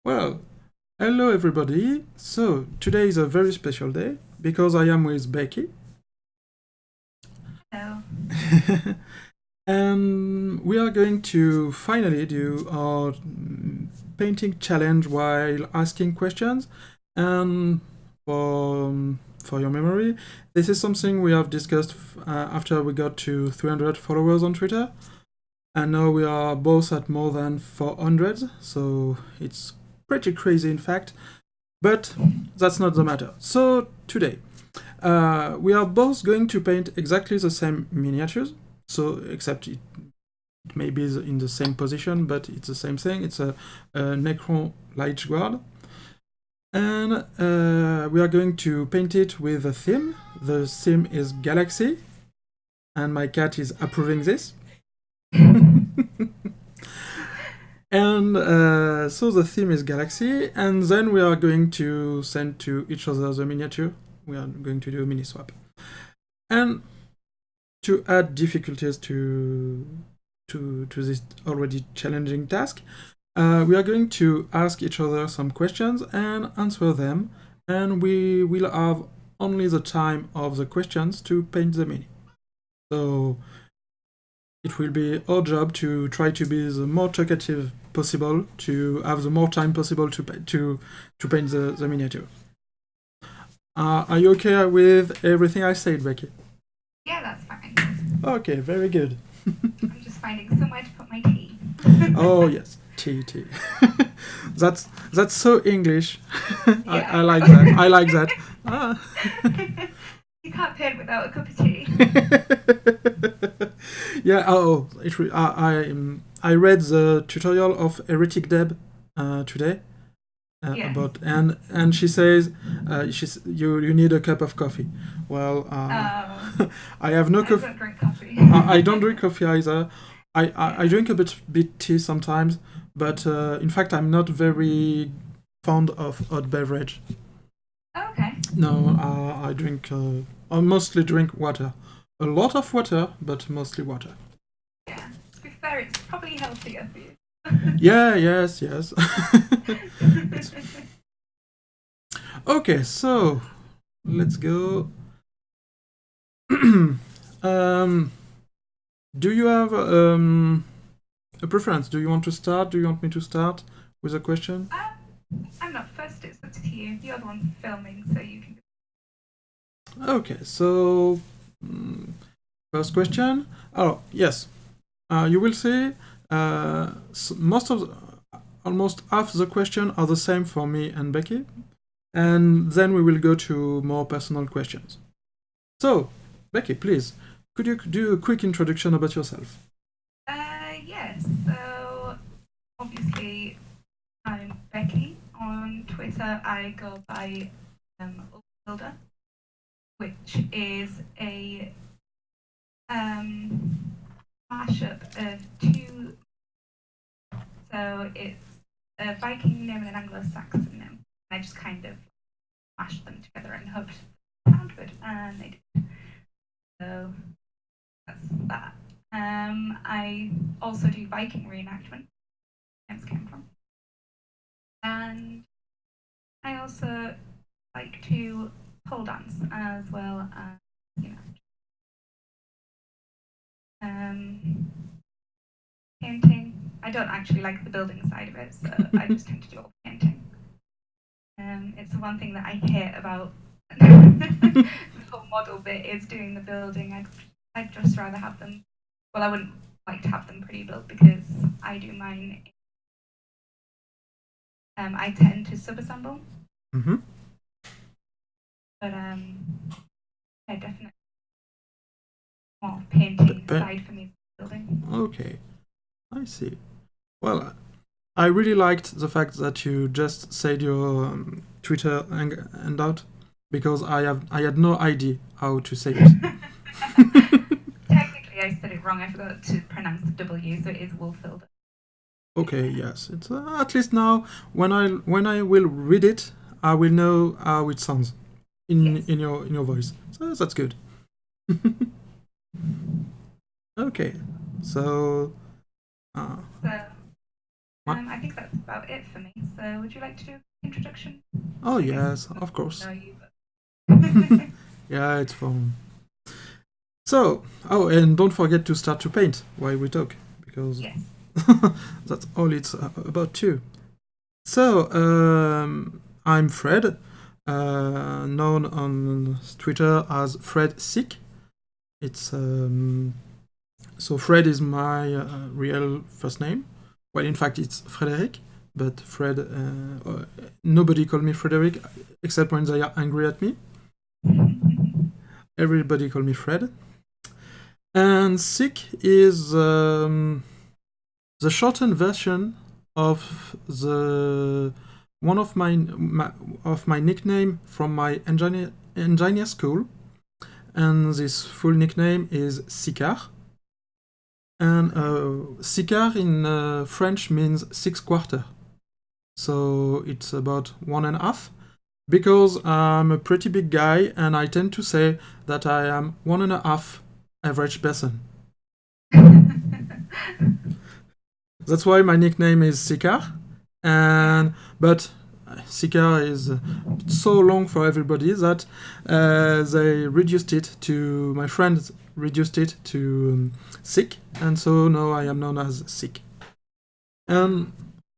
Well, hello everybody. So, today is a very special day because I am with Becky. Hello. And we are going to finally do our painting challenge while asking questions. And for your memory, this is something we have discussed after we got to 300 followers on Twitter. And now we are both at more than 400, so it's pretty crazy in fact. But that's not the matter. So today, we are both going to paint exactly the same miniatures. So except it may be in the same position, but it's the same thing. It's a Necron Lychguard. And we are going to paint it with a theme. The theme is Galaxy. And my cat is approving this. And so the theme is Galaxy, and then we are going to send to each other the miniature. We are going to do a mini swap. And to add difficulties to this already challenging task, we are going to ask each other some questions and answer them, and we will have only the time of the questions to paint the mini. So it will be our job to try to be the more talkative possible, to have the more time possible to paint the miniature. Are you okay with everything I said, Becky? Yeah, that's fine. Okay, very good. I'm just finding somewhere to put my tea. Oh yes, tea. That's so English. Yeah, I like that. I like that. You can't paint without a cup of tea. Yeah. Oh, I read the tutorial of Heretic Deb today. Yes. About and she says you need a cup of coffee. Well, I have no coffee. I don't drink coffee. I don't drink coffee either. I drink a bit tea sometimes, but in fact I'm not very fond of hot beverage. Okay. No, I mostly drink water. A lot of water, but mostly water. Yeah. To be fair, it's probably healthier for you. Yeah, yes. Okay, so let's go. Do you have a preference? Do you want to start? Do you want me to start with a question? I'm not first, it's up to you. You're the one filming, so you can. Okay, so first question. Oh, yes. You will see almost half the question are the same for me and Becky, and then we will go to more personal questions. So, Becky, please, could you do a quick introduction about yourself? Yes. So obviously, I'm Becky. On Twitter, I go by Builder, which is a mashup of two. So it's a Viking name and an Anglo-Saxon name. I just kind of mashed them together and hoped they sound good, and they did. So that's that. I also do Viking reenactment. Names came from, and I also like to pole dance as well as painting. I don't actually like the building side of it, so I just tend to do all painting. It's the one thing that I hate about the whole model bit is doing the building. I'd just rather have them. Well, I wouldn't like to have them pre-built because I do mine. I tend to sub-assemble. Mm-hmm. But yeah, definitely more painting side for me than building. Okay, I see. Well, I really liked the fact that you just said your Twitter handout because I had no idea how to say it. Technically, I said it wrong. I forgot to pronounce the W, so it is Wolfilder. Okay, yes, it's at least now when I will read it, I will know how it sounds in your voice. So that's good. Okay, so So I think that's about it for me. So would you like to do an introduction? Oh, yes, of course. No, you. Yeah, it's fun. So, oh, and don't forget to start to paint while we talk, because Yes. that's all it's about too. So, I'm Fred, known on Twitter as Fred Scykhe. It's so Fred is my real first name. Well, in fact, it's Frederick, but Fred. Nobody call me Frederick except when they are angry at me. Everybody call me Fred. And Scykhe is the shortened version of the one of my nickname from my engineer school, and this full nickname is Scykhe. And Scykhe in French means 6/4, so it's about 1.5. Because I'm a pretty big guy, and I tend to say that I am 1.5 average person. That's why my nickname is Scykhe. But Scykhe is so long for everybody that they reduced it to, my friends reduced it to Scykhe, and so now I am known as Scykhe. And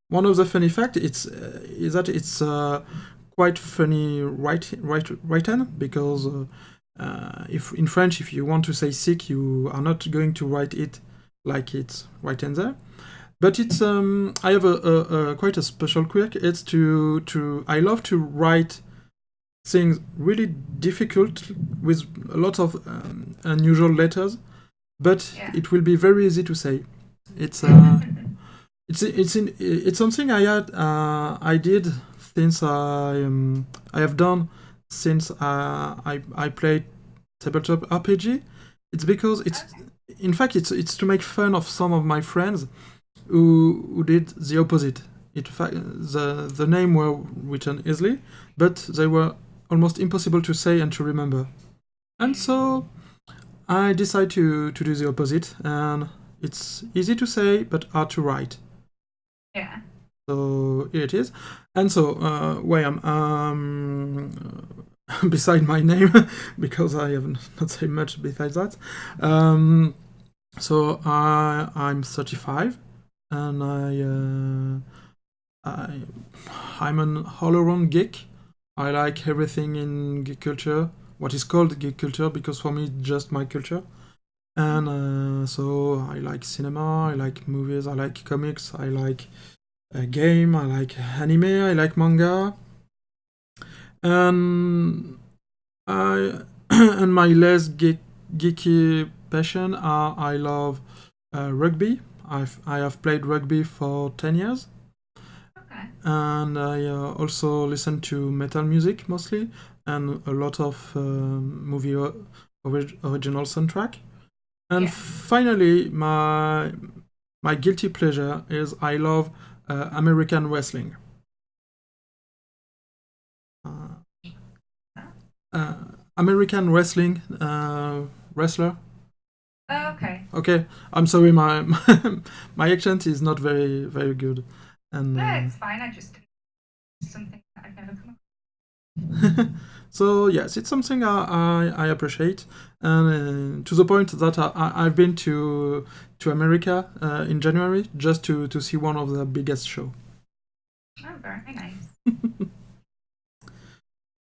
one of the funny facts is that it's quite funny written, because if in French, if you want to say Scykhe, you are not going to write it like it's written there. But it's I have a quite a special quirk. It's to I love to write things really difficult with a lot of unusual letters, but it will be very easy to say. It's it's something I did since I have done since I played tabletop RPG. It's because in fact it's to make fun of some of my friends who did the opposite. In fact, the name were written easily, but they were almost impossible to say and to remember. And so I decided to do the opposite, and it's easy to say but hard to write. Yeah. So here it is. And so where I'm beside my name, because I have not said much besides that. So I'm 35, and I'm an all-around geek. I like everything in geek culture, what is called geek culture, because for me it's just my culture. And so I like cinema, I like movies, I like comics, I like game, I like anime, I like manga. And and my less geeky passion are I love rugby. I have played rugby for 10 years. Okay. And I also listen to metal music mostly, and a lot of movie original soundtrack. And finally, my guilty pleasure is I love American wrestling. American wrestling wrestler. Oh, okay. Okay, I'm sorry, my my accent is not very good. And no, it's fine. I just something that I've never come up. So yes, it's something I appreciate, and to the point that I've been to America in January just to see one of the biggest show. Oh, very nice.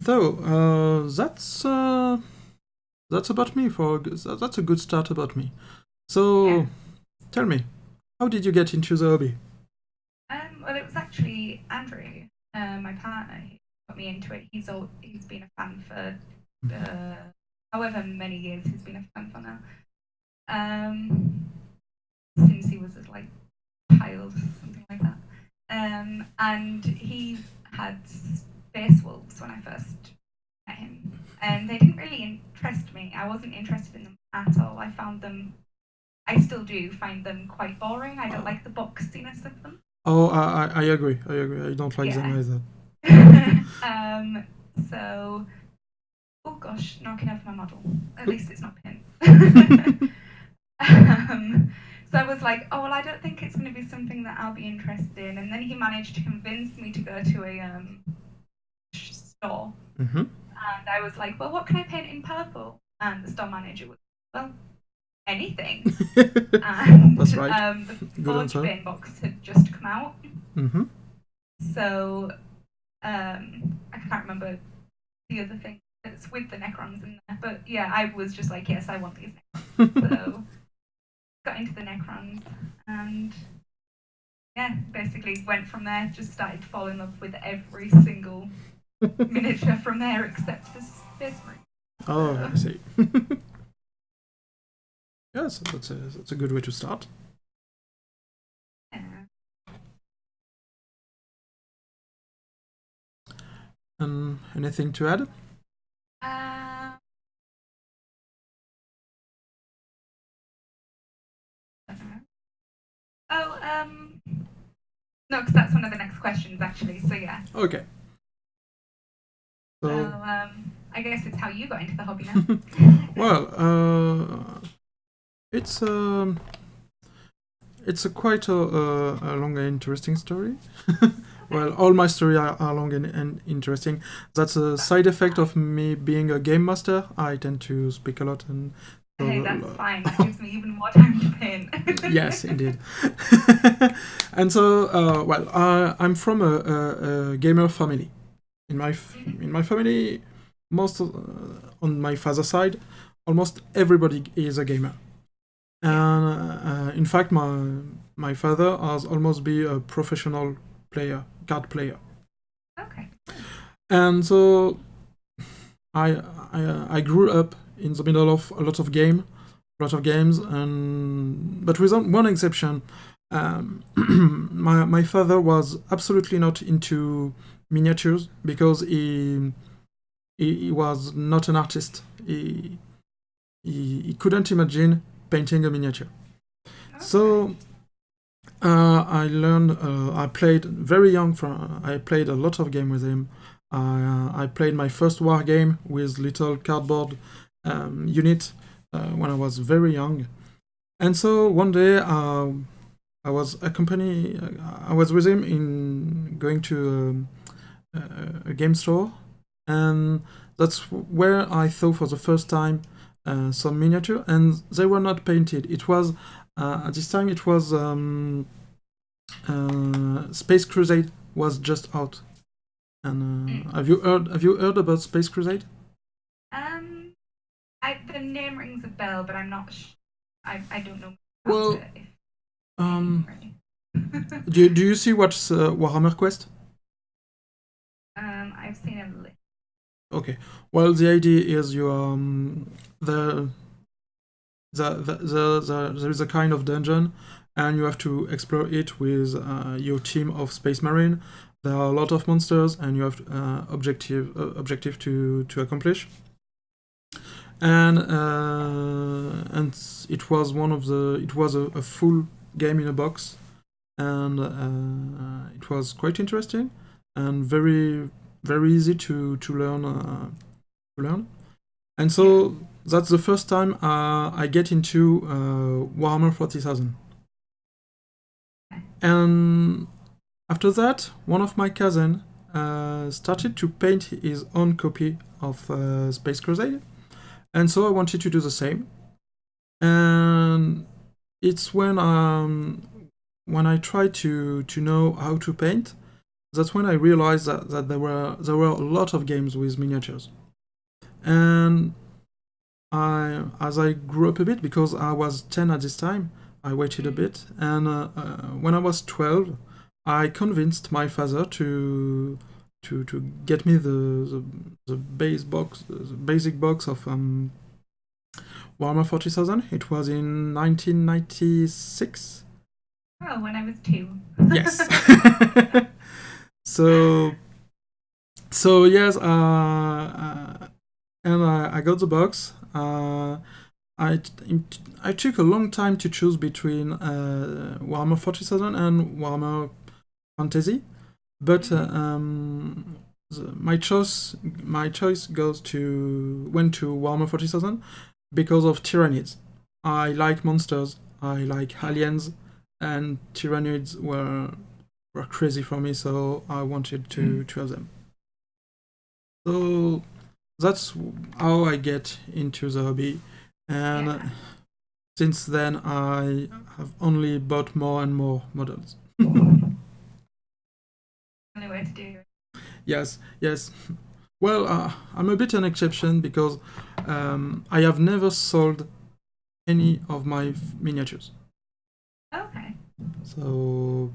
So that's about me. That's a good start about me. So tell me, how did you get into the hobby? Well, it was actually Andrew, my partner, who got me into it. He's been a fan for however many years he's been a fan for now. Since he was a child, something like that. And he had space wolves when I first met him, and they didn't really interest me. I wasn't interested in them at all. I still do find them quite boring. I don't like the boxiness of them. Oh, I agree. I don't like them either. So, oh gosh, knocking over my model. At least it's not pin. So I was like, oh, well, I don't think it's going to be something that I'll be interested in. And then he managed to convince me to go to a store. Mm-hmm. And I was like, well, what can I paint in purple? And the store manager was, well, anything. And That's right. the Good Forge answer. Paint box had just come out. Mm-hmm. So I can't remember the other thing. It's with the Necrons in there. But yeah, I was just like, yes, I want these Necrons. So got into the Necrons and yeah, basically went from there, just started to fall in love with every single miniature from there except the Space Marine. Oh, So, I see. Yes, that's a good way to start. yeah. Anything to add? No, because that's one of the next questions actually. So yeah. Okay. So I guess it's how you got into the hobby now. Well, it's a quite a long and interesting story. Well, all my stories are long and interesting. That's a side effect of me being a game master. I tend to speak a lot and. Hey, that's fine. That gives me even more time to paint. Yes, indeed. And so, well, I'm from a gamer family. In my family, on my father's side, almost everybody is a gamer. And in fact, my father has almost be a professional card player. Okay. And so I grew up in the middle of a lot of games, and but with one exception. My father was absolutely not into miniatures because he was not an artist. He couldn't imagine painting a miniature. Okay. So I learned. I played very young. I played a lot of games with him. I played my first war game with little cardboard unit when I was very young. And so one day I was with him in going to a game store, and that's where I saw for the first time some miniature, and they were not painted. It was at this time it was Space Crusade was just out. And have you heard about Space Crusade? The name rings a bell, but I'm not. I don't know. Well, do you see what's Warhammer Quest? I've seen a list. Okay. Well, the idea is you there is a kind of dungeon, and you have to explore it with your team of Space Marine. There are a lot of monsters, and you have objective to accomplish. And it was a full game in a box, and it was quite interesting and very very easy to learn. And so that's the first time I get into Warhammer 40,000. And after that, one of my cousins started to paint his own copy of Space Crusade, and so I wanted to do the same. And it's when I tried to know how to paint, that's when I realized that there were a lot of games with miniatures. And as I grew up a bit, because I was 10 at this time, I waited a bit, and when I was 12, I convinced my father to get me the basic box of Warhammer 40,000. It was in 1996. Oh, when I was 2. Yes. So yes, and I got the box. I took a long time to choose between Warhammer 40,000 and Warhammer Fantasy, but my choice went to Warhammer 40,000 because of Tyranids. I like monsters. I like aliens, and Tyrannoids were crazy for me, so I wanted to have them. So that's how I get into the hobby, and since then I have only bought more and more models. Only way to do it. Yes. Well, I'm a bit an exception because I have never sold any of my miniatures. Okay. So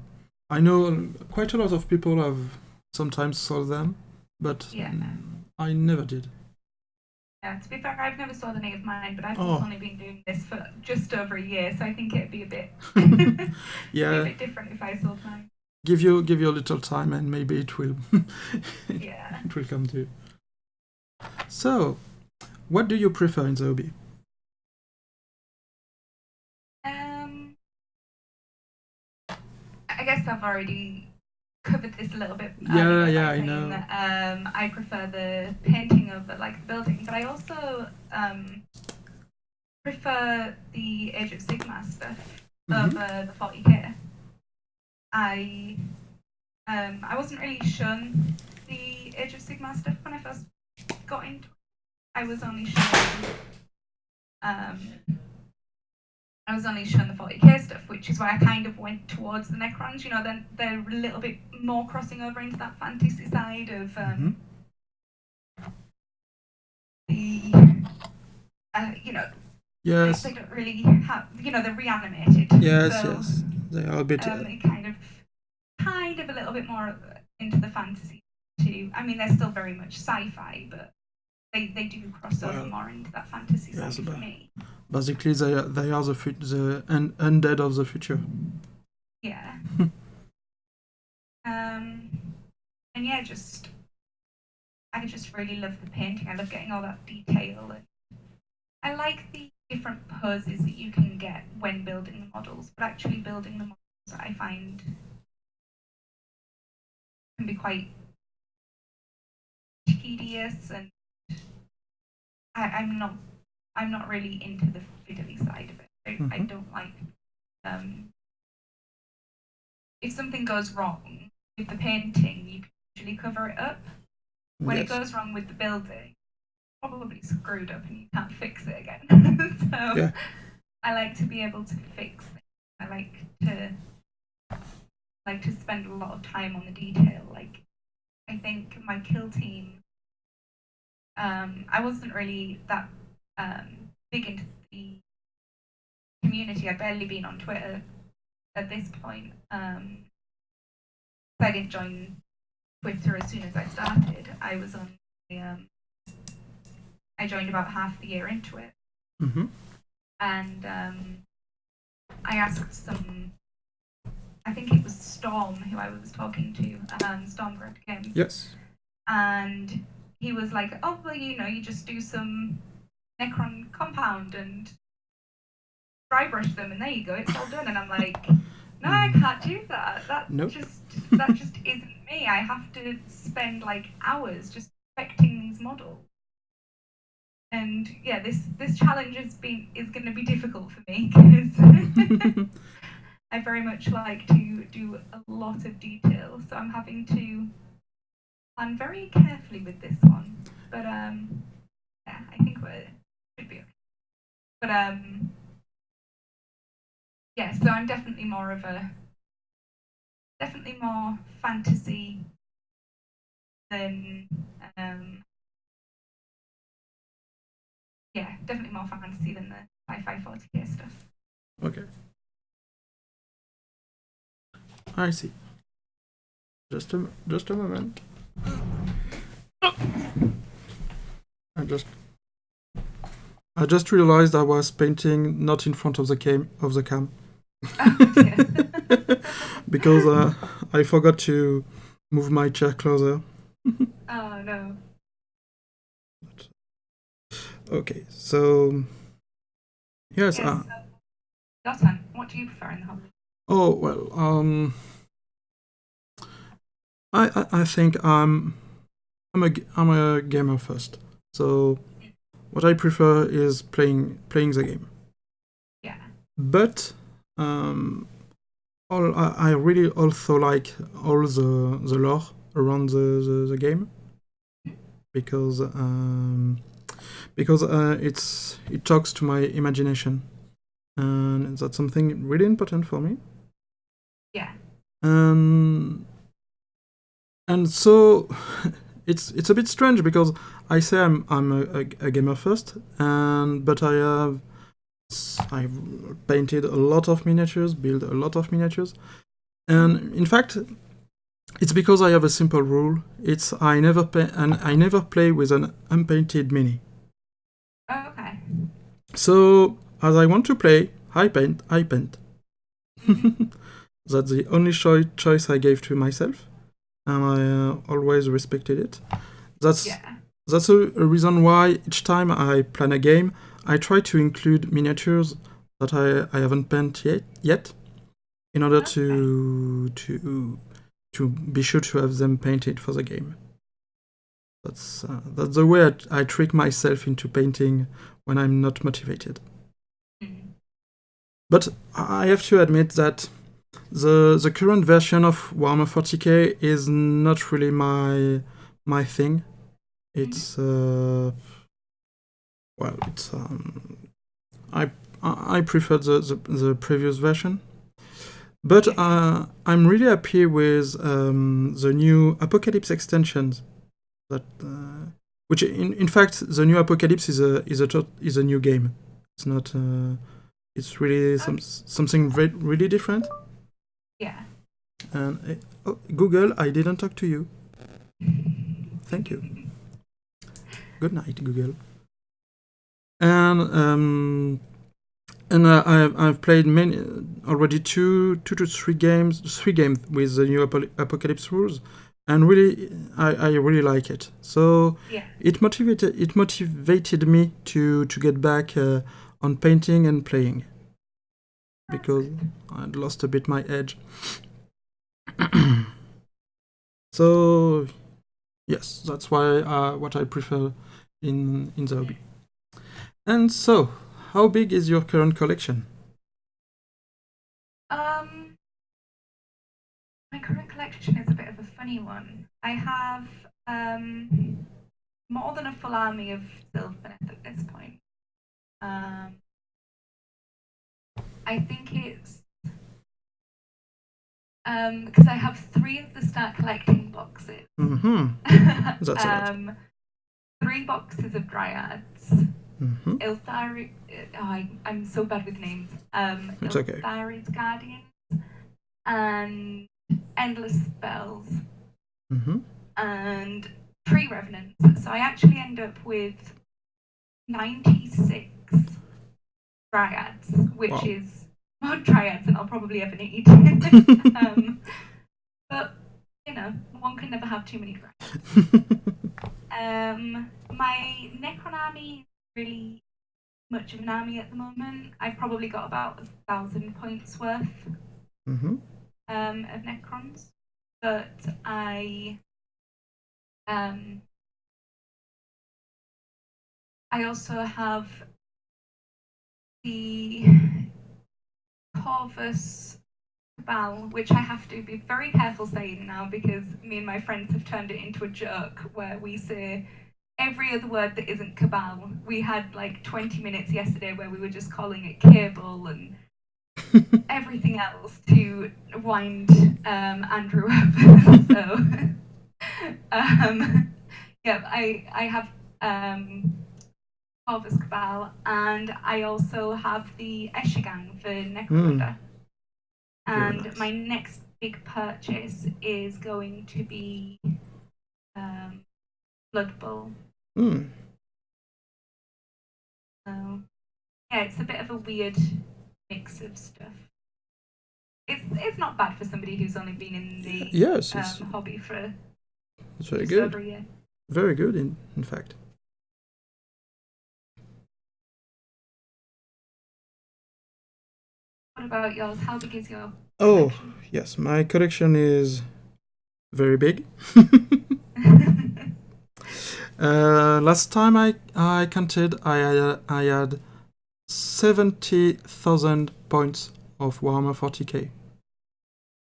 I know quite a lot of people have sometimes sold them, but I never did. Yeah, to be fair, I've never sold any of mine, but I've only been doing this for just over a year, so I think it'd be a bit, yeah, a bit different if I sold mine. Give you a little time, and maybe it will. Yeah. It will come to you. So, what do you prefer in the hobby? I guess I've already covered this a little bit. Yeah, I know. That, I prefer the painting of the building, but I also prefer the Age of Sigmar stuff over the 40k. I wasn't really shown the Age of Sigmar stuff when I first got into it. I was only shown the 40k stuff, which is why I kind of went towards the Necrons. You know, they're a little bit more crossing over into that fantasy side of Yes. They don't really have, they're reanimated. Yes, so, yes. They are a bit. Kind of a little bit more into the fantasy too. I mean, they're still very much sci-fi, but they do cross over more into that fantasy side for me. Basically, they are the undead of the future. Yeah. And yeah, I just really love the painting. I love getting all that detail, and I like the different poses that you can get when building the models. But actually, building the models, I find, can be quite tedious, and I'm not really into the fiddly side of it. I don't like if something goes wrong with the painting, you can usually cover it up. When it goes wrong with the building, probably screwed up and you can't fix it again. So I like to be able to fix things. I like to spend a lot of time on the detail. Like, I think my kill team, I wasn't really that big into the community. I'd barely been on Twitter at this point. I didn't join Twitter as soon as I started. I was on I joined about half the year into it. And I asked some, I think it was Storm who I was talking to, Stormgrad Games. Yes. And he was like, oh, well, you just do some Necron compound and dry brush them, and there you go, it's all done. And I'm like, no, I can't do that. That just isn't me. I have to spend hours just perfecting these models. And yeah, this challenge is going to be difficult for me because I very much like to do a lot of detail, so I'm having to plan very carefully with this one. But yeah, I think we should be okay. But yeah, so I'm definitely more fantasy than yeah, definitely more fantasy than the sci-fi 40k stuff. Okay. I see. Just a moment. I just realized I was painting not in front of the cam. Oh, because I forgot to move my chair closer. Oh no. Okay, so yes. Your turn. What do you prefer in the hobby? Oh well, I think I'm a gamer first. So what I prefer is playing the game. Yeah. but I really also like all the lore around the game because it talks to my imagination, and that's something really important for me. Yeah. And so it's a bit strange because I say I'm a gamer first, but I've painted a lot of miniatures, built a lot of miniatures, and in fact, it's because I have a simple rule. It's I never play with an unpainted mini. Oh, okay. So as I want to play, I paint. That's the only choice I gave to myself, and I always respected it. That's a reason why each time I plan a game, I try to include miniatures that I haven't painted yet, in order to be sure to have them painted for the game. That's the way I trick myself into painting when I'm not motivated. But I have to admit that the current version of Warhammer 40k is not really my thing. It's I prefer the previous version, but I'm really happy with the new Apocalypse extensions. That which in fact the new Apocalypse is a new game. It's not. It's really something really different. Yeah. And Google, I didn't talk to you. Thank you. Good night, Google. And I've played already two to three games with the new Apocalypse rules, and really I really like it. So it motivated me to get back on painting and playing, because I'd lost a bit my edge. So yes, that's why what I prefer in the hobby. And so, how big is your current collection? My current collection is a bit of a funny one. I have more than a full army of Sylvaneth at this point. I think it's because I have 3 of the Start Collecting boxes. That's a lot. 3 boxes of Dryads. Ilthari. I'm so bad with names. It's okay. Ilthari's Guardians and Endless Spells and Tree Revenants. So I actually end up with 96 Dryads, which is more Dryads than I'll probably ever need. But you know, one can never have too many Dryads. My Necron army is really much of an army at the moment. I've probably got about 1,000 points worth of Necrons, but I also have the Corvus Cabal, which I have to be very careful saying now because me and my friends have turned it into a joke where we say every other word that isn't Cabal. We had like 20 minutes yesterday where we were just calling it Cable and everything else to wind Andrew up. So, I have Corvus Cabal, and I also have the Eshigan for Necromunda. And nice. My next big purchase is going to be Blood Bowl. So, yeah, it's a bit of a weird mix of stuff. It's not bad for somebody who's only been in the hobby for it's very good. Over a year. Very good, in fact. What about yours? How big is your collection? Oh, yes, my collection is very big. Last time I counted, I had 70,000 points of Warhammer 40k.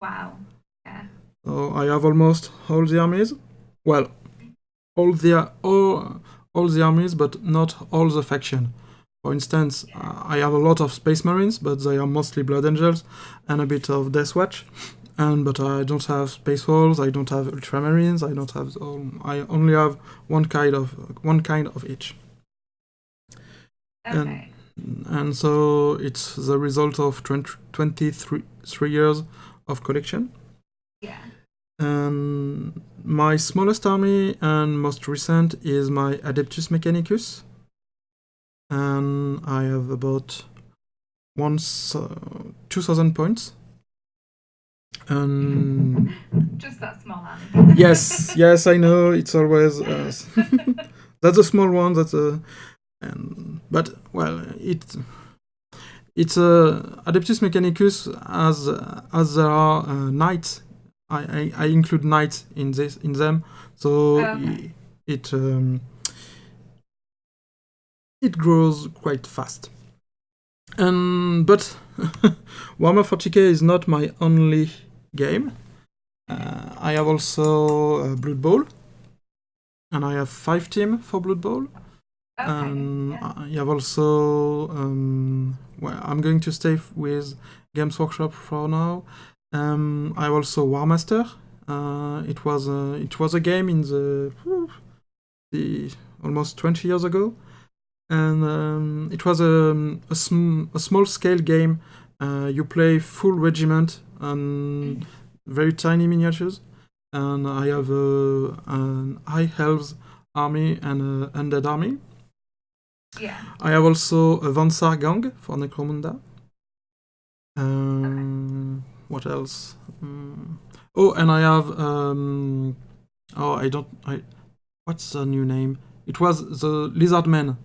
Wow. Yeah. So I have almost all the armies. Well, all the armies, but not all the faction. For instance, I have a lot of Space Marines, but they are mostly Blood Angels and a bit of Death Watch. But I don't have Space Wolves. I don't have Ultramarines. I don't have. I only have one kind of each. Okay. And so it's the result of 23 years of collection. Yeah. And my smallest army and most recent is my Adeptus Mechanicus. And I have about 2,000 points. And just that small army. yes, I know. It's always that's a small one. But well, it's Adeptus Mechanicus as there are knights. I include knights in them, so okay. It grows quite fast. But Warhammer 40k is not my only game. I have also Blood Bowl, and I have 5 teams for Blood Bowl. Okay. I have also well, I'm going to stay with Games Workshop for now. I have also War Master. It was a game in the almost 20 years ago, and it was a small scale game. You play full regiment and very tiny miniatures, and I have an High Elves army and an Undead army. Yeah. I have also a Vansar gang for Necromunda. Okay. What else? Oh, and I have what's the new name? It was the Lizard Man,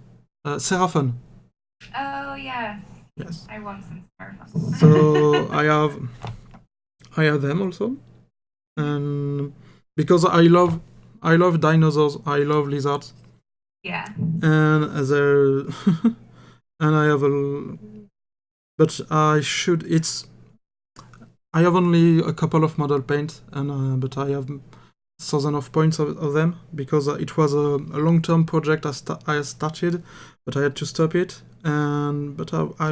Seraphon. Oh yeah. Yes. I want some Seraphon. So I have them also, and because I love dinosaurs, I love lizards. Yeah. And and I have but I have only a couple of model paint, and but I have thousands of points of them because it was a long-term project I started, but I had to stop it. But I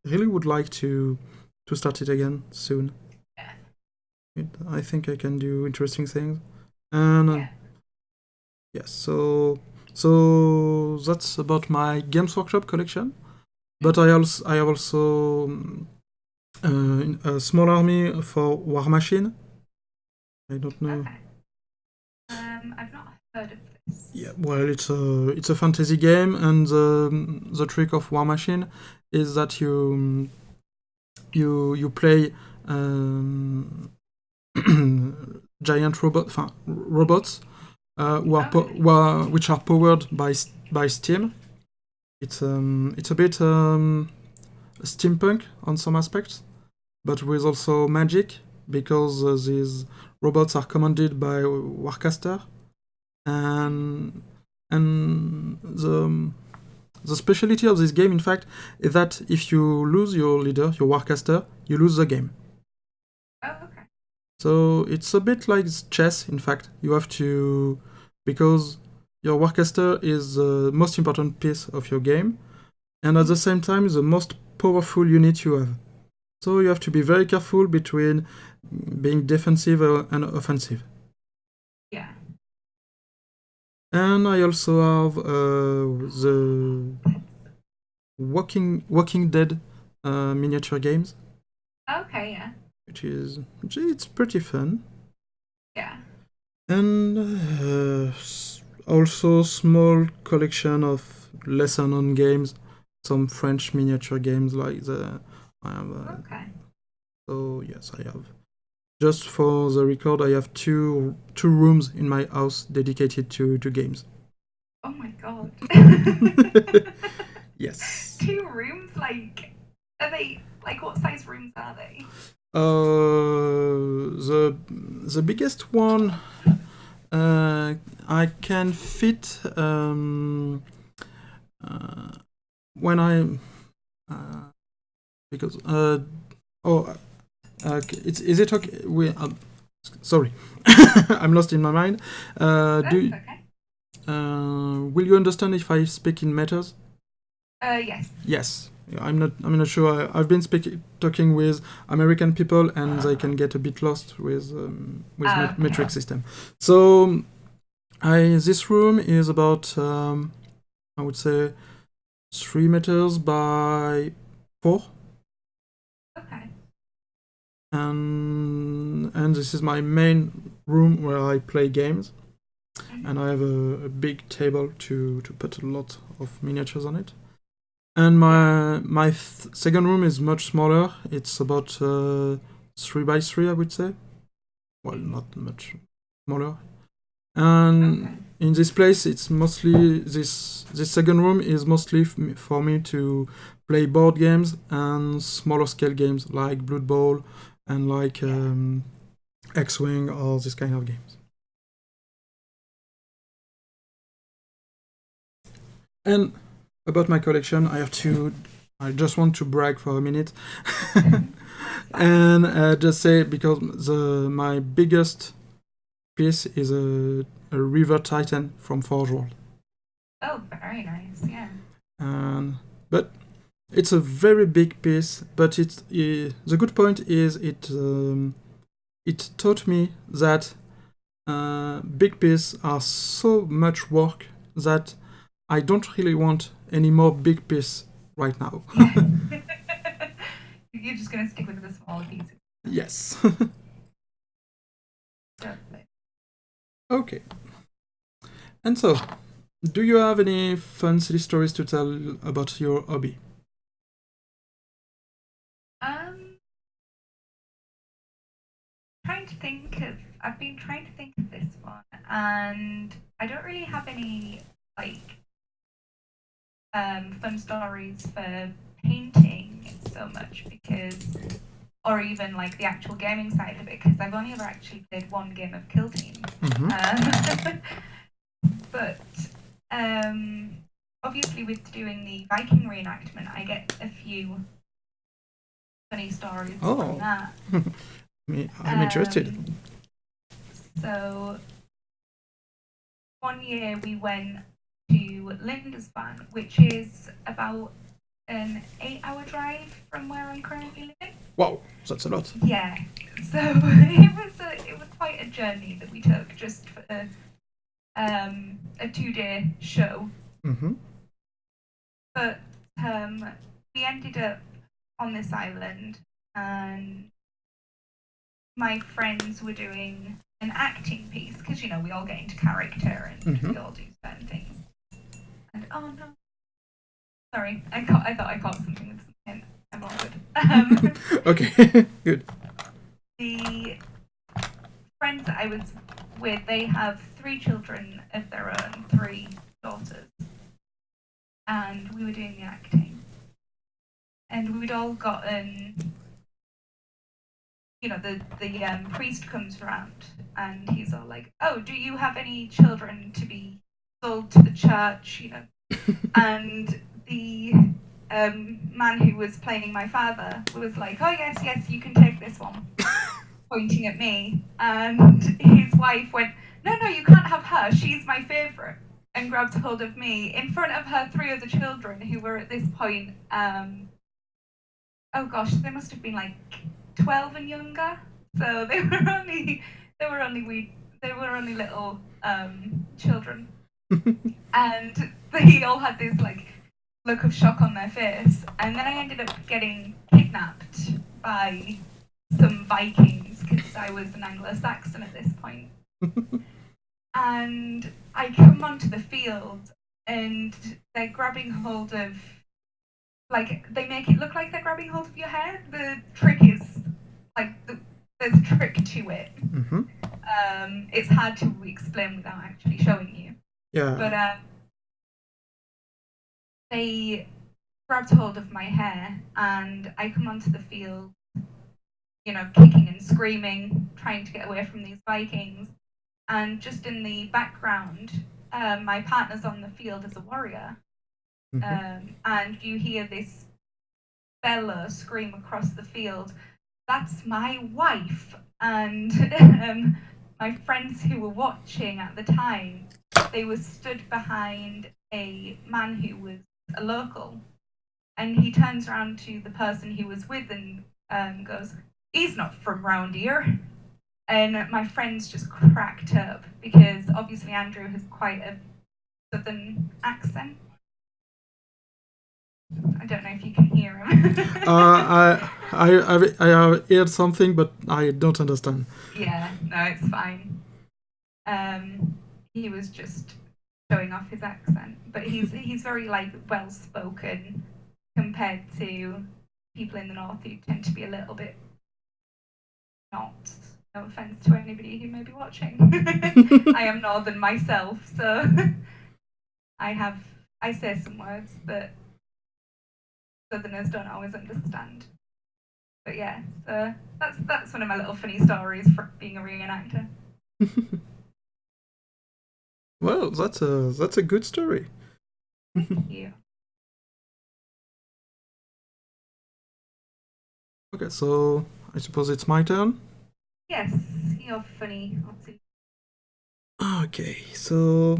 really would like to start it again soon. Yeah. I think I can do interesting things, and yes. So that's about my Games Workshop collection. But I have also a small army for War Machine. I don't know. Okay. I've not heard of this. Yeah, well, it's a fantasy game, and the trick of War Machine is that you play giant robots which are powered by steam. It's a bit steampunk on some aspects, but with also magic, because these robots are commanded by Warcaster, and the specialty of this game, in fact, is that if you lose your leader, your Warcaster, you lose the game. Oh, okay. So it's a bit like chess, in fact. You have to, because your Warcaster is the most important piece of your game, and at the same time the most powerful unit you have. So you have to be very careful between being defensive and offensive. Yeah. And I also have the Walking Dead miniature games. Okay, yeah. It's pretty fun. Yeah. And also small collection of lesser known games, some French miniature games like okay. So yes, I have. Just for the record, I have two rooms in my house dedicated to games. Oh my god. Yes. 2 rooms? Are they what size rooms are they? The biggest one I can fit when Because is it okay? Sorry, I'm lost in my mind. That's okay. Will you understand if I speak in meters? Yes. Yes. I'm not sure. I've been talking with American people, and they can get a bit lost with metric system. So, this room is about I would say 3 meters by 4. Okay. And this is my main room where I play games. And I have a big table to put a lot of miniatures on it. And my second room is much smaller. It's about 3 by 3, I would say. Well, not much smaller. And in this place, it's mostly this second room is mostly for me to play board games and smaller scale games like Blood Bowl and like X-Wing or this kind of games. And about my collection, I just want to brag for a minute. And just say, because my biggest piece is a River Titan from Forge World. Oh, very nice, yeah. But it's a very big piece, but the good point is it taught me that big pieces are so much work that I don't really want any more big piece right now. You're just going to stick with the smaller pieces. Yes. Okay. And so, do you have any fun silly stories to tell about your hobby? I've been trying to think of this one, and I don't really have any fun stories for painting so much, or even like the actual gaming side of it, because I've only ever actually played one game of Kill Team. But obviously with doing the Viking reenactment, I get a few funny stories from that. I'm interested. So one year we went to Lindisfarne, which is about an 8-hour drive from where I'm currently living. Wow, that's a lot. Yeah, so it was quite a journey that we took just for a 2-day show. But we ended up on this island, and my friends were doing an acting piece, because we all get into character and we all do certain things. And oh no, sorry, I thought I caught something with something. I'm all good. Okay, good. The friends that I was with, they have 3 children of their own, 3 daughters, and we were doing the acting, and we'd all gotten. The priest comes around and he's all like, "Oh, do you have any children to be sold to the church?" And the man who was playing my father was like, "Oh yes, you can take this one," pointing at me. And his wife went, "No, you can't have her. She's my favourite," and grabbed hold of me in front of her 3 other children, who were at this point, oh gosh, they must have been like 12 and younger, so they were only little children, and they all had this look of shock on their face. And then I ended up getting kidnapped by some Vikings, because I was an Anglo-Saxon at this point. And I come onto the field, and they're grabbing hold of. They make it look like they're grabbing hold of your hair. The trick is, there's a trick to it. It's hard to explain without actually showing you. Yeah. But they grabbed hold of my hair, and I come onto the field, kicking and screaming, trying to get away from these Vikings. And just in the background, my partner's on the field as a warrior. And you hear this bellow, scream across the field, "That's my wife!" And my friends who were watching at the time, they were stood behind a man who was a local, and he turns around to the person he was with and goes, "He's not from round here." And my friends just cracked up because obviously Andrew has quite a southern accent. I don't know if you can hear him. I have heard something, but I don't understand. Yeah, no, it's fine. He was just showing off his accent, but he's very like well spoken compared to people in the north who tend to be a little bit not. No offense to anybody who may be watching. I am northern myself, so I say some words that southerners don't always understand. But yeah, so that's one of my little funny stories for being a reenactor. Well, that's a good story. Thank you. Okay, so I suppose it's my turn. Yes, you're funny. Okay, so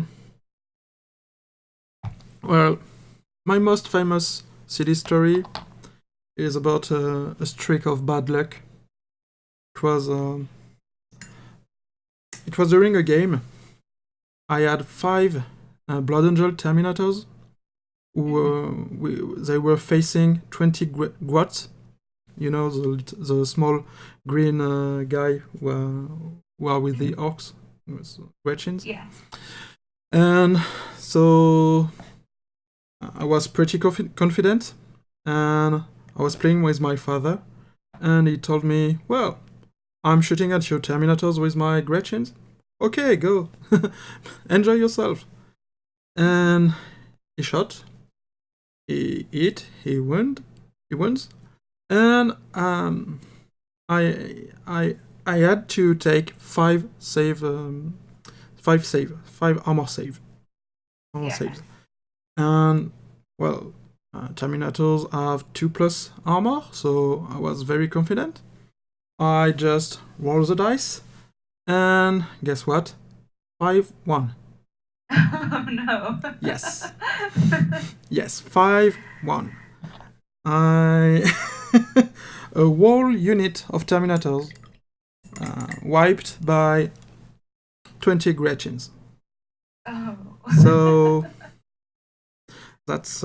well, my most famous city story is about a streak of bad luck. It was during a game. I had 5 Blood Angel Terminators. They were facing 20 Gwats. You know, the small green guy who are with the orcs, with Gretchins. Yeah. And so I was pretty confident, and I was playing with my father, and he told me, "Well, I'm shooting at your Terminators with my Gretchins. Okay, go. Enjoy yourself." And he shot. He hit. He wins. And I had to take 5 armor saves. And well, Terminators have 2+ armor, so I was very confident. I just roll the dice, and guess what? 5-1. Oh no. Yes. Yes, 5-1. A whole unit of Terminators wiped by 20 Gretchins. Oh. So that's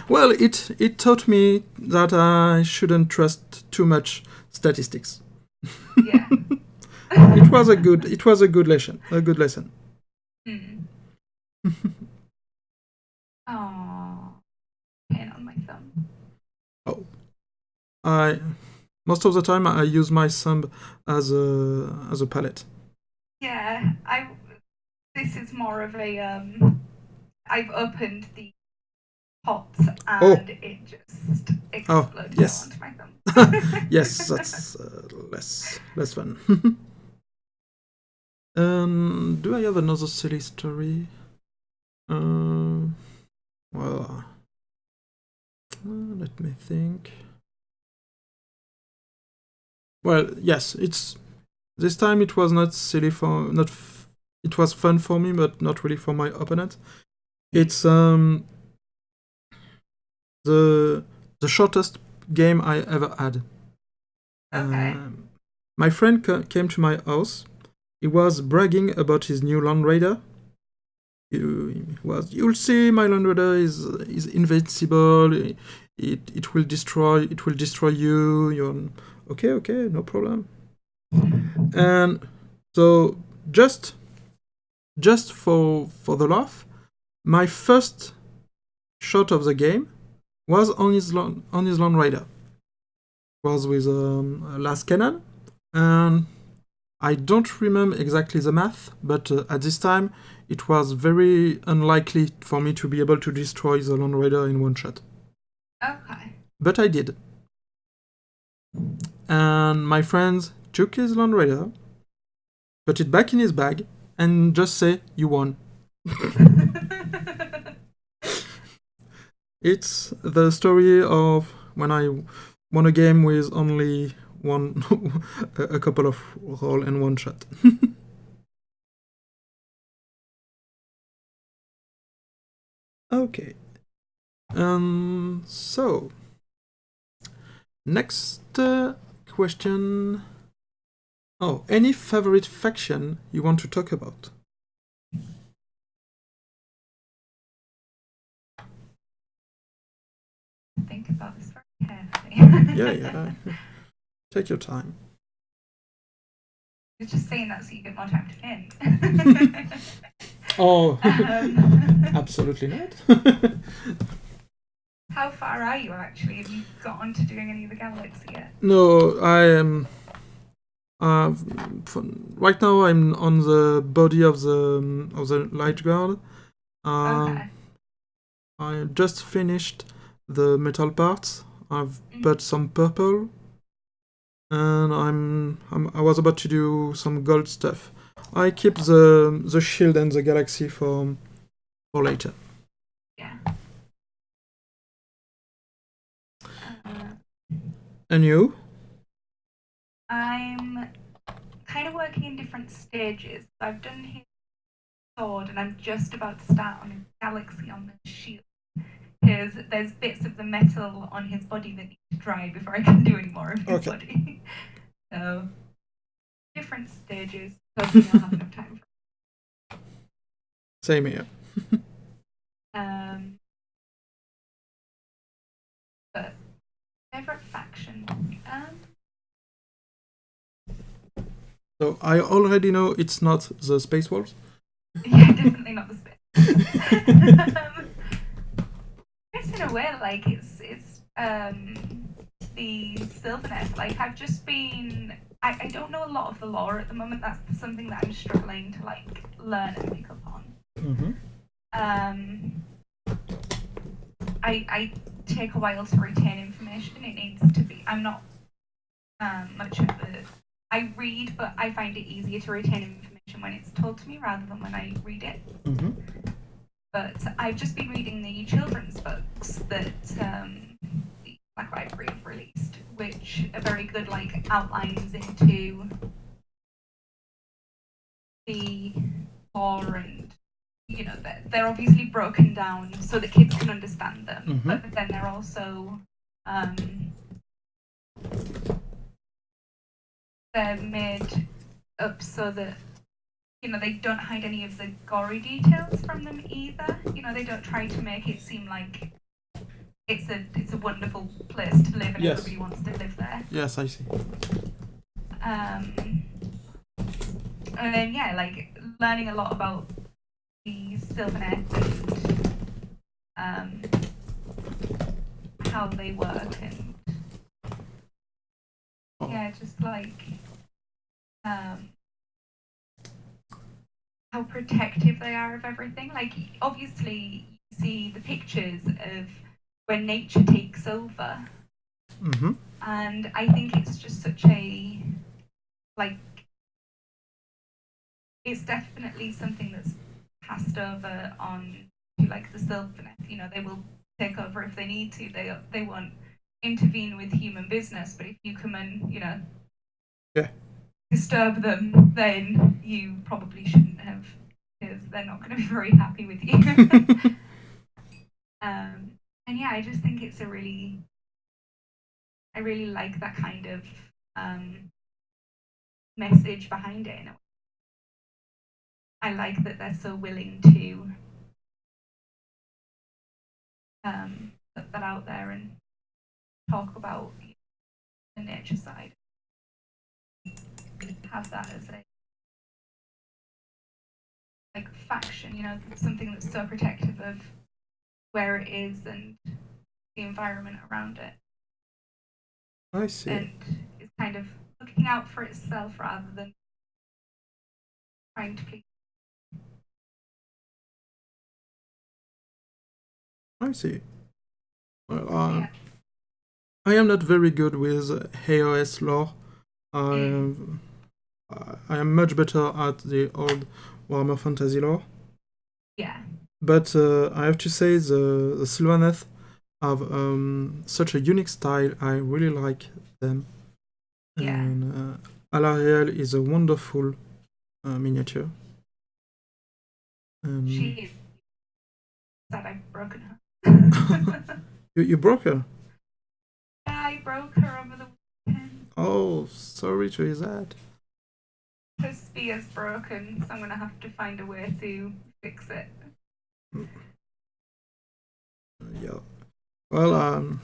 well, it taught me that I shouldn't trust too much statistics. Yeah. It was a good lesson. Mm. Oh, pain on my thumb. Oh, most of the time I use my thumb as a palette. Yeah, this is more of a I've opened the pot and it just exploded onto my thumb. Yes, that's less fun. Do I have another silly story? Well, let me think. Well, yes, this time it was not silly it was fun for me, but not really for my opponent. It's the shortest game I ever had. Okay. My friend came to my house. He was bragging about his new Land Raider. You'll see, my Land Raider is invincible. It will destroy you. You're okay, no problem. And so just for the laugh, my first shot of the game was on his Land Raider. It was with a last cannon, and I don't remember exactly the math, but at this time it was very unlikely for me to be able to destroy the Land Raider in one shot. Okay. But I did. And my friends took his Land Raider, put it back in his bag, and just say, "You won." It's the story of when I won a game with only one, a couple of roll and one shot. Okay. So, next question. Oh, any favorite faction you want to talk about? Think about this very carefully. Yeah. Take your time. You're just saying that so you get more time to think. Oh, absolutely not. How far are you actually? Have you got on to doing any of the galaxy yet? No, I am. Right now, I'm on the body of the Lychguard. Okay. I just finished the metal parts. I've put some purple, and I was about to do some gold stuff. I keep the shield and the galaxy for later. Yeah. And you? I'm kind of working in different stages. I've done his sword, and I'm just about to start on his galaxy on the shield. Because there's bits of the metal on his body that need to dry before I can do any more of his body. So, different stages. Hopefully I'll have enough time for it. Same here. But favorite faction. So I already know it's not the Space Wolves. Yeah, definitely not the Space. It's in a way like it's the Sylvanet. Like I've just been. I don't know a lot of the lore at the moment. That's something that I'm struggling to like learn and pick up on. I take a while to retain information. It needs to be. I'm not much of a. I read, but I find it easier to retain information when it's told to me rather than when I read it. But I've just been reading the children's books that the Black Library have released, which are very good, like outlines into the lore, and you know they're obviously broken down so that kids can understand them, but then they're also they're made up so that you know they don't hide any of the gory details from them either. You know, they don't try to make it seem like it's a wonderful place to live and everybody wants to live there. Yes, I see. And then yeah, like learning a lot about the Sylvanet and how they work, and yeah, just like how protective they are of everything. Like obviously you see the pictures of when nature takes over, and I think it's just such a like it's definitely something that's passed over on to like the Sylvanet. You know, they will take over if they need to. They won't intervene with human business, but if you come and, you know, disturb them, then you probably shouldn't have, because they're not going to be very happy with you. And yeah, I just think it's I really like that kind of message behind it. I like that they're so willing to put that out there and talk about the nature side. Have that as a like faction, you know, something that's so protective of where it is and the environment around it. I see. And it's kind of looking out for itself rather than trying to please. I see. Well, I am not very good with AOS lore. I am much better at the old Warhammer Fantasy lore. Yeah. But I have to say the Sylvanet have such a unique style. I really like them. Yeah. And Alarielle is a wonderful miniature. She is sad I've broken her. You broke her? I broke her over the weekend. Oh, sorry to hear that. Her spear's broken, so I'm gonna have to find a way to fix it. Yeah. Well,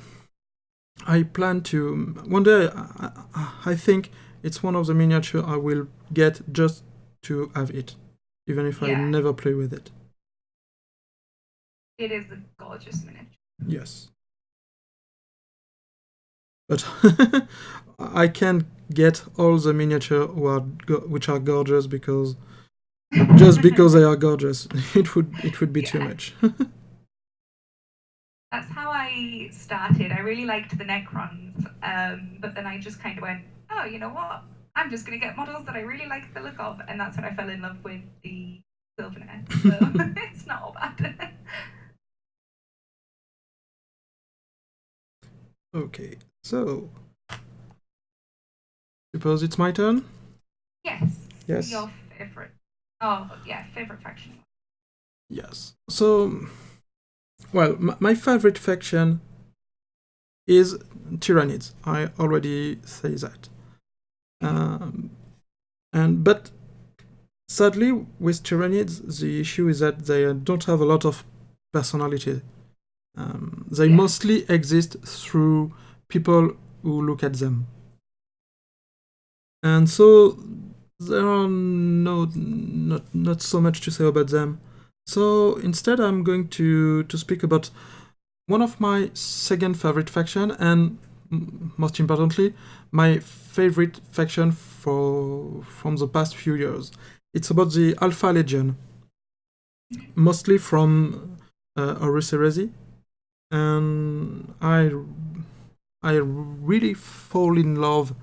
I plan to one day. I think it's one of the miniature I will get just to have it, even if I never play with it. It is a gorgeous miniature. Yes. But I can't get all the miniature which are gorgeous because just because they are gorgeous, it would be too much. That's how I started. I really liked the Necrons, but then I just kind of went, oh, you know what? I'm just going to get models that I really like the look of, and that's when I fell in love with the Sylvanet. So it's not all bad. Okay, so suppose it's my turn? Yes. Yes. Your favorite. Oh, yeah, favorite faction. Yes. So, well, my favorite faction is Tyranids. I already say that. But sadly, with Tyranids, the issue is that they don't have a lot of personality. They mostly exist through people who look at them. And so there are not so much to say about them. So instead I'm going to speak about one of my second favorite faction, and most importantly, my favorite faction from the past few years. It's about the Alpha Legion, mostly from Horus Heresy, and I really fall in love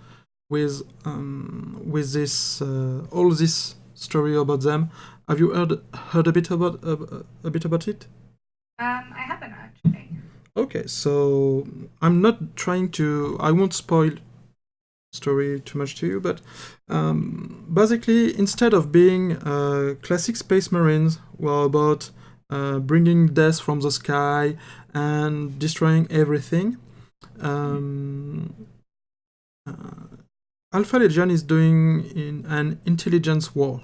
with this all this story about them. Have you heard a bit about it? I haven't actually. Okay, so I'm not trying to. I won't spoil story too much to you, but basically, instead of being classic Space Marines, who are about bringing death from the sky and destroying everything, Alpha Legion is doing in an intelligence war.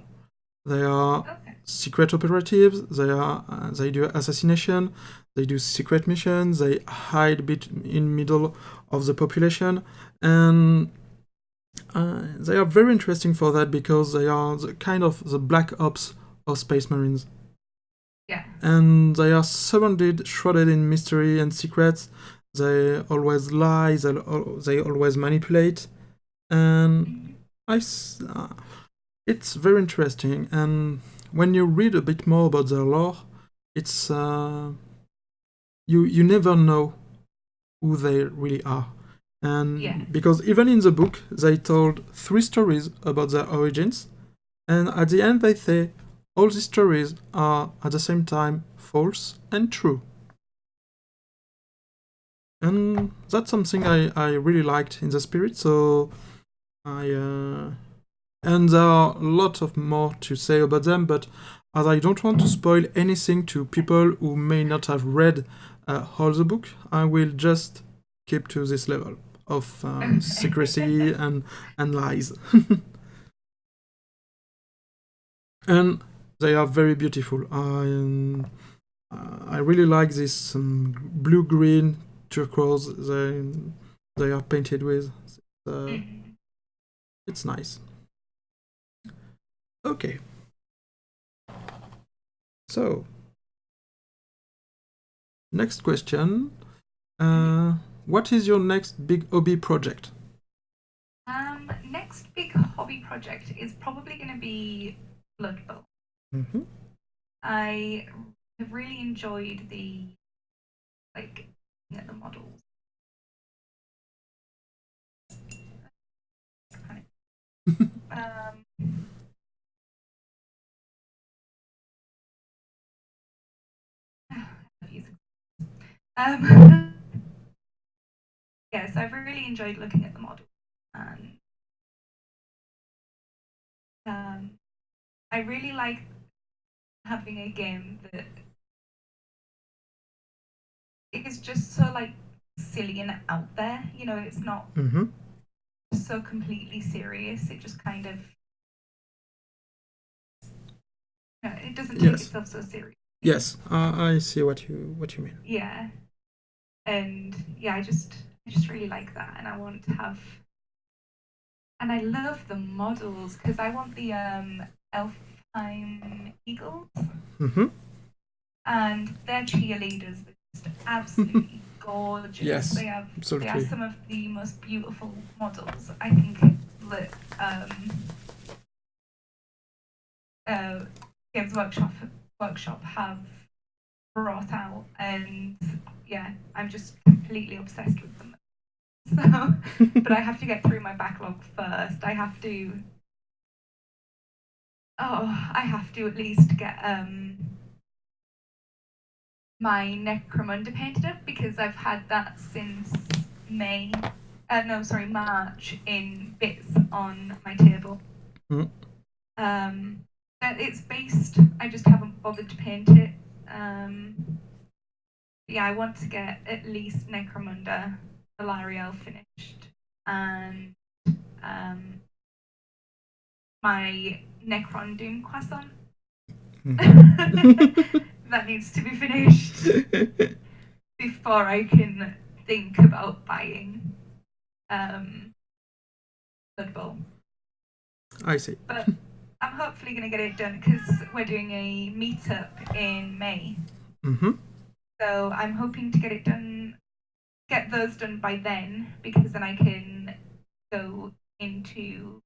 They are secret operatives. They do assassination. They do secret missions. They hide in middle of the population, and they are very interesting for that because they are the kind of the black ops of Space Marines. Yeah. And they are shrouded in mystery and secrets. They always lie. They always manipulate, and it's very interesting. And when you read a bit more about their lore, it's you never know who they really are. And because even in the book, they told 3 stories about their origins, and at the end they say all these stories are at the same time false and true. And that's something I really liked in the spirit, so and there are lots of more to say about them, but as I don't want to spoil anything to people who may not have read all the book, I will just keep to this level of secrecy and lies. And they are very beautiful. I really like this blue-green turquoise they are painted with. It's nice. Okay. So, next question. What is your next big hobby project? Next big hobby project is probably going to be Blood Bowl. Mm-hmm. I have really enjoyed the models. so I've really enjoyed looking at the model, and I really like having a game that is just so like silly and out there. You know, it's not so completely serious. It just kind of, it doesn't take itself so seriously. Yes, I see what you mean. Yeah, and yeah, I just really like that, and I want to have, and I love the models because I want the Elfheim Eagles, and their cheerleaders are just absolutely gorgeous. Yes, they are absolutely. some of the most beautiful models I think that Games Workshop have brought out, and yeah, I'm just completely obsessed with them. So, but I have to get through my backlog first. I have to at least get my Necromunda painted up, because I've had that since March in bits on my table. It's based, I just haven't bothered to paint it. Yeah, I want to get at least Necromunda Alariel finished, and my Necron Doom croissant. That needs to be finished before I can think about buying Blood Bowl. I see. But I'm hopefully going to get it done because we're doing a meetup in May. So I'm hoping to get those done by then, because then I can go into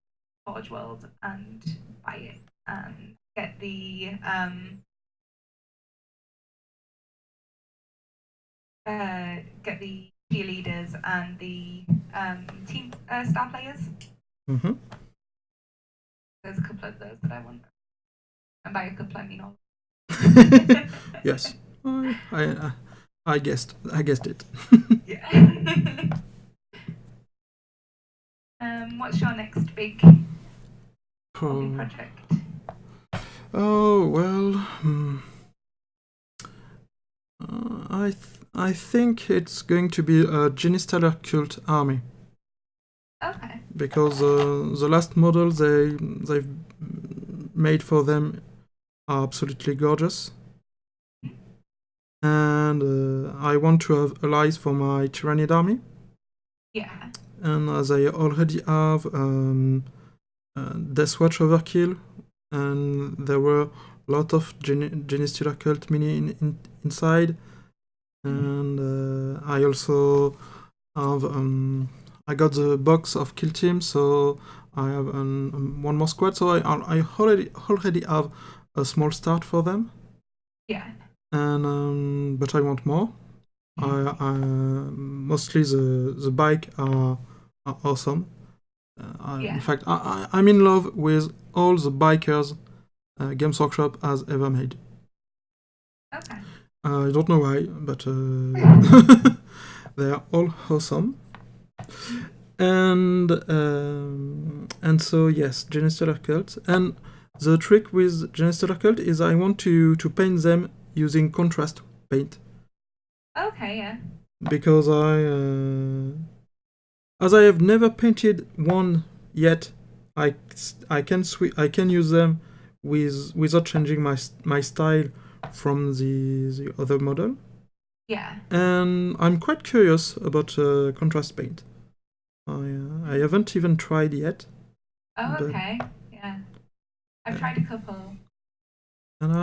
Forge World and buy it and get the cheerleaders and the team star players. There's a couple of those that I want, and by a couple I mean all. Yes, I guessed it. Yeah. What's your next big hobby project? Oh well, I think it's going to be a Genistellar Cult army. Okay. Because the last models they've made for them are absolutely gorgeous, and I want to have allies for my Tyrannid army. Yeah. And as I already have Deathwatch Overkill, and there were a lot of Genistellar Cult mini inside, and I also have I got the box of Kill Team, so I have one more squad, so I already have a small start for them. Yeah. And but I want more. Mostly the bike are awesome. In fact, I'm in love with all the bikers Games Workshop has ever made. Okay. I don't know why, but they are all awesome. And so yes, Genistellar Cult. And the trick with Genistellar Cult is I want to paint them using contrast paint. Okay, yeah. Because as I have never painted one yet, I can use them without changing my style from the other model. Yeah. And I'm quite curious about contrast paint. I haven't even tried yet. Oh, okay. Yeah. I've tried a couple. And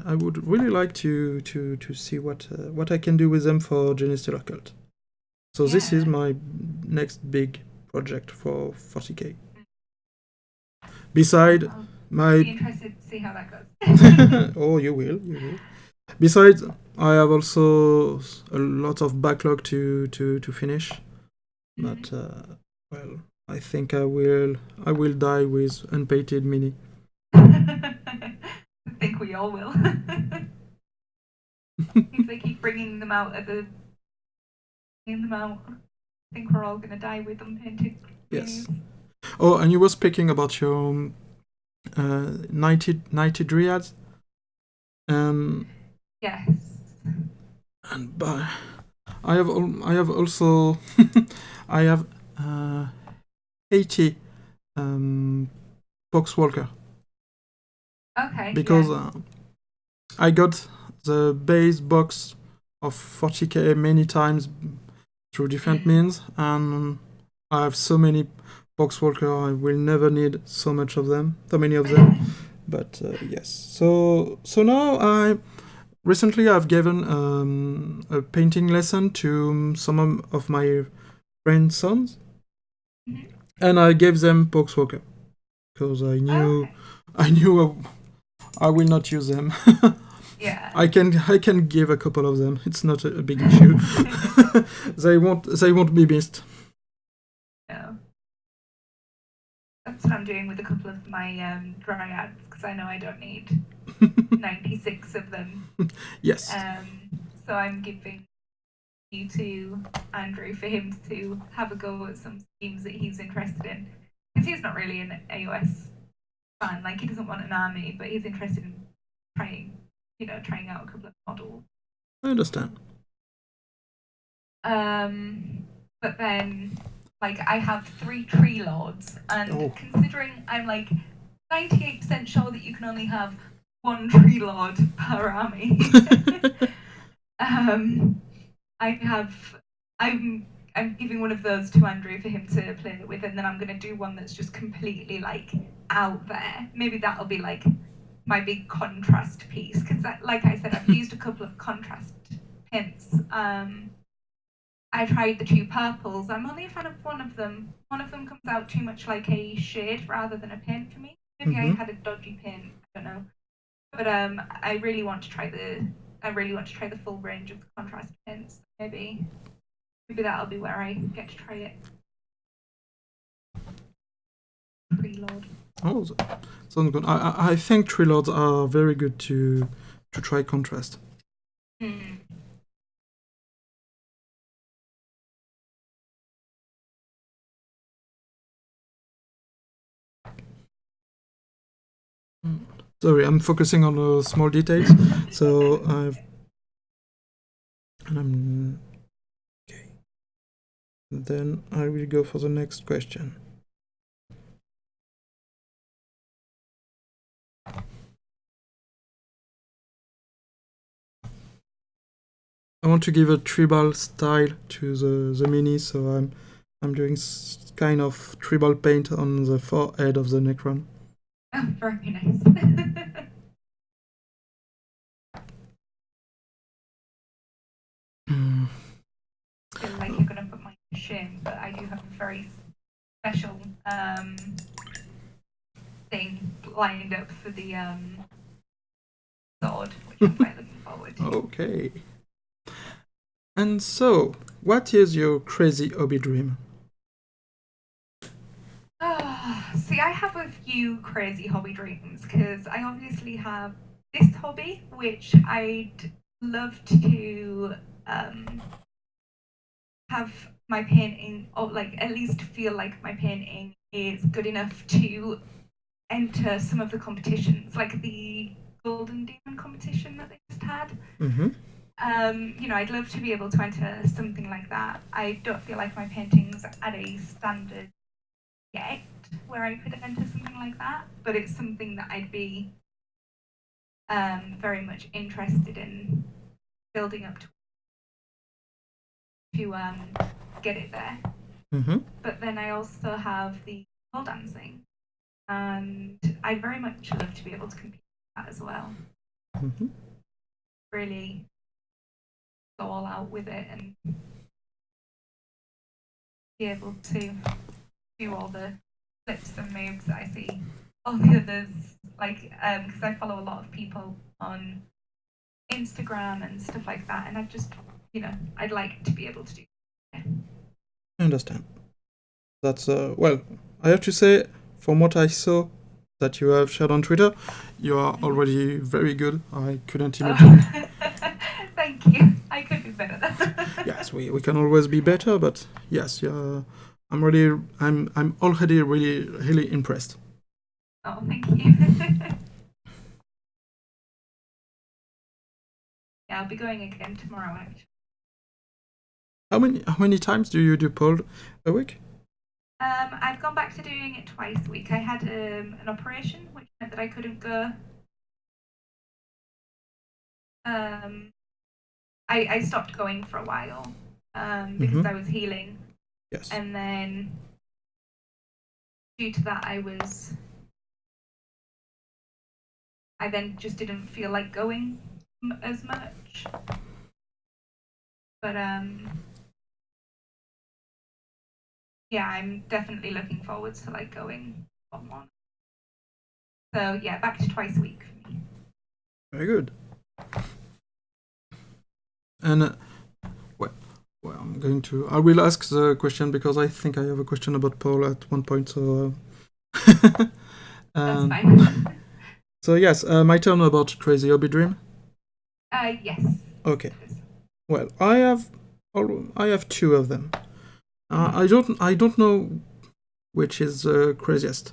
I would really like to see what I can do with them for Genistellar Cult. So this is my next big project for 40k. Beside I'll be interested to see how that goes. Oh, you will. Besides, I have also a lot of backlog to finish, but well, I think I will die with unpainted mini. I think we all will. If they keep bringing them out. think we're all gonna die with unpainted Yes. minis. Oh, and you were speaking about your 90 Dryads. Yes. And I have also I have 80 Boxwalker. Okay. Because yeah. I got the base box of 40k many times through different means, and I have so many Boxwalker. I will never need so many of them. But yes, so now recently I've given a painting lesson to some of my friends' sons, and I gave them Boxwalker because I knew I will not use them. Yeah. I can give a couple of them. It's not a big issue. They won't be missed. No. That's what I'm doing with a couple of my dryads because I know I don't need 96 of them. Yes. So I'm giving you to Andrew for him to have a go at some schemes that he's interested in because he's not really an AOS fan. Like he doesn't want an army, but he's interested in trying out a couple of models. I understand. But then, like, I have 3 tree lords, and considering I'm like 98% sure that you can only have 1 tree lord per army, I'm giving one of those to Andrew for him to play with, and then I'm gonna do one that's just completely like out there. Maybe that'll be like my big contrast piece because, like I said, I've used a couple of contrast pins. I tried the 2 purples. I'm only a fan of one of them. One of them comes out too much like a shade rather than a pin for me. Maybe I had a dodgy pin. I don't know. But I really want to try the full range of the contrast pins. Maybe that'll be where I get to try it. Tree-lord. Oh, sounds good. I think tree lords are very good to try contrast. Sorry, I'm focusing on the small details. So I'm okay. Then I will go for the next question. I want to give a tribal style to the mini, so I'm doing kind of tribal paint on the forehead of the Necron. Oh, very nice. I feel like you're going to put my shame, but I do have a very special thing lined up for the sword, which I'm quite looking forward to. Okay. And so, what is your crazy hobby dream? See, I have a few crazy hobby dreams because I obviously have this hobby, which I'd love to have my painting, or like at least feel like my painting is good enough to enter some of the competitions, like the Golden Demon competition that they just had. I'd love to be able to enter something like that. I don't feel like my painting's at a standard yet where I could enter something like that, but it's something that I'd be very much interested in building up to get it there. But then I also have the pole dancing, and I'd very much love to be able to compete with that as well. Really go all out with it and be able to do all the flips and moves that I see all the others, like, because I follow a lot of people on Instagram and stuff like that, and I just, I'd like to be able to do that. I understand. That's, well, I have to say, from what I saw that you have shared on Twitter, you are already very good. I couldn't imagine. Thank you. I could be better. Yes, we can always be better, but yes, yeah, I'm already really impressed. Oh, thank you. Yeah, I'll be going again tomorrow, actually. How many times do you do pole a week? I've gone back to doing it twice a week. I had an operation, which meant that I couldn't go. I stopped going for a while because I was healing. Yes. And then due to that, I then just didn't feel like going as much. But yeah, I'm definitely looking forward to like going on one. So yeah, back to twice a week for me. Very good. And I will ask the question because I think I have a question about Paul at one point. So That's fine. So yes, my turn about Crazy Hobby Dream. Yes. Okay. Well, I have two of them. I don't know which is the craziest.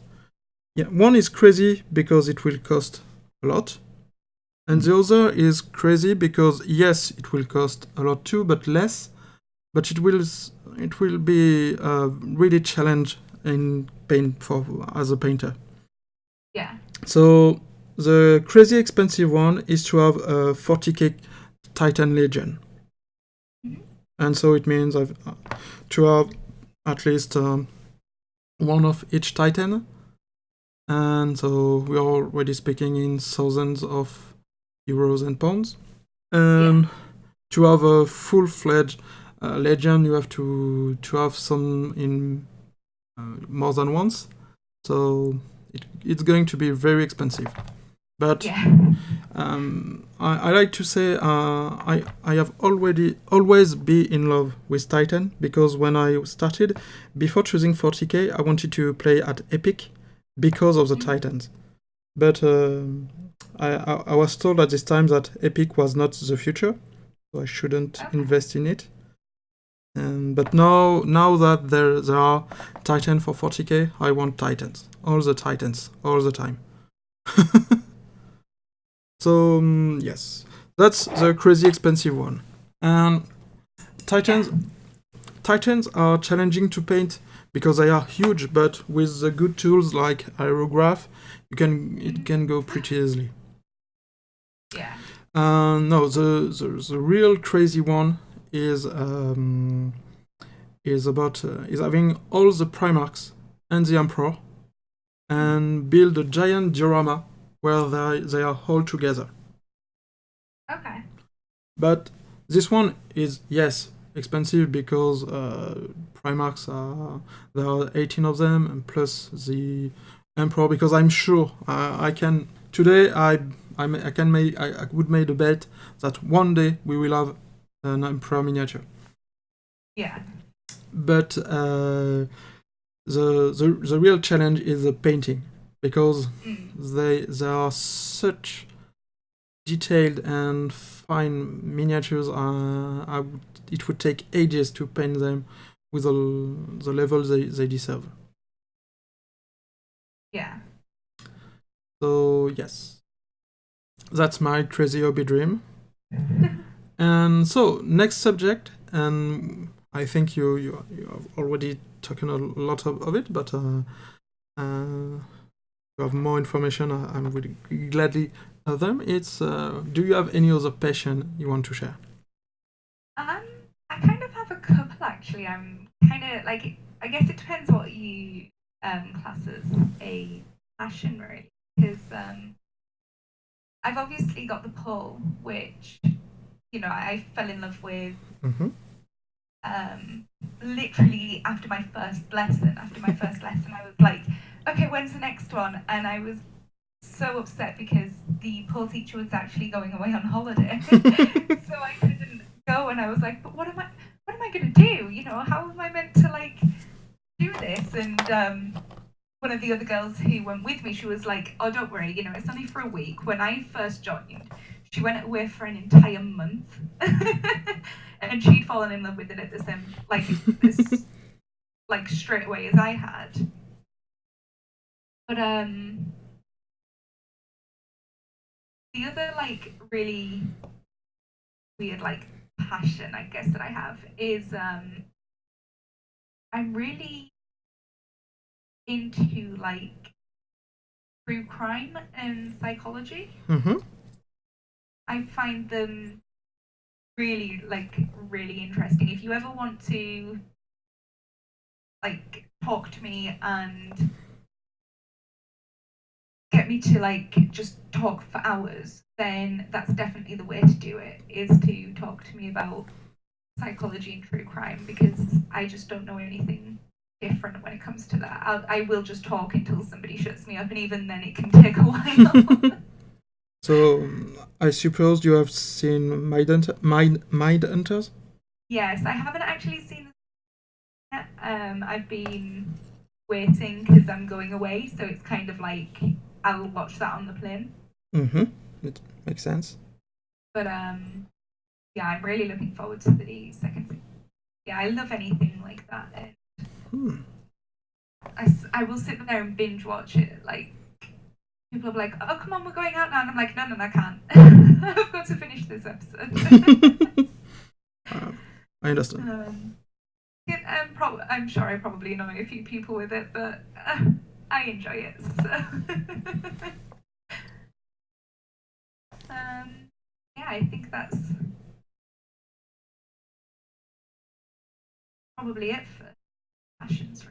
Yeah, one is crazy because it will cost a lot, and the other is crazy because yes, it will cost a lot too, but less. But it will be a really challenge in paint as a painter. Yeah. So the crazy expensive one is to have a 40k Titan Legion, and so it means I've to have at least one of each Titan, and so we are already speaking in thousands of euros and pounds. And to have a full-fledged Legion, you have to have some in more than once, so it's going to be very expensive. But I like to say I have always been in love with Titan, because when I started, before choosing 40k, I wanted to play at Epic because of the Titans. But I was told at this time that Epic was not the future, so I shouldn't invest in it. But now that there are Titan for 40k, I want Titans. All the Titans, all the time. So yes, that's the crazy expensive one. And Titans are challenging to paint because they are huge, but with the good tools like aerograph, it can go pretty easily. Yeah. No, the real crazy one is having all the Primarchs and the Emperor and build a giant diorama where they are all together. Okay. But this one is, yes, expensive because Primarchs there are 18 of them, and plus the Emperor, because I'm sure I can today I would make a bet that one day we will have an Emperor miniature. Yeah. But the real challenge is the painting, because they are such detailed and fine miniatures. It would take ages to paint them with the level they deserve. Yeah. So yes, that's my crazy hobby dream. And so next subject, and I think you have already taken a lot of it, but you have more information. I'm really gladly of them. It's do you have any other passion you want to share? I kind of have a couple actually. I'm kind of like, I guess it depends what you class as a passion, really, because I've obviously got the pull, which I fell in love with literally after my first lesson. I was like, okay, when's the next one? And I was so upset because the pull teacher was actually going away on holiday, so I couldn't go. And I was like, but what am I going to do? How am I meant to like do this? And one of the other girls who went with me, she was like, oh, don't worry, it's only for a week. When I first joined, she went away for an entire month, and she'd fallen in love with it at the same like straight away as I had. But the other like really weird like passion I guess that I have is I'm really into like true crime and psychology. Mm-hmm. I find them really interesting. If you ever want to like talk to me and get me to like just talk for hours, then that's definitely the way to do it, is to talk to me about psychology and true crime, because I just don't know anything different when it comes to that. I will just talk until somebody shuts me up, and even then it can take a while. So I suppose you have seen Mindhunters? Yes, I haven't actually seen this yet. I've been waiting because I'm going away, so it's kind of like I'll watch that on the plane. Mm-hmm. It makes sense. But yeah, I'm really looking forward to the second season. Yeah, I love anything like that. And I will sit there and binge watch it. Like, people are like, "Oh, come on, we're going out now," and I'm like, "No, I can't. I've got to finish this episode." I understand. I'm sure I probably annoy a few people with it, but I enjoy it. So. Yeah, I think that's probably it for passions.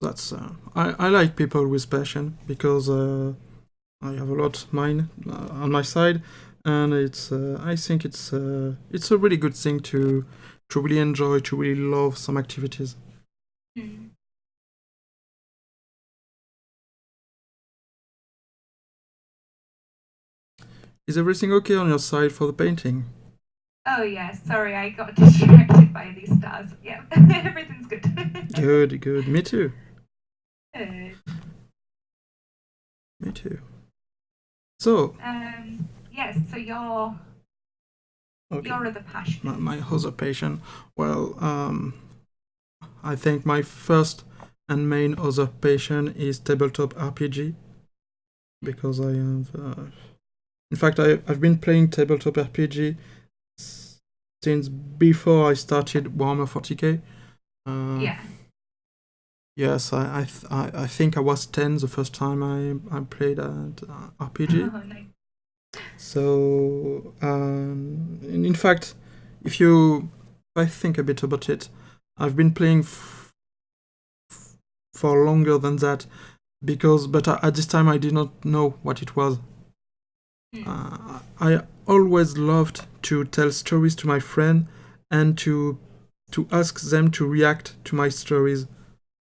That's I like people with passion, because I have a lot mine on my side, and it's I think it's a really good thing to really enjoy, to really love some activities. Mm. Is everything okay on your side for the painting? Oh yeah, sorry, I got distracted by these stars. Yeah, everything's good. Good. Me too. Good. Me too. So. Yes. So your other passion. My other passion. Well, I think my first and main other passion is tabletop RPG, because I have. In fact, I've been playing tabletop RPG since before I started Warhammer 40k. Yeah. Yes, I think I was 10 the first time I played at RPG. Oh, nice. So, in fact, if I think a bit about it, I've been playing for longer than that, but at this time I did not know what it was. I always loved to tell stories to my friend, and to ask them to react to my stories,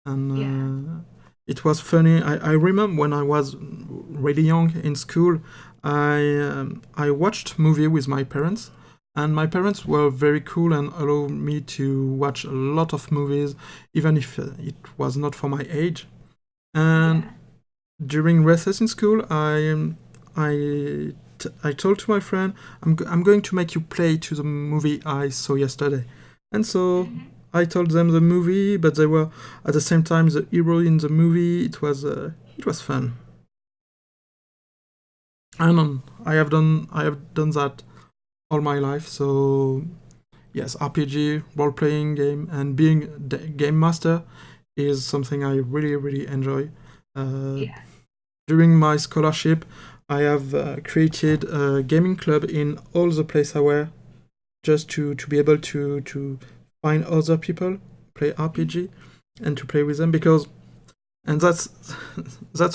and it was funny. I remember when I was really young in school, I watched movie with my parents, and my parents were very cool and allowed me to watch a lot of movies, even if it was not for my age. And during recess in school, I told to my friend, I'm going to make you play to the movie I saw yesterday. And so I told them the movie, but they were at the same time the hero in the movie. It was fun. And I have done that all my life. So yes, RPG, role playing game, and being game master is something I really, really enjoy. During my scholarship, I have created a gaming club in all the place I were, just to be able to find other people play RPG and to play with them, and that's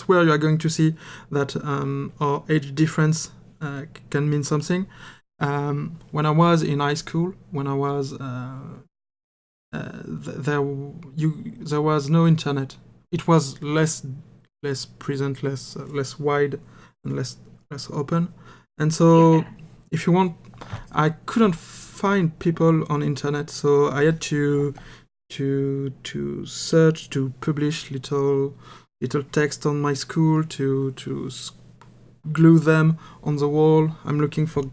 where you are going to see that our age difference can mean something. When I was in high school, when I was there was no internet. It was less present, less wide, and less open. And so, if you want, I couldn't find people on internet, so I had to search, to publish little little text on my school to glue them on the wall. I'm looking for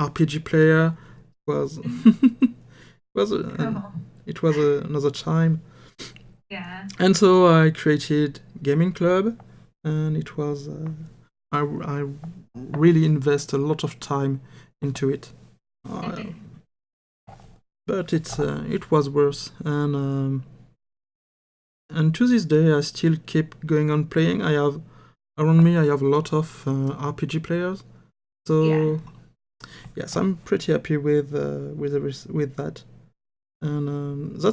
RPG player. It was another time. Yeah. And so I created gaming club, and it was I really invest a lot of time into it. But it was worse, and to this day I still keep going on playing. Around me I have a lot of RPG players, so yes, I'm pretty happy with that, and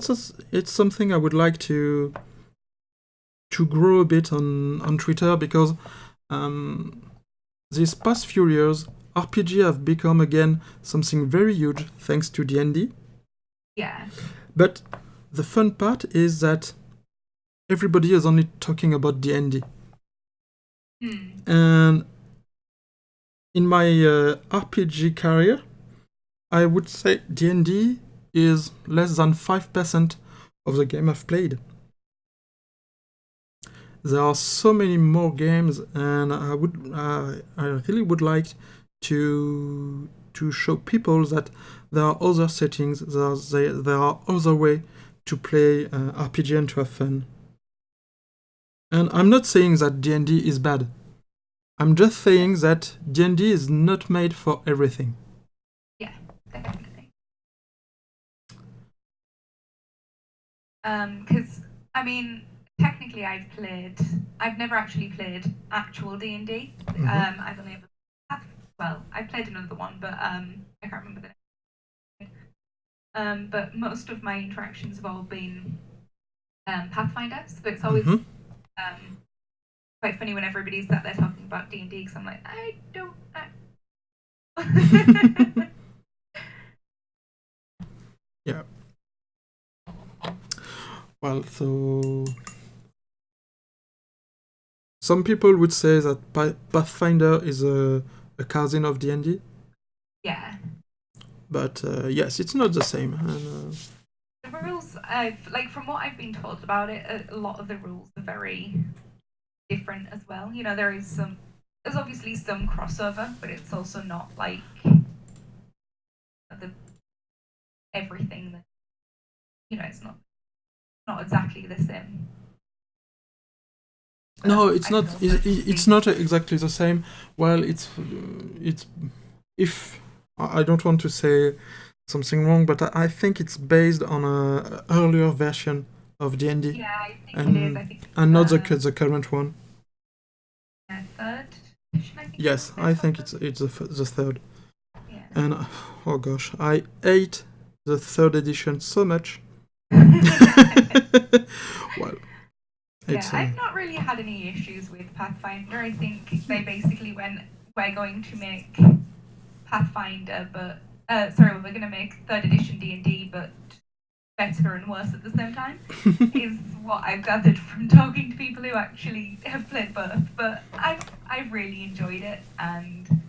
it's something I would like to grow a bit on Twitter, because these past few years RPG have become again something very huge thanks to D&D. Yeah. But the fun part is that everybody is only talking about D&D. And in my RPG career, I would say D&D is less than 5% of the game I've played. There are so many more games, and I really would like to show people that there are other settings, there are other ways to play RPG and to have fun. And I'm not saying that D&D is bad. I'm just saying that D&D is not made for everything. Yeah, definitely. Because I mean, technically, I've never actually played actual D&D. I've only ever, I played another one, but I can't remember the name. But most of my interactions have all been Pathfinder, so it's always quite funny when everybody's sat there talking about D&D, because I'm like, I don't. Yeah. Well, so some people would say that Pathfinder is a cousin of D&D. Yeah. But yes, it's not the same. And, the rules, from what I've been told about it, a lot of the rules are very different as well. You know, there's obviously some crossover, but it's also not like everything that, you know, it's not exactly the same. No, it's not. It's not exactly the same. Well, it's if I don't want to say something wrong, but I think it's based on a earlier version of D&D. Yeah, I think it is. And not the current one. Yeah, third edition, I think. Yes, I think it's the third. Yeah. And oh gosh, I hate the third edition so much. Well, yeah, I've not really had any issues with Pathfinder. I think they basically went, we're going to make Pathfinder, but we're going to make third edition D&D, but better and worse at the same time. Is what I've gathered from talking to people who actually have played both. But I've really enjoyed it, and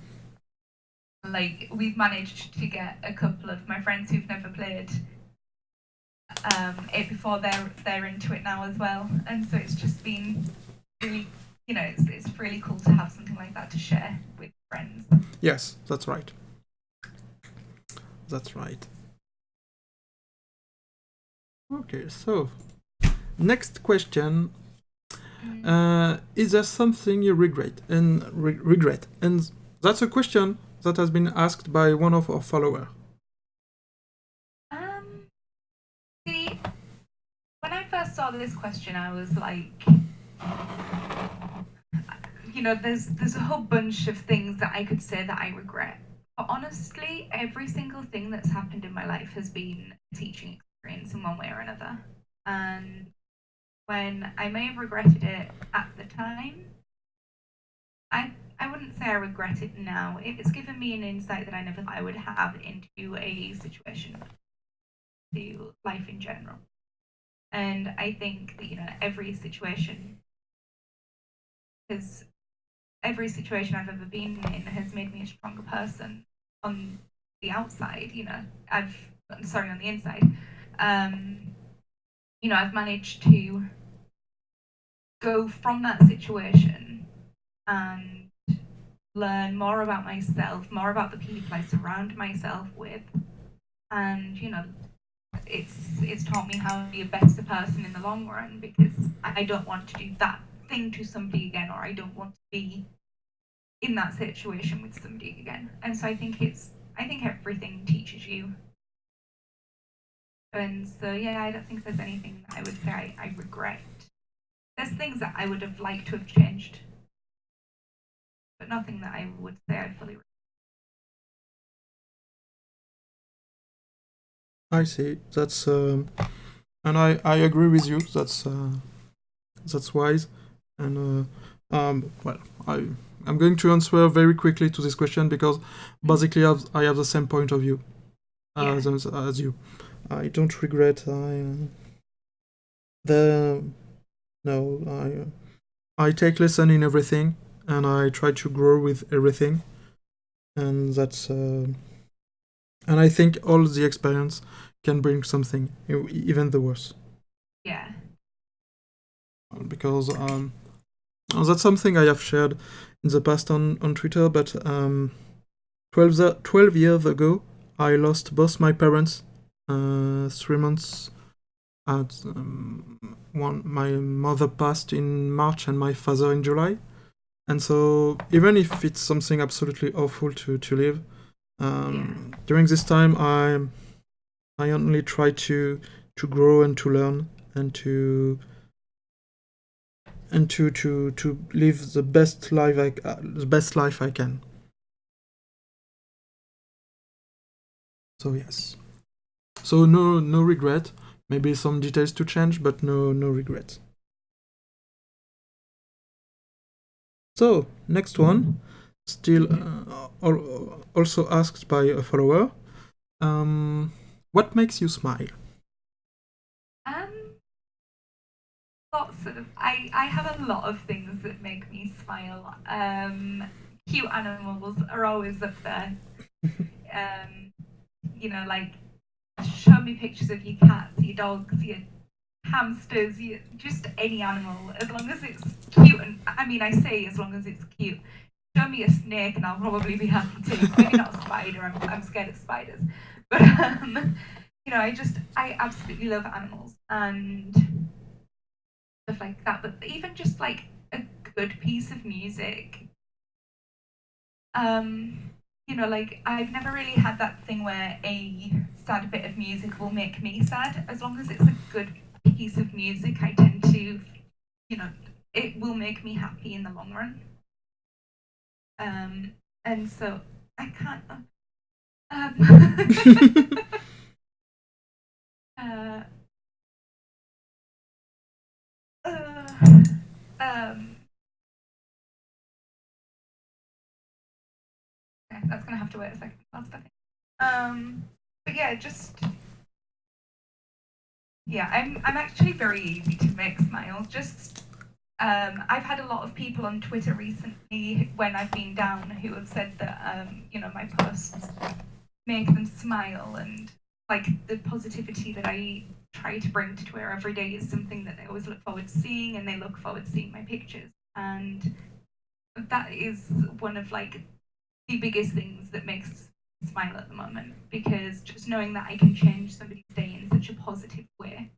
like we've managed to get a couple of my friends who've never played it before, they're into it now as well, and so it's just been really, you know, it's really cool to have something like that to share with friends. Yes, that's right. That's right. Okay, so next question. Is there something you regret? And that's a question that has been asked by one of our followers. See, when I first saw this question, I was like, you know, there's a whole bunch of things that I could say that I regret. But honestly, every single thing that's happened in my life has been a teaching experience in one way or another. And when I may have regretted it at the time, I wouldn't say I regret it now. It's given me an insight that I never thought I would have into a situation, to life in general. And I think that, you know, every situation I've ever been in has made me a stronger person on the outside, you know. On the inside. You know, I've managed to go from that situation and learn more about myself, more about the people I surround myself with, and it's taught me how to be a better person in the long run, because I don't want to do that thing to somebody again, or I don't want to be in that situation with somebody again. And so I think everything teaches you. And so yeah, I don't think there's anything that I would say I regret. There's things that I would have liked to have changed, but nothing that I would say I fully regret. I see. That's and I agree with you. That's wise. And well, I'm going to answer very quickly to this question because basically I have the same point of view as you. I don't regret. I take lesson in everything, and I try to grow with everything, and that's and I think all the experience can bring something, even the worst. Yeah. Because that's something I have shared in the past on Twitter, but 12 years ago, I lost both my parents 3 months at my mother passed in March and my father in July. And so even if it's something absolutely awful to live, during this time I only try to grow and to learn and to live the best life I can. So yes. So no regret. Maybe some details to change, but no regret. So next one, still also asked by a follower. What makes you smile? Lots of. I have a lot of things that make me smile. Cute animals are always up there. Like, show me pictures of your cats, your dogs, your hamsters, just any animal, as long as it's cute. And I mean, I say as long as it's cute. Show me a snake and I'll probably be happy too. Maybe not a spider. I'm scared of spiders. But I absolutely love animals and stuff like that. But even just like a good piece of music. Like, I've never really had that thing where a sad bit of music will make me sad. As long as it's a good piece of music, I tend to, it will make me happy in the long run. And so I can't. Okay, that's gonna have to wait a second. But yeah, I'm actually very easy to make smile. I've had a lot of people on Twitter recently when I've been down who have said that my posts make them smile, and like the positivity that I try to bring to Twitter every day is something that they always look forward to seeing, and they look forward to seeing my pictures, and that is one of like the biggest things that makes me smile at the moment, because just knowing that I can change somebody's day in such a positive way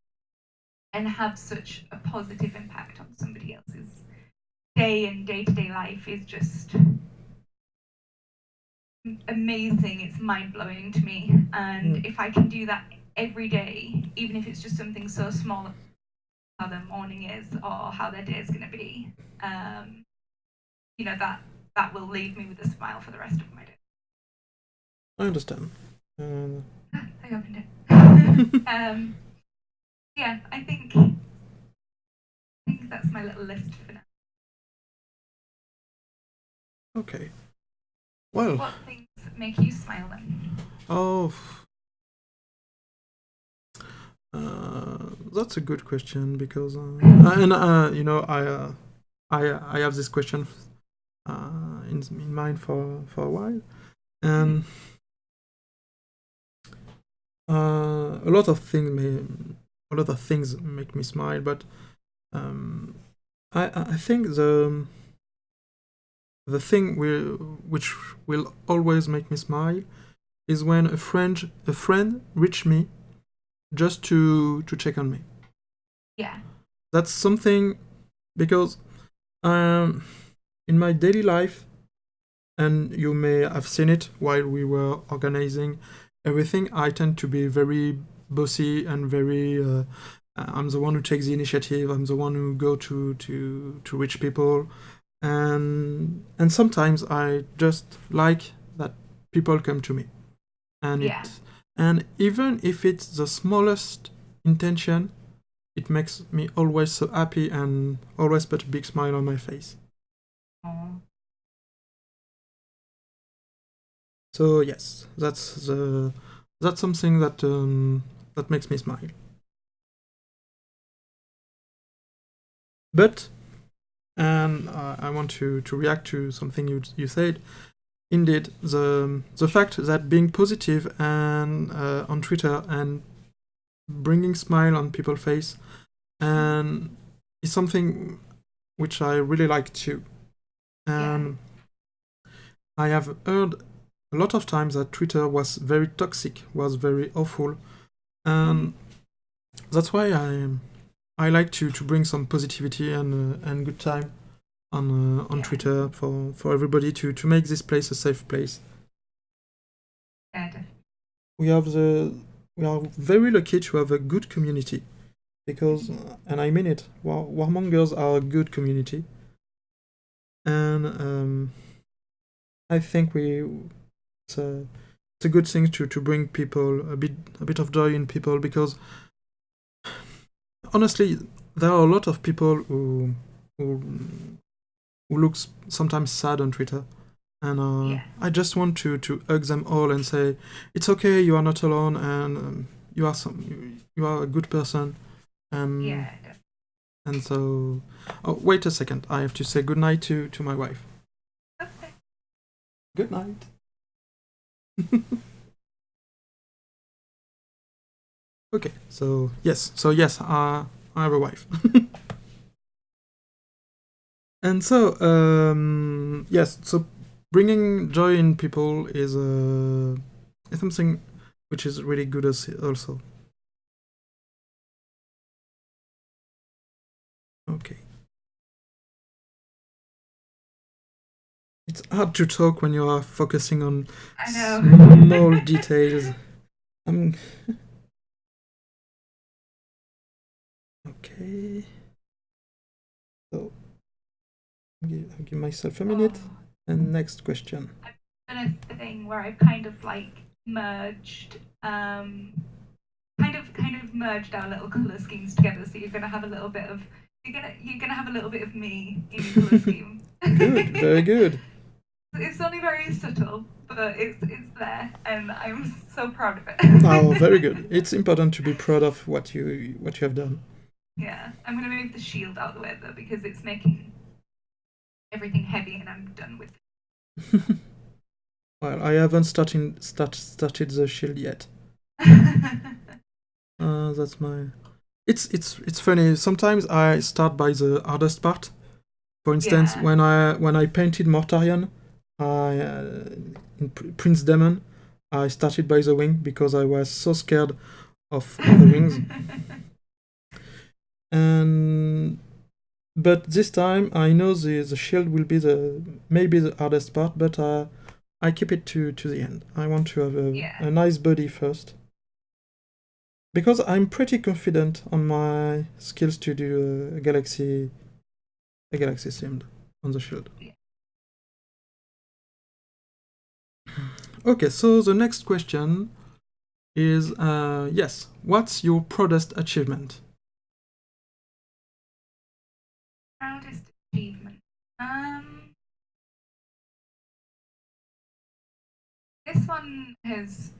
and have such a positive impact on somebody else's day and day-to-day life is just amazing. It's mind-blowing to me, and if I can do that every day, even if it's just something so small, how their morning is or how their day is going to be, that will leave me with a smile for the rest of my day. I understand. I opened it. Yeah, I think that's my little list for now. Okay. Well. What things make you smile then? Oh. That's a good question because I have this question in mind for a while, and a lot of things make me smile, but I think the thing which will always make me smile is when a friend reach me just to check on me. Yeah. That's something because in my daily life, and you may have seen it while we were organizing everything, I tend to be very bossy and very. I'm the one who takes the initiative. I'm the one who go to reach people, and sometimes I just like that people come to me, and Yeah. and even if it's the smallest intention, it makes me always so happy and always put a big smile on my face. Aww. So yes, that's something that makes me smile. But and I want to react to something you said. Indeed, the fact that being positive and on Twitter and bringing smile on people's face and is something which I really like too. And I have heard a lot of times that Twitter was very toxic, was very awful, and that's why I like to bring some positivity and good time on Twitter for everybody to make this place a safe place. We have we are very lucky to have a good community because, and I mean it, warmongers are a good community, and I think it's a good thing to bring people a bit of joy in people because honestly there are a lot of people who looks sometimes sad on Twitter, and I just want to hug them all and say it's okay, you are not alone, and you are a good person, and and so wait a second, I have to say good night to my wife. Okay. Good night. Okay, so yes, I have a wife. And so yes, so bringing joy in people is something which is really good also. Okay. It's hard to talk when you are focusing on small details. Okay. So I'll give myself a minute. And next question. I've done a thing where I've kind of like merged, kind of merged our little color schemes together. So you're gonna have a little bit of you're gonna have a little bit of me in your color scheme. Good, very good. It's only very subtle, but it's there, and I'm so proud of it. Oh, very good. It's important to be proud of what you have done. Yeah, I'm gonna move the shield out of the way though because it's making everything heavy, and I'm done with it. Well, I haven't started the shield yet. That's my. It's funny. Sometimes I start by the hardest part. For instance, when I painted Mortarion, in Prince Demon, I started by the wing because I was so scared of the wings. And but this time I know the shield will be maybe the hardest part, but I keep it to the end. I want to have a nice body first. Because I'm pretty confident on my skills to do a galaxy themed on the shield. Okay, so the next question is yes, what's your proudest achievement? Proudest achievement. This one is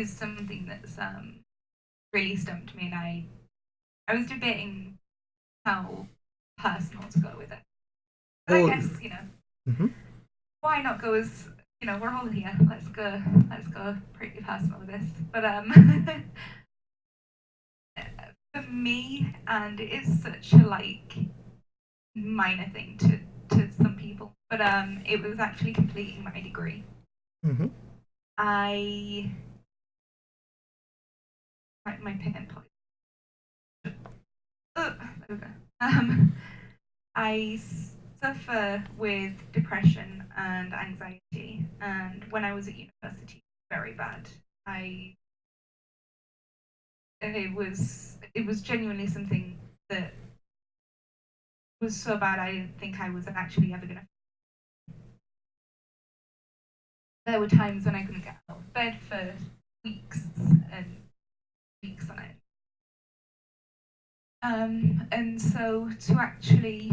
something that's really stumped me, and I was debating how personal to go with it. But I guess why not go as we're all here. Let's go pretty personal with this. But for me, and it is such a like minor thing to some people, but it was actually completing my degree. Mm-hmm. My pen and I suffer with depression and anxiety, and when I was at university, very bad. It was genuinely something that was so bad I didn't think I was actually ever gonna. There were times when I couldn't get out of bed for weeks and weeks on end. And so to actually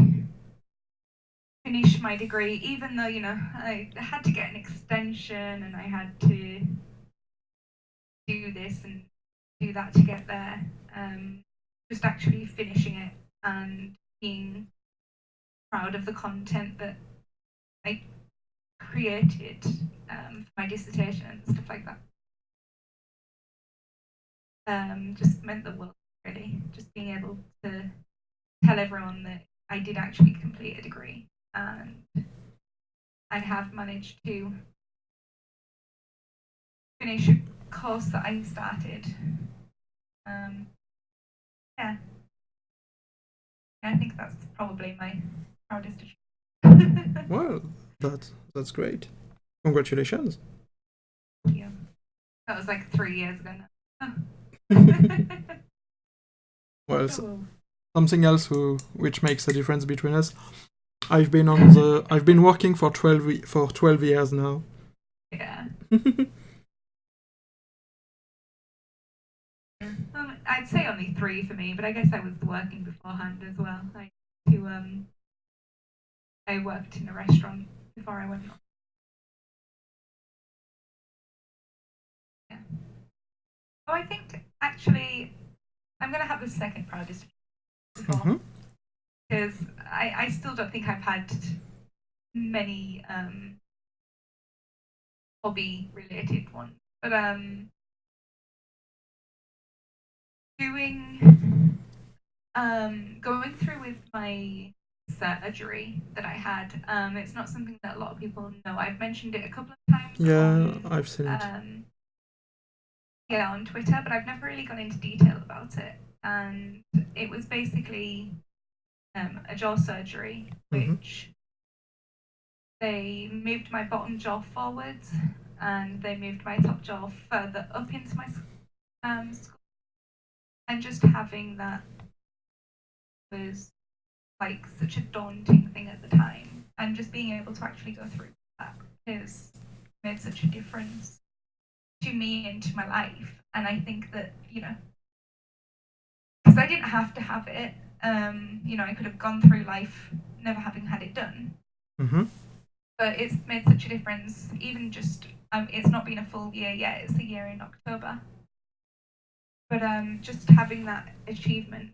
finish my degree, even though I had to get an extension and I had to do this and do that to get there, just actually finishing it and being proud of the content that I created for my dissertation and stuff like that. Just meant the world, really. Just being able to tell everyone that I did actually complete a degree and I have managed to finish a course that I started. Yeah, I think that's probably my proudest achievement. Well, that's great. Congratulations. Yeah, that was like 3 years ago now. Well, Oh. something else which makes a difference between us. I've been working for 12 years now. Yeah. I'd say only 3 for me, but I guess I was working beforehand as well. I worked in a restaurant before I went. Yeah. Oh, I think actually I'm gonna have the second proudest before because I still don't think I've had many hobby related ones, but going through with my surgery that I had, it's not something that a lot of people know. I've mentioned it a couple of times. Yeah, I've seen it. Yeah, on Twitter, but I've never really gone into detail about it. And it was basically a jaw surgery, which they moved my bottom jaw forwards and they moved my top jaw further up into my skull. And just having that was like such a daunting thing at the time, and just being able to actually go through that has made such a difference to me and to my life. And I think that because I didn't have to have it, I could have gone through life never having had it done. But it's made such a difference. Even just it's not been a full year yet. It's a year in October. But just having that achievement,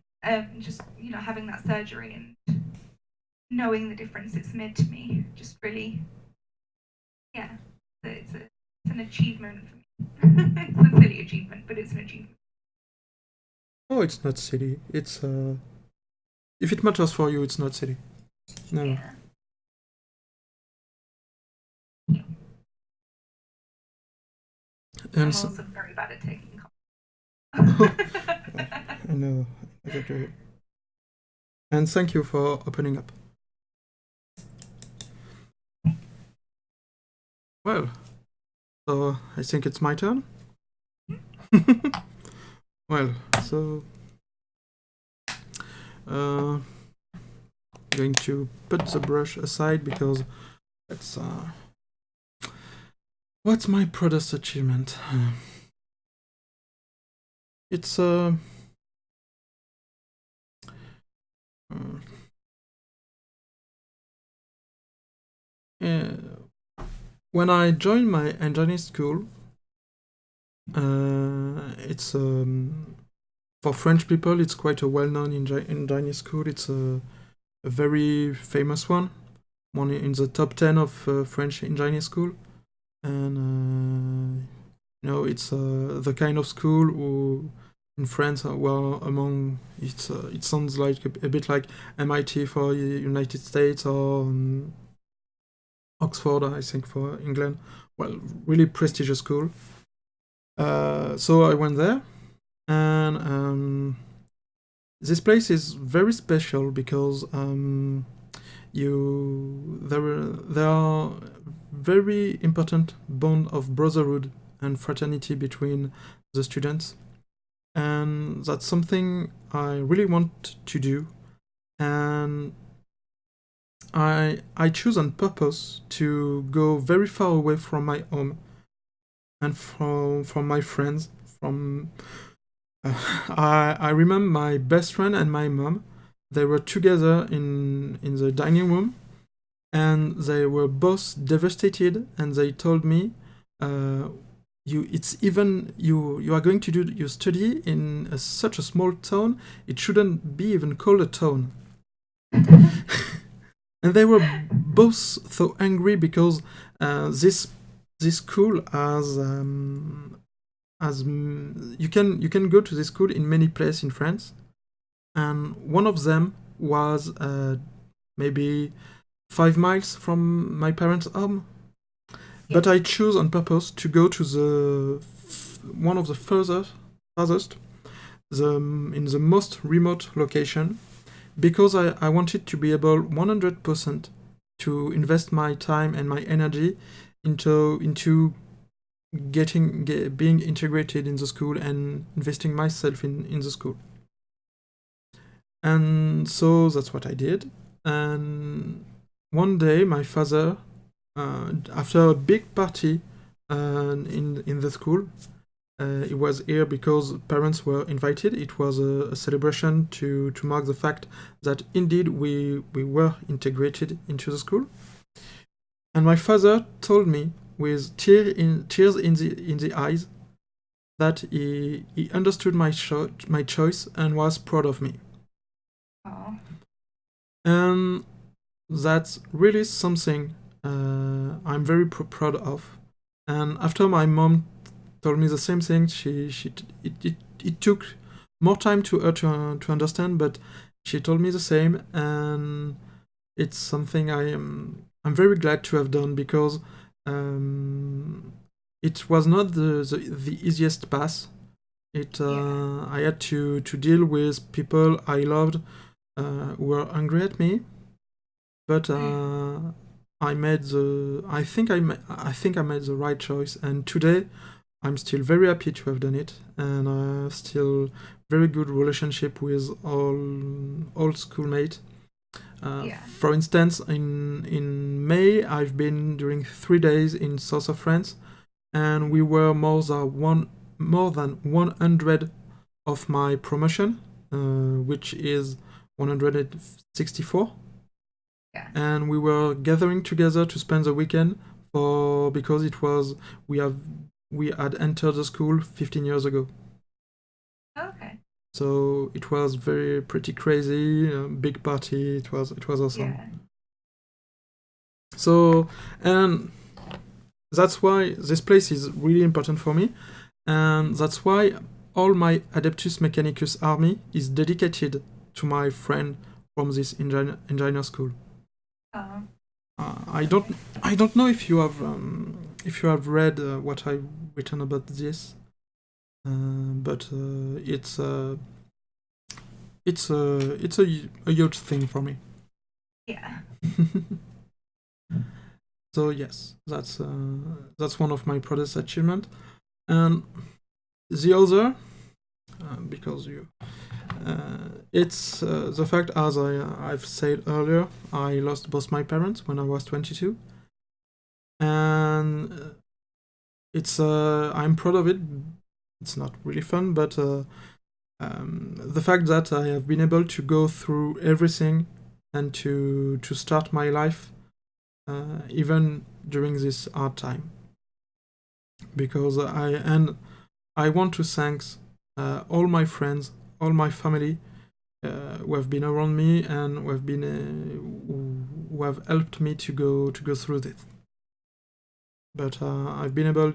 just having that surgery and knowing the difference it's made to me, just really, yeah, it's an achievement for me. It's a silly achievement, but it's an achievement. Oh, it's not silly. It's if it matters for you, it's not silly. No. Yeah. I'm also very bad at taking comments. I know. I get you. And thank you for opening up. Well, so I think it's my turn. Well, so going to put the brush aside because it's what's my proudest achievement? It's when I joined my engineering school, it's for French people, it's quite a well-known engineering school. It's a very famous one in the top 10 of French engineering school, and it's the kind of school in France were among it sounds like a bit like MIT for United States or Oxford, I think, for England. Well, really prestigious school. So I went there, and this place is very special because there are very important bond of brotherhood and fraternity between the students, and that's something I really want to do, and I choose on purpose to go very far away from my home and from my friends. From I remember my best friend and my mom. They were together in the dining room, and they were both devastated. And they told me, you are going to do your study in such a small town. It shouldn't be even called a town." And they were both so angry because this school you can go to this school in many places in France, and one of them was maybe 5 miles from my parents' home. Yeah. But I chose on purpose to go to one of the farthest, in the most remote location, because I wanted to be able 100% to invest my time and my energy into being integrated in the school and investing myself in the school. And so that's what I did. And one day my father, after a big party in the school, he was here because parents were invited. It was a celebration to mark the fact that indeed we were integrated into the school. And my father told me with tears in the eyes that he understood my choice and was proud of me. Aww. And that's really something I'm very proud of. And after my mom told me the same thing, it took more time to her to understand, but she told me the same, and it's something I'm very glad to have done, because it was not the easiest path. I had to deal with people I loved who were angry at me, but I think I made the right choice, and today I'm still very happy to have done it, and still very good relationship with all schoolmates. For instance, in May, I've been during 3 days in south of France, and we were more than 100 of my promotion, which is 164. Yeah. And we were gathering together to spend the weekend because it was we had entered the school 15 years ago. Okay. So it was pretty crazy, big party. It was awesome. Yeah. So, and that's why this place is really important for me, and that's why all my Adeptus Mechanicus army is dedicated to my friend from this engineer school. I don't know if you have read what I've written about this, but it's a huge thing for me. Yeah. So yes, that's one of my proudest achievements, and the other, because it's the fact, as I've said earlier, I lost both my parents when I was 22, and it's I'm proud of it. It's not really fun, but the fact that I have been able to go through everything and to start my life even during this hard time, because I want to thank all my friends, all my family who have been around me and who have helped me to go through this. But I've been able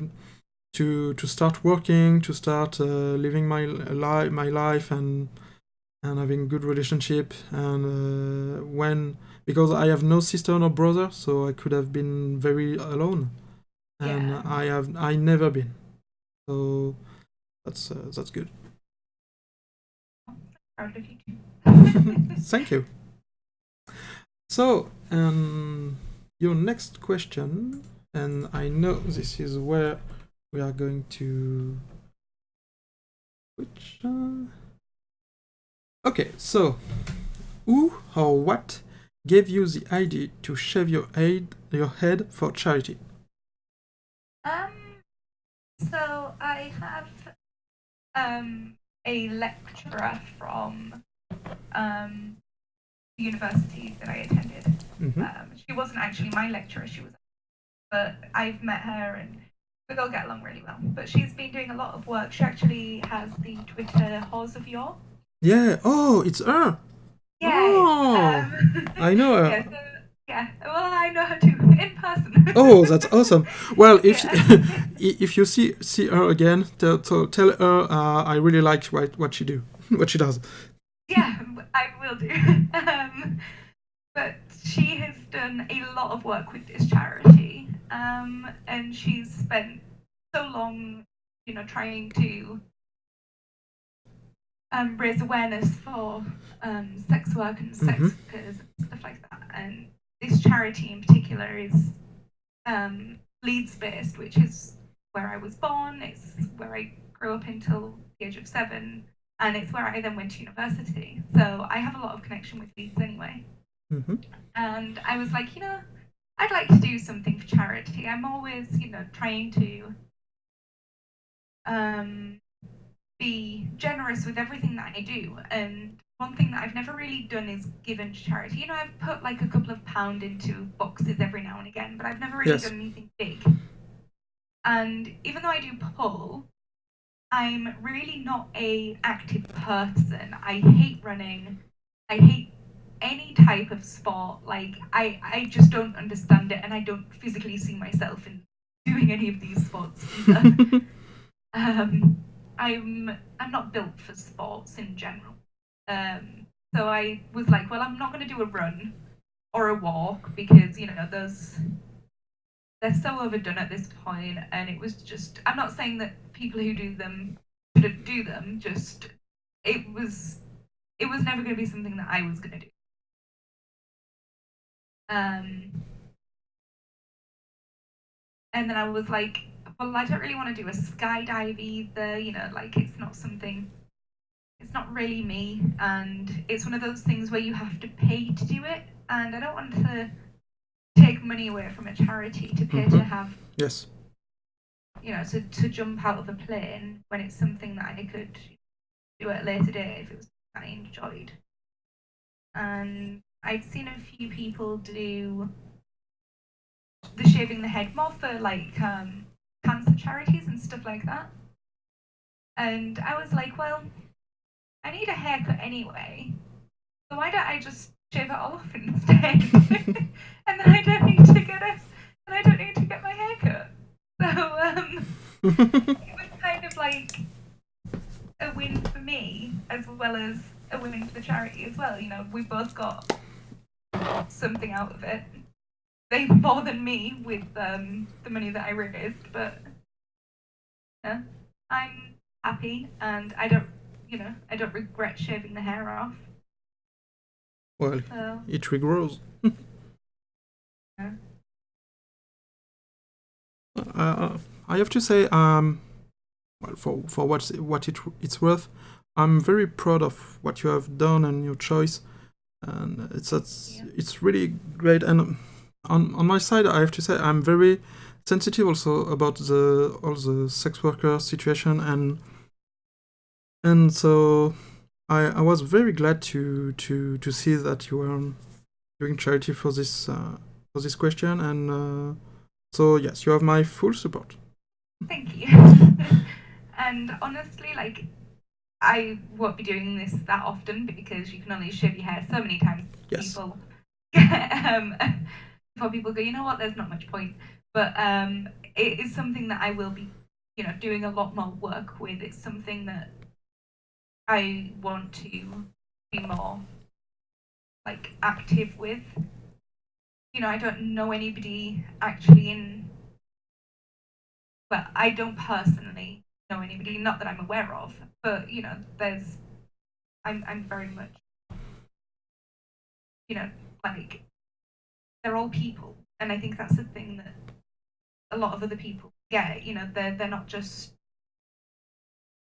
to start working, to start living my life and having good relationship. And when because I have no sister nor brother, so I could have been very alone, and Yeah. I never been. So that's good. Proud of you too. Thank you. So, your next question, and I know this is where we are going to. Which? Okay, so who or what gave you the idea to shave your head for charity? So I have a lecturer from the university that I attended. She wasn't actually my lecturer, but I've met her and we all get along really well. But she's been doing a lot of work. She actually has the Twitter Horse of Yore. Yeah. Oh, it's her. Yeah. Oh, I know her. Yeah. So, yeah. Well, I know her too in person. Oh, that's awesome. Well, if Yeah. if you see her again, tell her I really like what she do, what she does. Yeah, I will do. But she has done a lot of work with this charity, and she's spent so long, trying to raise awareness for sex work and sex workers and stuff like that. And this charity in particular is Leeds based, which is where I was born. It's where I grew up until the age of 7, and it's where I then went to university. So I have a lot of connection with Leeds anyway. And I was like, I'd like to do something for charity. I'm always, trying to be generous with everything that I do. And one thing that I've never really done is given to charity. I've put like a couple of pound into boxes every now and again, but I've never really done anything big. And even though I do pull, I'm really not a active person. I hate running. I hate any type of sport. Like I just don't understand it, and I don't physically see myself in doing any of these sports either. I'm not built for sports in general. So I was like, well, I'm not going to do a run or a walk because they're so overdone at this point, and it was just. I'm not saying that people who do them shouldn't do them. Just it was never going to be something that I was going to do. And then I was like, well, I don't really want to do a skydive either. Like it's not something. It's not really me, and it's one of those things where you have to pay to do it, and I don't want to take money away from a charity to pay to have to jump out of a plane when it's something that I could do at a later date if it was something I enjoyed. And I'd seen a few people do the shaving the head more for like cancer charities and stuff like that. And I was like, well, I need a haircut anyway, so why don't I just shave it all off instead? And then I don't need to get my hair cut. So it was kind of like a win for me as well as a win for the charity as well. We both got something out of it. They more than me with the money that I raised, but yeah, I'm happy and I don't regret shaving the hair off. Well, it regrows. Yeah. I have to say, well, for what it's worth, I'm very proud of what you have done and your choice, and it's really great. And on my side, I have to say I'm very sensitive also about all the sex worker situation, and so I was very glad to see that you were doing charity for this question, and so yes, you have my full support. Thank you. And honestly, like, I won't be doing this that often because you can only shave your hair so many times. People, before people go, you know what? There's not much point. But it is something that I will be doing a lot more work with. It's something that I want to be more like active with. I don't know anybody actually I don't personally know anybody, not that I'm aware of, but I'm very much, like they're all people, and I think that's the thing that a lot of other people get. They're not just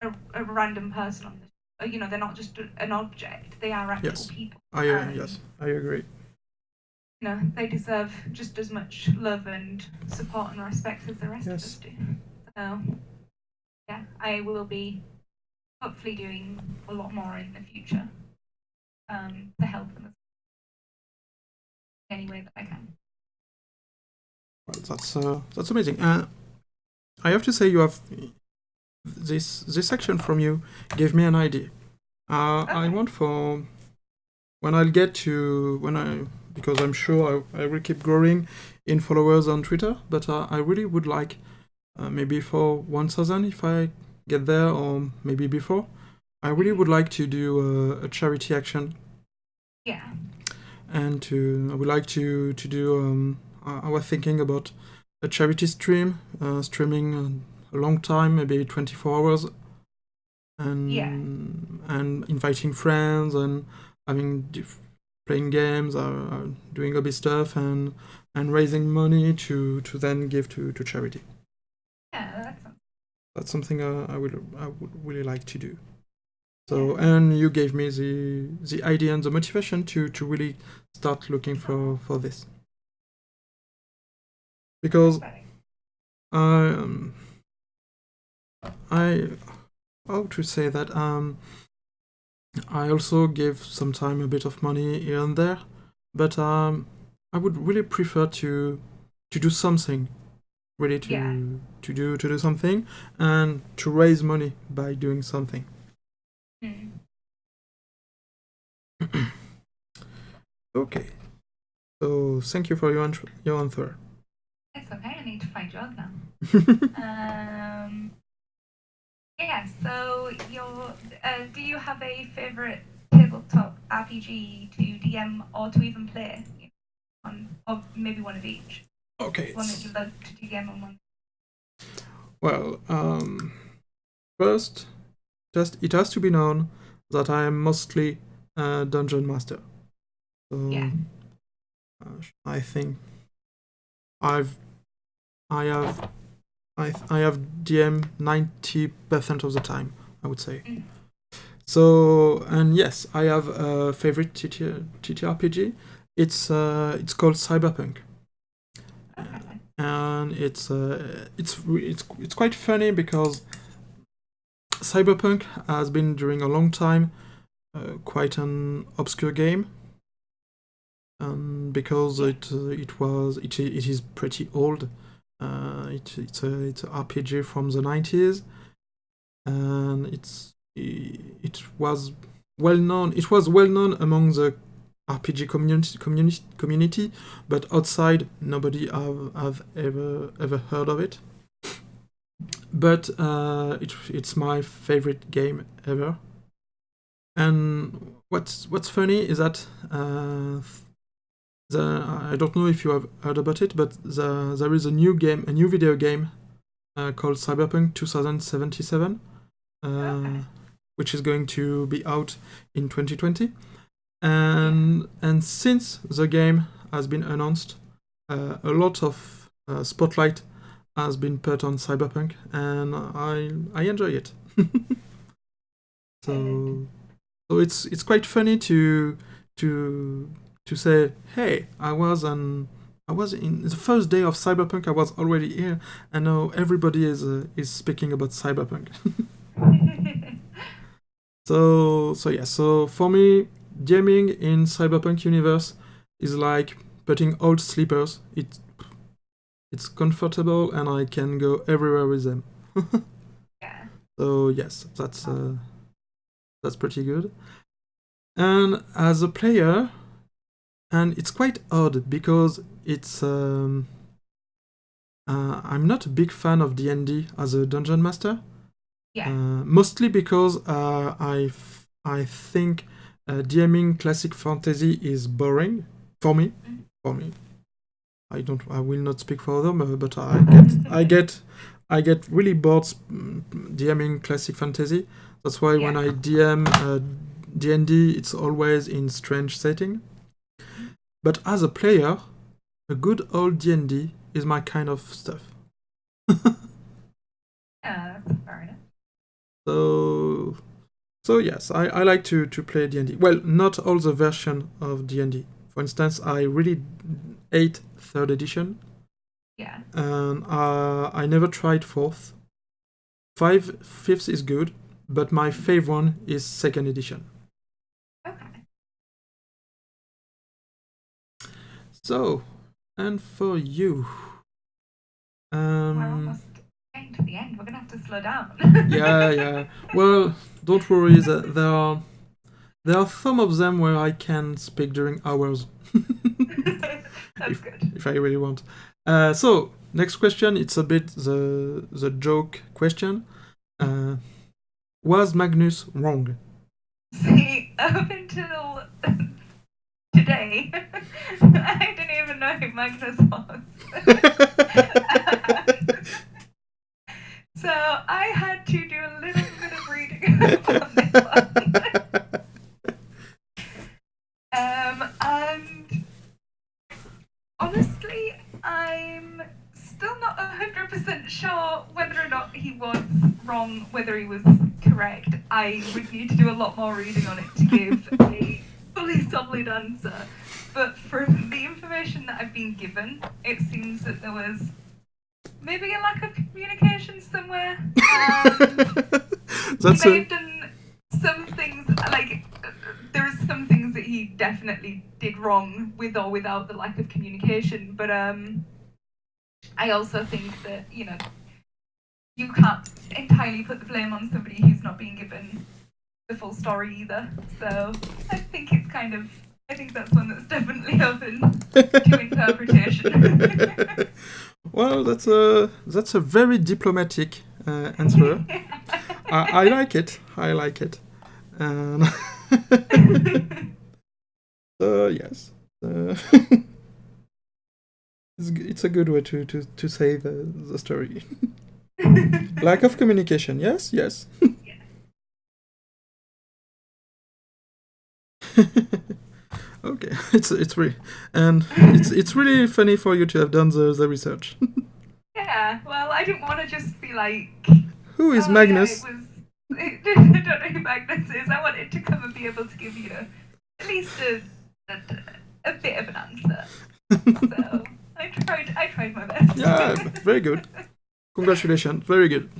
a random person on this. They're not just an object. They are actual people. Yes, I agree. They deserve just as much love and support and respect as the rest of us do. So, yeah, I will be hopefully doing a lot more in the future to help them any way that I can. Well, that's amazing. I have to say, you have this section from you gave me an idea. Okay. I want for when I'll get to because I'm sure I will keep growing in followers on Twitter, but I really would like maybe for 1,000 if I get there, or maybe before. I really would like to do a charity action. Yeah. And I would like to do. I was thinking about a charity stream, streaming a long time, maybe 24 hours, and inviting friends and having playing games, doing hobby stuff, and raising money to then give to charity. Yeah, that's something I would really like to do. So, and you gave me the idea and the motivation to really start looking for this. Because I how to say that I also give sometimes a bit of money here and there, but I would really prefer to do something, really to do something and to raise money by doing something. Okay, so thank you for your answer. It's okay, I need to find yours now. Yeah, so do you have a favorite tabletop RPG to DM or to even play? Or maybe one of each. Okay. One that you love to DM and one. Well, first, it has to be known that I am mostly a dungeon master. So, I think I have DM 90% of the time, I would say. So, and yes, I have a favorite TTRPG. It's called Cyberpunk, and it's quite funny because Cyberpunk has been during a long time quite an obscure game, because it is pretty old. It's a RPG from the 90s, and it was well known. It was well known among the RPG community, but outside nobody have ever heard of it. But it's my favorite game ever. And what's funny is that I don't know if you have heard about it, but there is a new video game called Cyberpunk 2077, which is going to be out in 2020. And since the game has been announced, a lot of spotlight has been put on Cyberpunk, and I enjoy it. So it's quite funny to say, hey, I was in the first day of Cyberpunk. I was already here, and now everybody is speaking about Cyberpunk. So for me, DMing in Cyberpunk universe is like putting old slippers. It's comfortable, and I can go everywhere with them. So yes, that's pretty good. And as a player, and it's quite odd because it's I'm not a big fan of D&D as a dungeon master. Yeah. Mostly because I think DMing classic fantasy is boring for me. For me, I will not speak for them, but I get really bored DMing classic fantasy. That's why when I DM D&D, it's always in strange setting. But as a player, a good old D&D is my kind of stuff. That's fair enough. So yes, I like to play D&D. Well, not all the version of D&D. For instance, I really hate 3rd edition. Yeah. And I never tried 4th. 5th is good, but my favorite one is 2nd edition. Okay. So, and for you, We're almost getting to the end. We're gonna have to slow down. yeah. Well, don't worry. There are some of them where I can speak during hours. That's good. If I really want. So next question. It's a bit the joke question. Was Magnus wrong? See, up until today, I didn't even know who Magnus was. So I had to do a little bit of reading on this one. And honestly, I'm still not 100% sure whether or not he was wrong, whether he was correct. I would need to do a lot more reading on it to give a fully solid answer. But from the information that I've been given, it seems that there was maybe a lack of communication somewhere. He may have done some things, like, there are some things that he definitely did wrong with or without the lack of communication, but I also think that, you can't entirely put the blame on somebody who's not being given the full story either. So I think that's one that's definitely open to interpretation. Well, that's a very diplomatic answer. I like it. And yes, it's a good way to say the story. Lack of communication. Yes. Okay, it's really, and it's really funny for you to have done the research. Yeah, well, I didn't want to just be like, who is Magnus? Yeah, I don't know who Magnus is. I wanted to come and be able to give you at least a bit of an answer. So I tried my best. Yeah, very good. Congratulations, very good.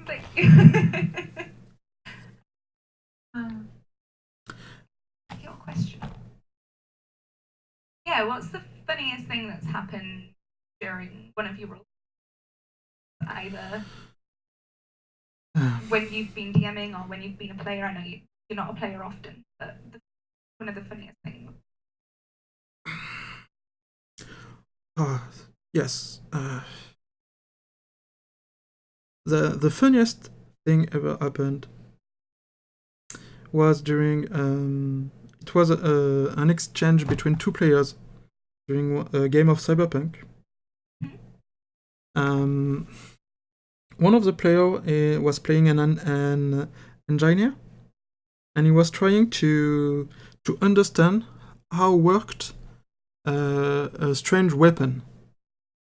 Thank you. Your question. Yeah, what's the funniest thing that's happened during one of your roles? Either when you've been DMing or when you've been a player. I know you're not a player often, but one of the funniest things. Yes. The funniest thing ever happened was during it was an exchange between two players during a game of Cyberpunk. One of the players was playing an engineer, and he was trying to understand how worked a strange weapon.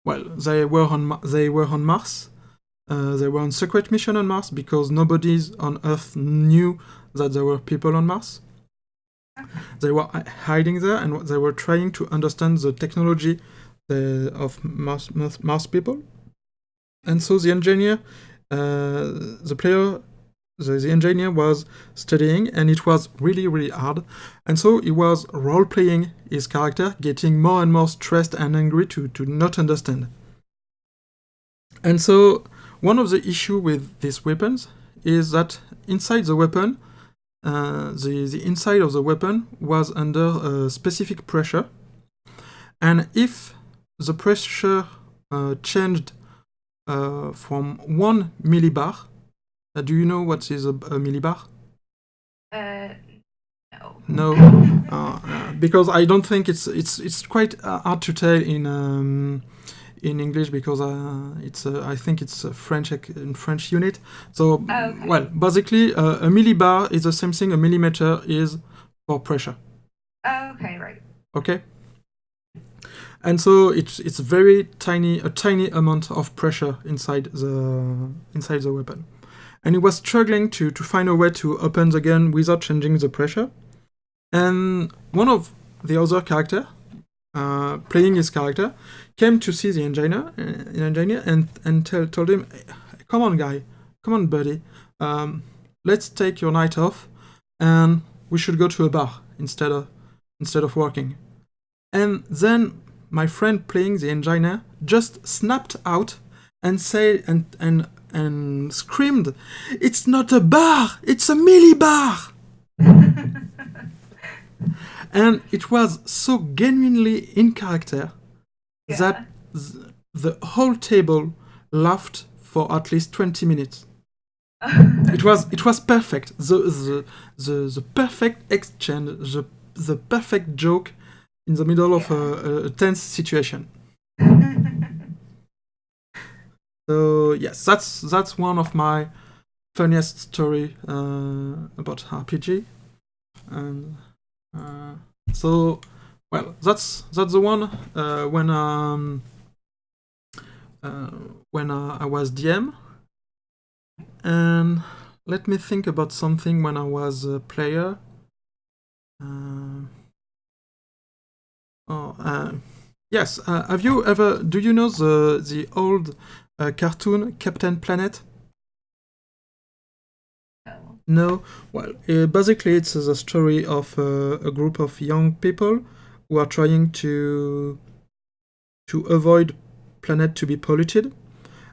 Well, they were on Mars. They were on secret mission on Mars because nobody on Earth knew that there were people on Mars. They were hiding there, and they were trying to understand the technology of Mars people. And so the engineer, the engineer was studying, and it was really, really hard. And so he was role-playing his character, getting more and more stressed and angry to not understand. And so one of the issues with these weapons is that inside the weapon, the inside of the weapon was under a specific pressure. And if the pressure changed from 1 millibar. Do you know what is a millibar? No. No, because I don't think it's quite hard to tell in English because it's I think it's a French unit. So Okay. well, basically a millibar is the same thing a millimeter is for pressure. Okay, right. Okay. And so it's a tiny amount of pressure inside the weapon. And he was struggling to find a way to open the gun without changing the pressure. And one of the other character, playing his character, came to see the engineer and told him, "Come on, guy, come on, buddy, let's take your night off, and we should go to a bar instead of working." And then my friend playing the engineer just snapped out and said and screamed, "It's not a bar, it's a millibar!" And it was so genuinely in character that the whole table laughed for at least 20 minutes. It was perfect. The perfect exchange, the perfect joke in the middle of a tense situation. So yes, that's one of my funniest story about RPG, and so well, that's the one when I was DM, and let me think about something when I was a player. Yes, have you ever? Do you know the old cartoon Captain Planet? No. Well, basically, it's the story of a group of young people who are trying to avoid planet to be polluted,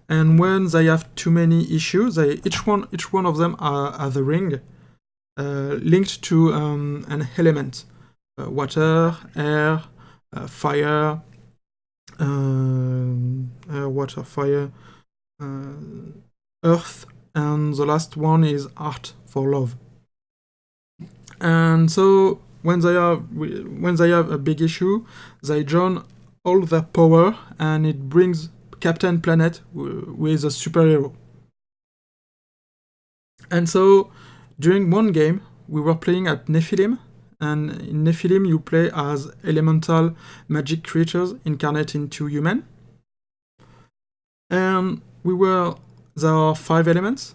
and when they have too many issues, each one of them are the ring linked to an element: water, air, fire, water, fire, earth, and the last one is art for love. And so when they have a big issue, they join all their power, and it brings Captain Planet with a superhero. And so during one game, we were playing at Nephilim, and in Nephilim you play as elemental magic creatures incarnate into human. And there are 5 elements,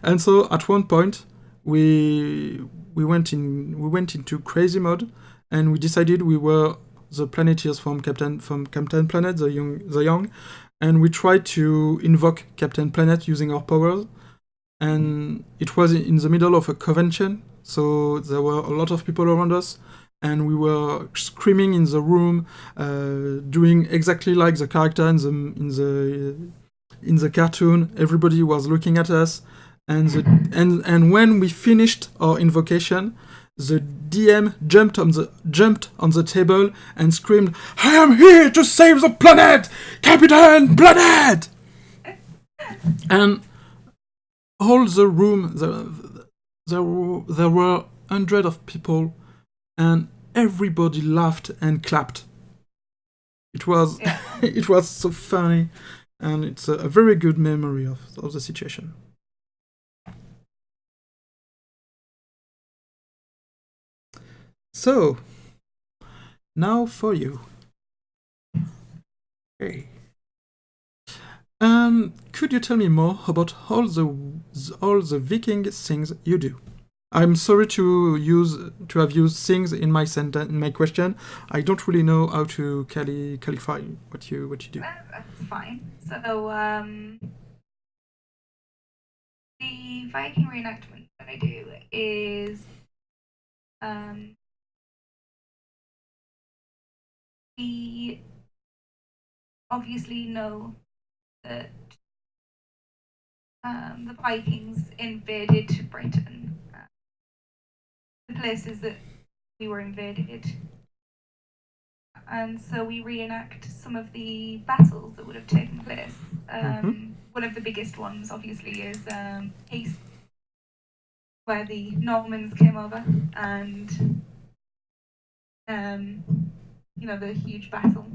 and so at one point we went into crazy mode, and we decided we were the Planeteers from Captain Planet, the young, and we tried to invoke Captain Planet using our powers. And it was in the middle of a convention, so there were a lot of people around us, and we were screaming in the room, doing exactly like the character in the cartoon. Everybody was looking at us, and when we finished our invocation, the DM jumped on the table and screamed, "I am here to save the planet, Captain Planet!" And all the room, there were hundreds of people, and everybody laughed and clapped. It was it was so funny, and it's a very good memory of the situation. So now for you. Okay. Could you tell me more about all the Viking things you do? I'm sorry to have used things in my question. I don't really know how to qualify what you do. That's fine. So the Viking reenactment that I do is we obviously know that the Vikings invaded Britain. The places that we were invaded and so we reenact some of the battles that would have taken place. One of the biggest ones, obviously, is Haste, where the Normans came over, and the huge battle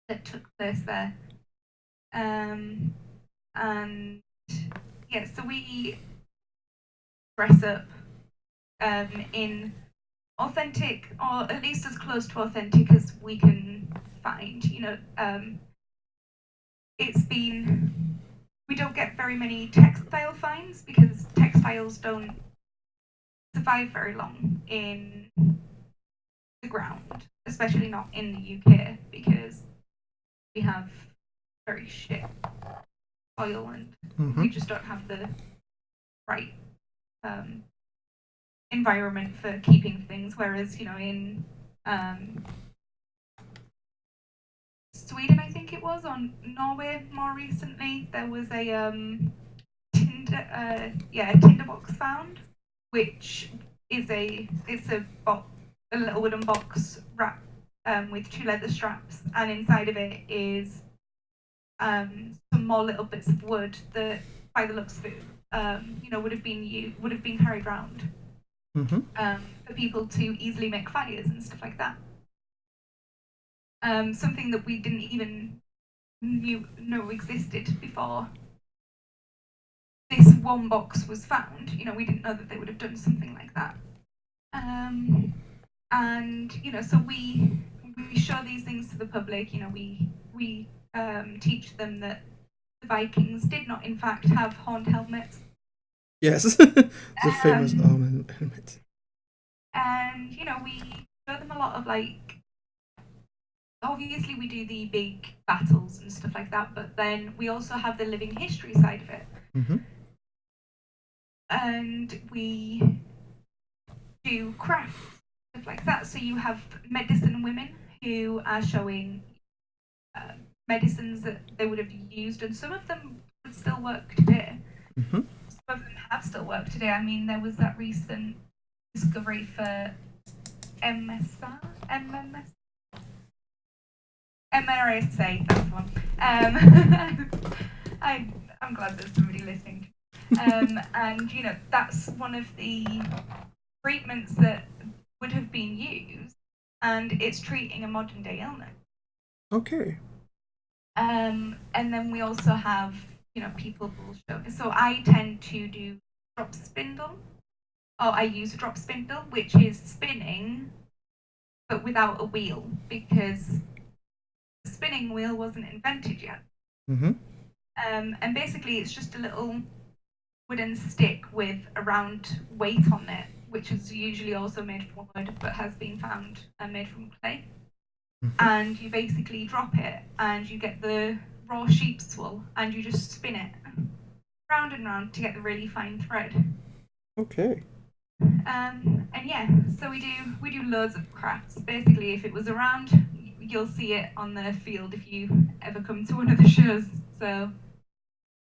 that took place there. And yeah, so we dress up in authentic, or at least as close to authentic as we can find. We don't get very many textile finds because textiles don't survive very long in the ground, especially not in the UK, because we have very shit soil and we just don't have the right environment for keeping things. Whereas, in Sweden, I think it was, or Norway more recently, there was a tinderbox found, which is a little wooden box wrapped with 2 leather straps, and inside of it is some more little bits of wood that, by the looks of it, would have been carried around for people to easily make fires and stuff like that. Something that we didn't even know existed before this one box was found. We didn't know that they would have done something like that. So we show these things to the public. We teach them that the Vikings did not, in fact, have horned helmets. Yes, the famous horned helmet. And we show them a lot of, obviously we do the big battles and stuff like that, but then we also have the living history side of it. And we do crafts, stuff like that. So you have medicine women who are showing medicines that they would have used, and some of them would still work today. Some of them have still worked today. I mean, there was that recent discovery for MRSA, that's the one. I'm glad there's somebody listening. And that's one of the treatments that would have been used, and it's treating a modern day illness. Okay. And then we also have, people will show. So I tend to do drop spindle, or I use a drop spindle, which is spinning but without a wheel, because the spinning wheel wasn't invented yet. And basically it's just a little wooden stick with a round weight on it, which is usually also made from wood but has been found and made from clay. And you basically drop it and you get the raw sheep's wool and you just spin it round and round to get the really fine thread. Okay. And yeah, so we do loads of crafts. Basically, if it was around, you'll see it on the field if you ever come to one of the shows. So,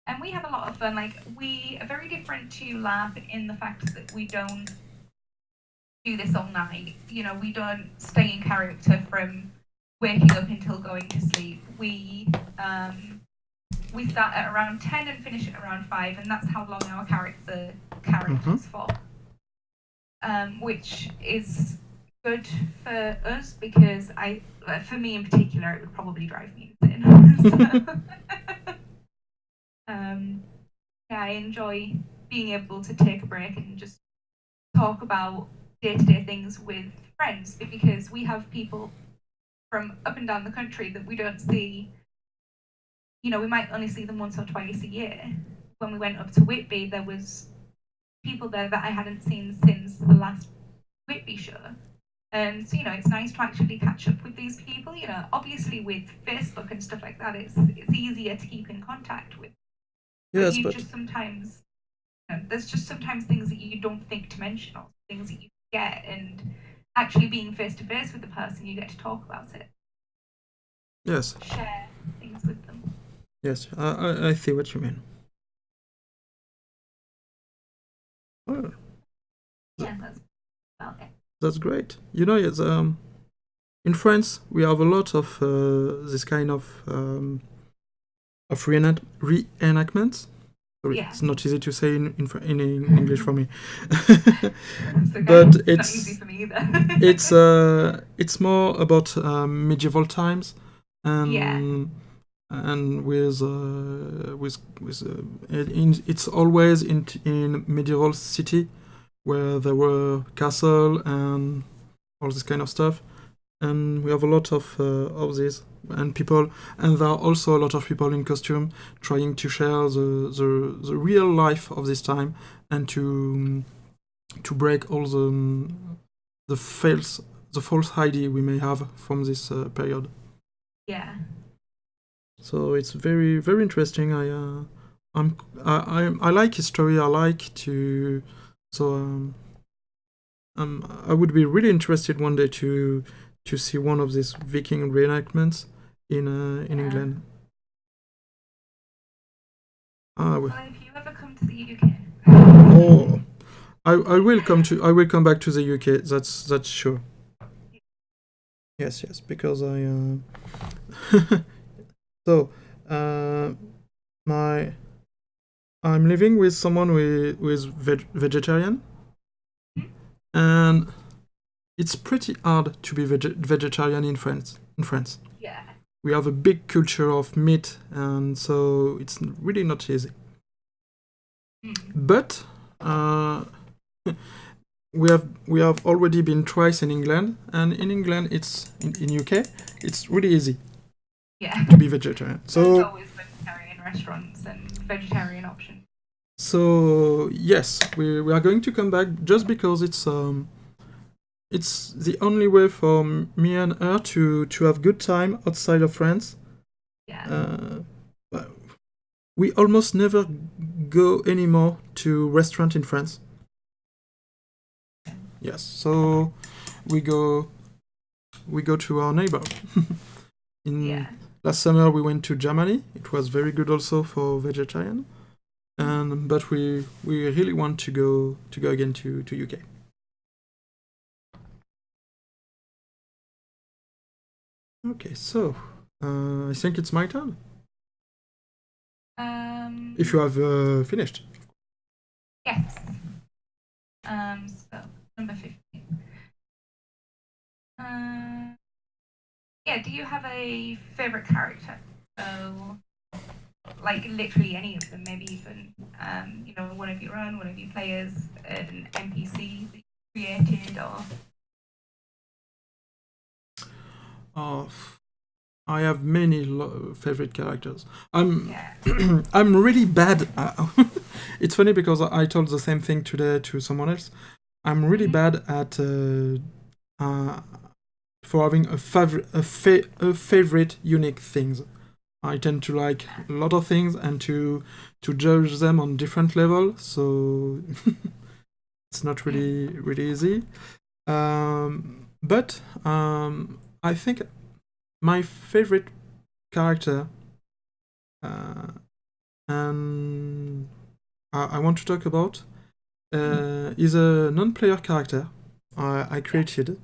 and we have a lot of fun. We are very different to Lab in the fact that we don't do this all night. We don't stay in character from waking up until going to sleep. We start at around 10 and finish at around 5, and that's how long our characters for. Which is good for us because for me in particular, it would probably drive me insane. I enjoy being able to take a break and just talk about day-to-day things with friends, because we have people from up and down the country that we don't see. We might only see them once or twice a year. When we went up to Whitby, there was people there that I hadn't seen since the last Whitby show. So, it's nice to actually catch up with these people. Obviously with Facebook and stuff like that, it's easier to keep in contact with. Yes, but just sometimes, there's just sometimes things that you don't think to mention, or things that you forget, and actually being face to face with the person, you get to talk about it. Yes. Share things with them. Yes, I see what you mean. Oh. Yeah, that's about it. That's great. It's in France we have a lot of this kind of reenactments. Sorry, Yeah. it's not easy to say in English for me. Okay. But It's not easy for me either. it's more about medieval times and Yeah. and it's always in medieval city where there were castle and all this kind of stuff, and we have a lot of this and people, and there are also a lot of people in costume trying to share the real life of this time and to break all the false idea we may have from this period. Yeah. So it's very very interesting. I like history. I like to so I would be really interested one day to see one of these Viking reenactments in England. Well, if you ever come to the UK. Oh, I will come back to the UK. That's sure. Yes, because I so I'm living with someone who is vegetarian, and it's pretty hard to be vegetarian in France. Yeah. We have a big culture of meat, and so it's really not easy. But we have already been twice in England, and in England it's in UK it's really easy. Yeah. To be vegetarian. So there's always vegetarian restaurants and vegetarian options. So yes, we are going to come back just because it's the only way for me and her to have good time outside of France. Yeah. We almost never go anymore to restaurant in France. Yes, so we go to our neighbor. Last summer we went to Germany. It was very good also for vegetarian. But we really want to go again to UK. Okay, so I think it's my turn. If you have finished. Yes. So number 15. Yeah. Do you have a favorite character? So, like literally any of them, maybe even one of your own, one of your players, an NPC that you created, or. I have many favorite characters. I'm really bad. It's funny because I told the same thing today to someone else. I'm really bad at for having a favorite unique things. I tend to like a lot of things and to judge them on different levels. So it's not really easy. But I think my favorite character, and I want to talk about, is a non-player character I created,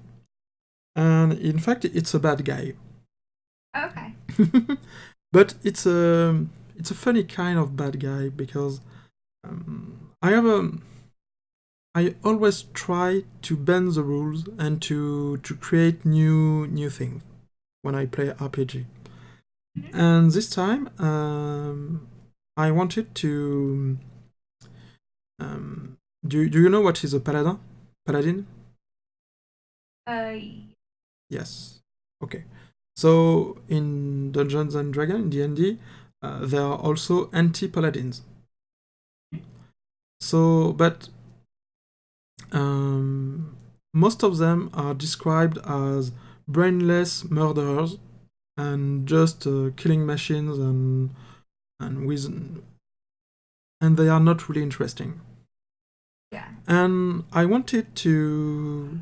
and in fact it's a bad guy. Okay. But it's a funny kind of bad guy because I always try to bend the rules and to create new things when I play RPG. And this time, I wanted to. Do you know what is a paladin? Paladin? Yes. Okay. So in Dungeons and Dragons, D&D, there are also anti-paladins. So, but most of them are described as brainless murderers and just killing machines and they are not really interesting. Yeah. And I wanted to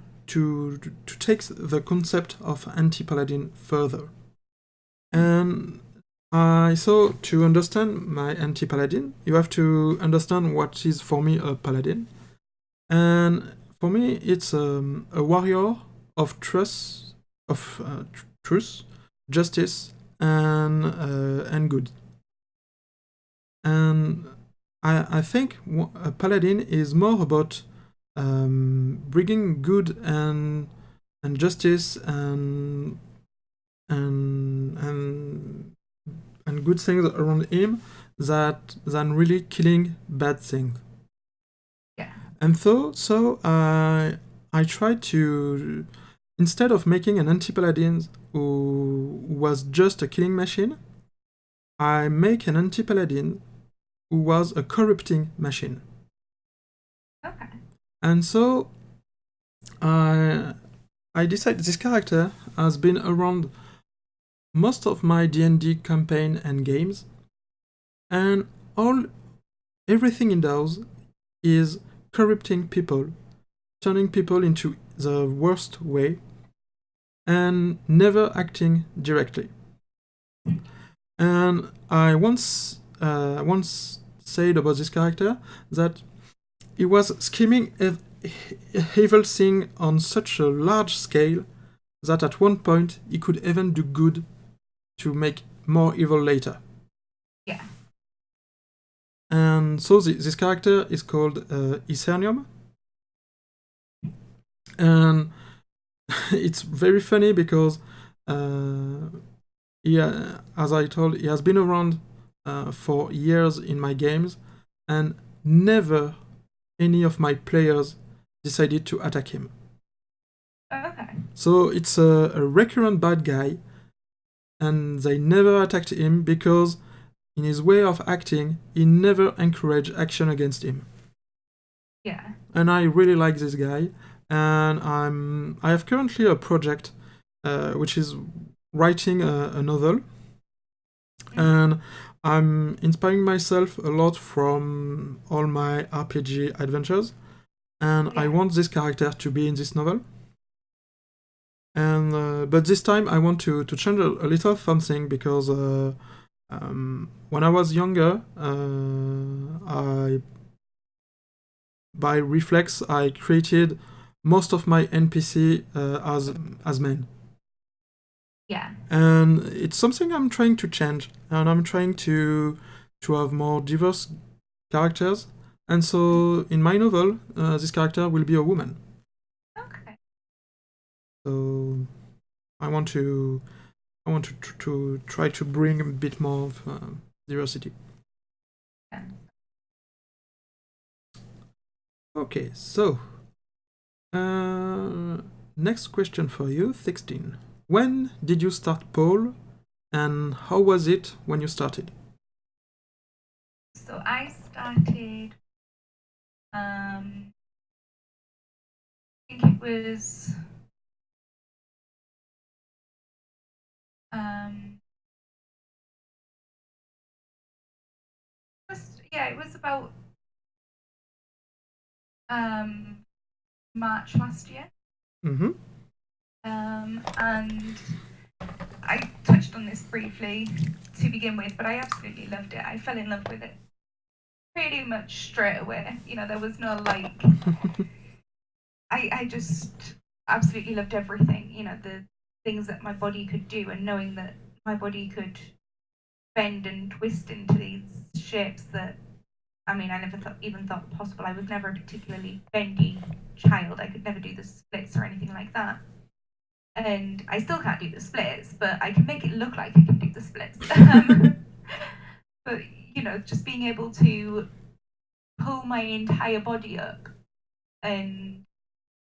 take the concept of anti-paladin further. And I thought to understand my anti-paladin, you have to understand what is for me a paladin. And for me, it's a warrior of trust, of truth, justice, and good. And I think a paladin is more about bringing good and justice and good things around him than really killing bad things. Yeah. And so I tried to, instead of making an anti-paladin who was just a killing machine, I make an anti-paladin who was a corrupting machine. Okay. And so I decided this character has been around most of my D&D campaign and games, and everything it does is corrupting people, turning people into the worst way, and never acting directly. And I once said about this character that he was scheming evil thing on such a large scale that at one point he could even do good to make more evil later. Yeah. And so this character is called Isernium. And it's very funny because as I told, he has been around for years in my games, and never any of my players decided to attack him. Okay. So it's a recurrent bad guy, and they never attacked him because in his way of acting, he never encouraged action against him. Yeah. And I really like this guy, and I have currently a project which is writing a novel, and I'm inspiring myself a lot from all my RPG adventures, and I want this character to be in this novel. And but this time I want to change a little something because when I was younger, by reflex I created most of my NPC as men. Yeah. And it's something I'm trying to change, and I'm trying to have more diverse characters. And so in my novel, this character will be a woman. Okay. So I want to try to bring a bit more of diversity. Yeah. Okay, so next question for you, 16. When did you start Paul, and how was it when you started? So I started, I think it was, it was about March last year. Mm-hmm. And I touched on this briefly to begin with, but I absolutely loved it. I fell in love with it pretty much straight away. You know, there was no like. I just absolutely loved everything. You know, the things that my body could do, and knowing that my body could bend and twist into these shapes that, I mean, I never even thought possible. I was never a particularly bendy child. I could never do the splits or anything like that. And I still can't do the splits, but I can make it look like I can do the splits. But, you know, just being able to pull my entire body up and,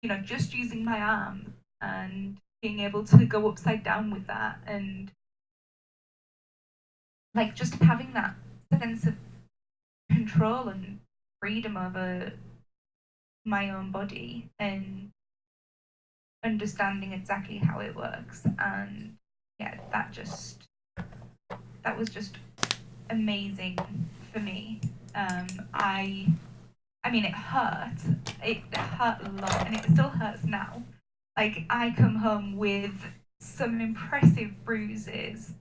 you know, just using my arm and being able to go upside down with that, and like just having that sense of control and freedom over my own body and understanding exactly how it works. And yeah, that was just amazing for me. I mean, it hurt a lot, and it still hurts now. Like, I come home with some impressive bruises,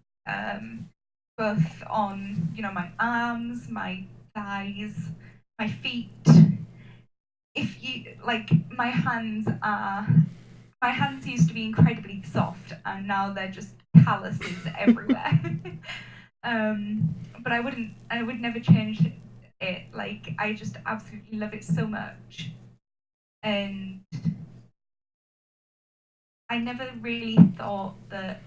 both on, you know, my arms, my thighs, my feet. If you like, my hands are my hands used to be incredibly soft, and now they're just calluses everywhere. But I would never change it. Like, I just absolutely love it so much. And I never really thought that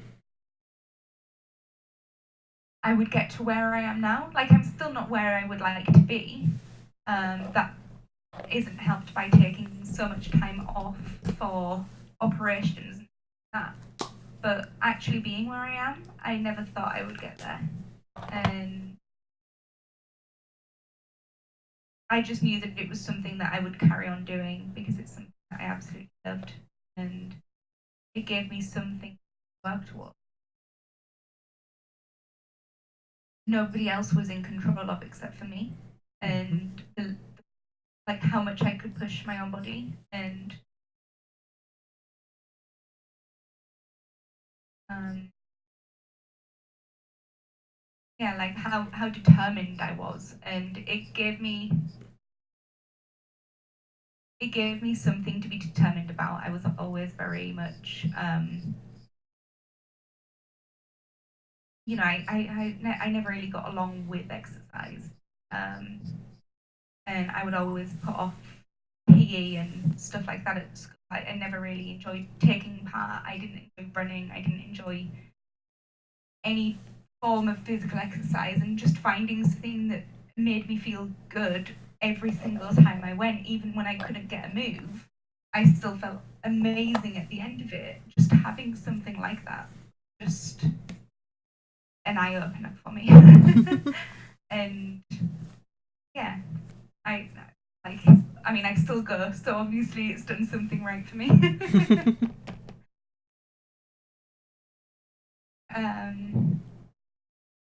I would get to where I am now. Like, I'm still not where I would like to be. That isn't helped by taking so much time off for operations and that. But actually being where I am, I never thought I would get there. And I just knew that it was something that I would carry on doing because it's something that I absolutely loved. And it gave me something to work towards. Nobody else was in control of except for me. And like how much I could push my own body, and yeah, like how determined I was, and it gave me something to be determined about. I was always very much you know, I never really got along with exercise, and I would always put off PE and stuff like that at school. I never really enjoyed taking part. I didn't enjoy running. I didn't enjoy any form of physical exercise, and just finding something that made me feel good every single time I went, even when I couldn't get a move, I still felt amazing at the end of it. Just having something like that, just an eye opener for me. And yeah, I mean, I still go, so obviously it's done something right for me.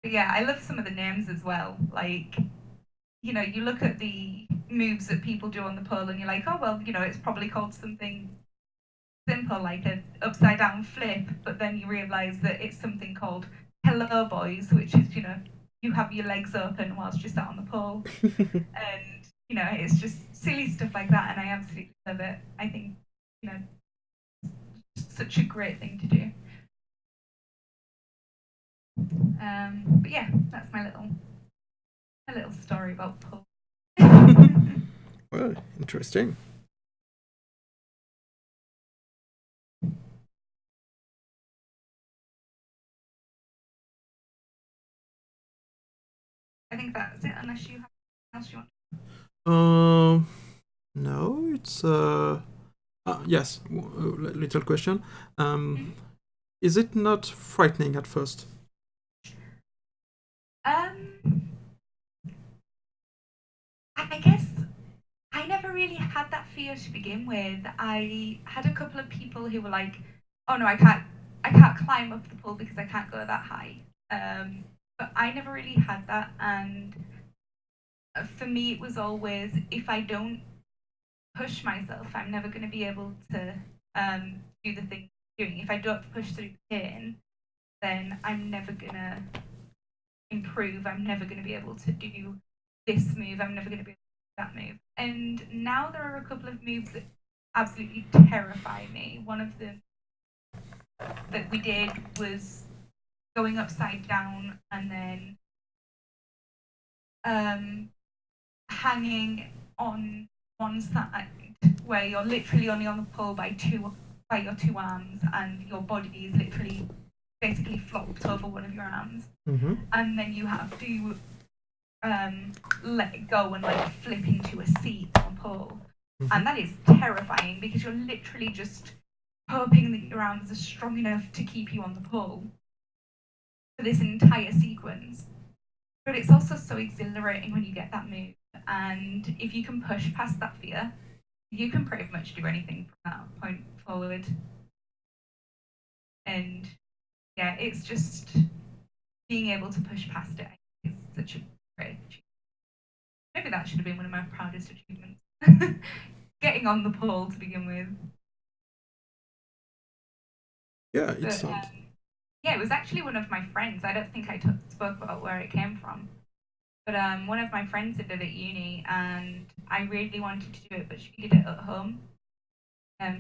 But yeah, I love some of the names as well. Like, you know, you look at the moves that people do on the pole and you're like, oh, well, you know, it's probably called something simple like an upside down flip, but then you realize that it's something called hello boys, which is, you know, you have your legs open whilst you're sat on the pole. And, you know, it's just silly stuff like that, and I absolutely love it. I think, you know, it's such a great thing to do. But yeah, that's my little story about pole. Well, interesting. I think that's it, unless you have anything else you want. No, it's yes. Little question. Is it not frightening at first? I guess I never really had that fear to begin with. I had a couple of people who were like, "Oh no, I can't climb up the pole because I can't go that high." But I never really had that, and for me, it was always, if I don't push myself, I'm never going to be able to do the thing I'm doing. If I don't push through the pain, then I'm never going to improve. I'm never going to be able to do this move. I'm never going to be able to do that move. And now there are a couple of moves that absolutely terrify me. One of them that we did was going upside down and then hanging on one side, where you're literally only on the pole by your two arms, and your body is literally basically flopped over one of your arms, and then you have to let it go and like flip into a seat on the pole. And that is terrifying because you're literally just hoping that your arms are strong enough to keep you on the pole for this entire sequence. But it's also so exhilarating when you get that move, and if you can push past that fear, you can pretty much do anything from that point forward. And yeah, it's just being able to push past it is such a great achievement. Maybe that should have been one of my proudest achievements. Getting on the pole to begin with. Yeah, it sounds. Yeah, it was actually one of my friends. I don't think I spoke about where it came from. But one of my friends did it at uni, and I really wanted to do it, but she did it at home.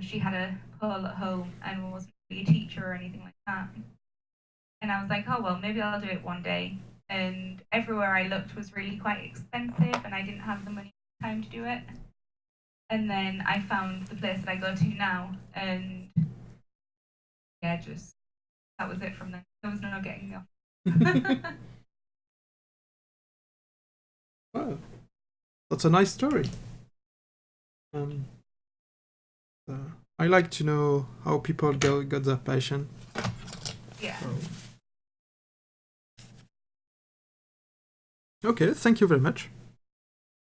she had a poll at home and wasn't really a teacher or anything like that. And I was like, oh well, maybe I'll do it one day. And everywhere I looked was really quite expensive, and I didn't have the money or time to do it. And then I found the place that I go to now, and yeah, just that was it from there. There was no getting me off. Wow, that's a nice story. I like to know how people got their passion. Yeah. Okay, thank you very much.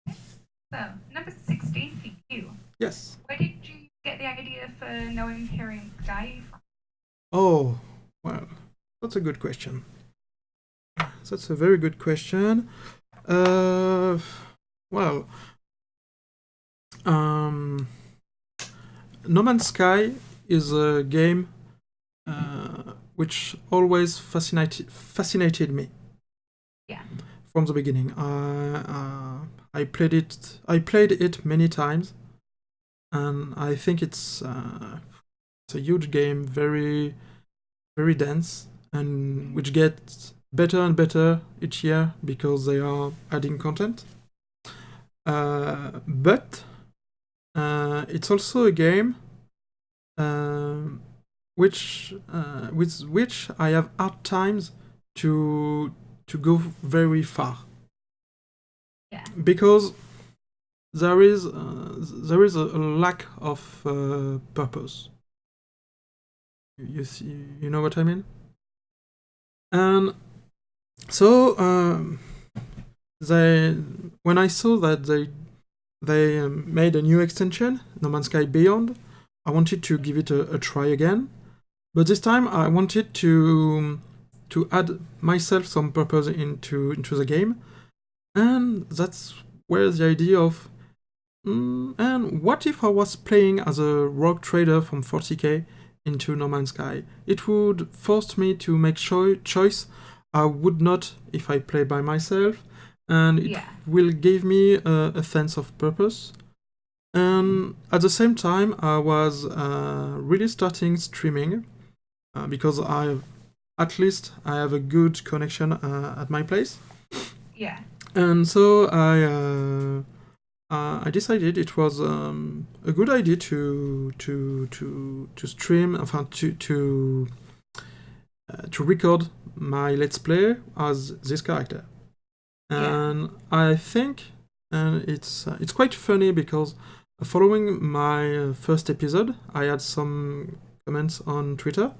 So, number 16 for you. Yes. Where did you get the idea for No Imperium Scykhe from? Oh, well, that's a good question. That's a very good question. Well, No Man's Sky is a game which always fascinated me. Yeah. From the beginning. I played it many times, and I think it's a huge game, very, very dense, and which gets better and better each year because they are adding content. But it's also a game with which I have hard times to go very far. Yeah. Because there is a lack of purpose. You see, you know what I mean? And so when I saw that they made a new extension, No Man's Sky Beyond, I wanted to give it a try again. But this time I wanted to add myself some purpose into the game, and that's where the idea of and what if I was playing as a rogue trader from 40k into No Man's Sky? It would force me to make choice I would not if I play by myself, and it will give me a sense of purpose. And at the same time, I was really starting streaming because at least I have a good connection at my place. Yeah. And so I decided it was a good idea to stream, to record my Let's Play as this character. And I think it's quite funny because following my first episode, I had some comments on Twitter,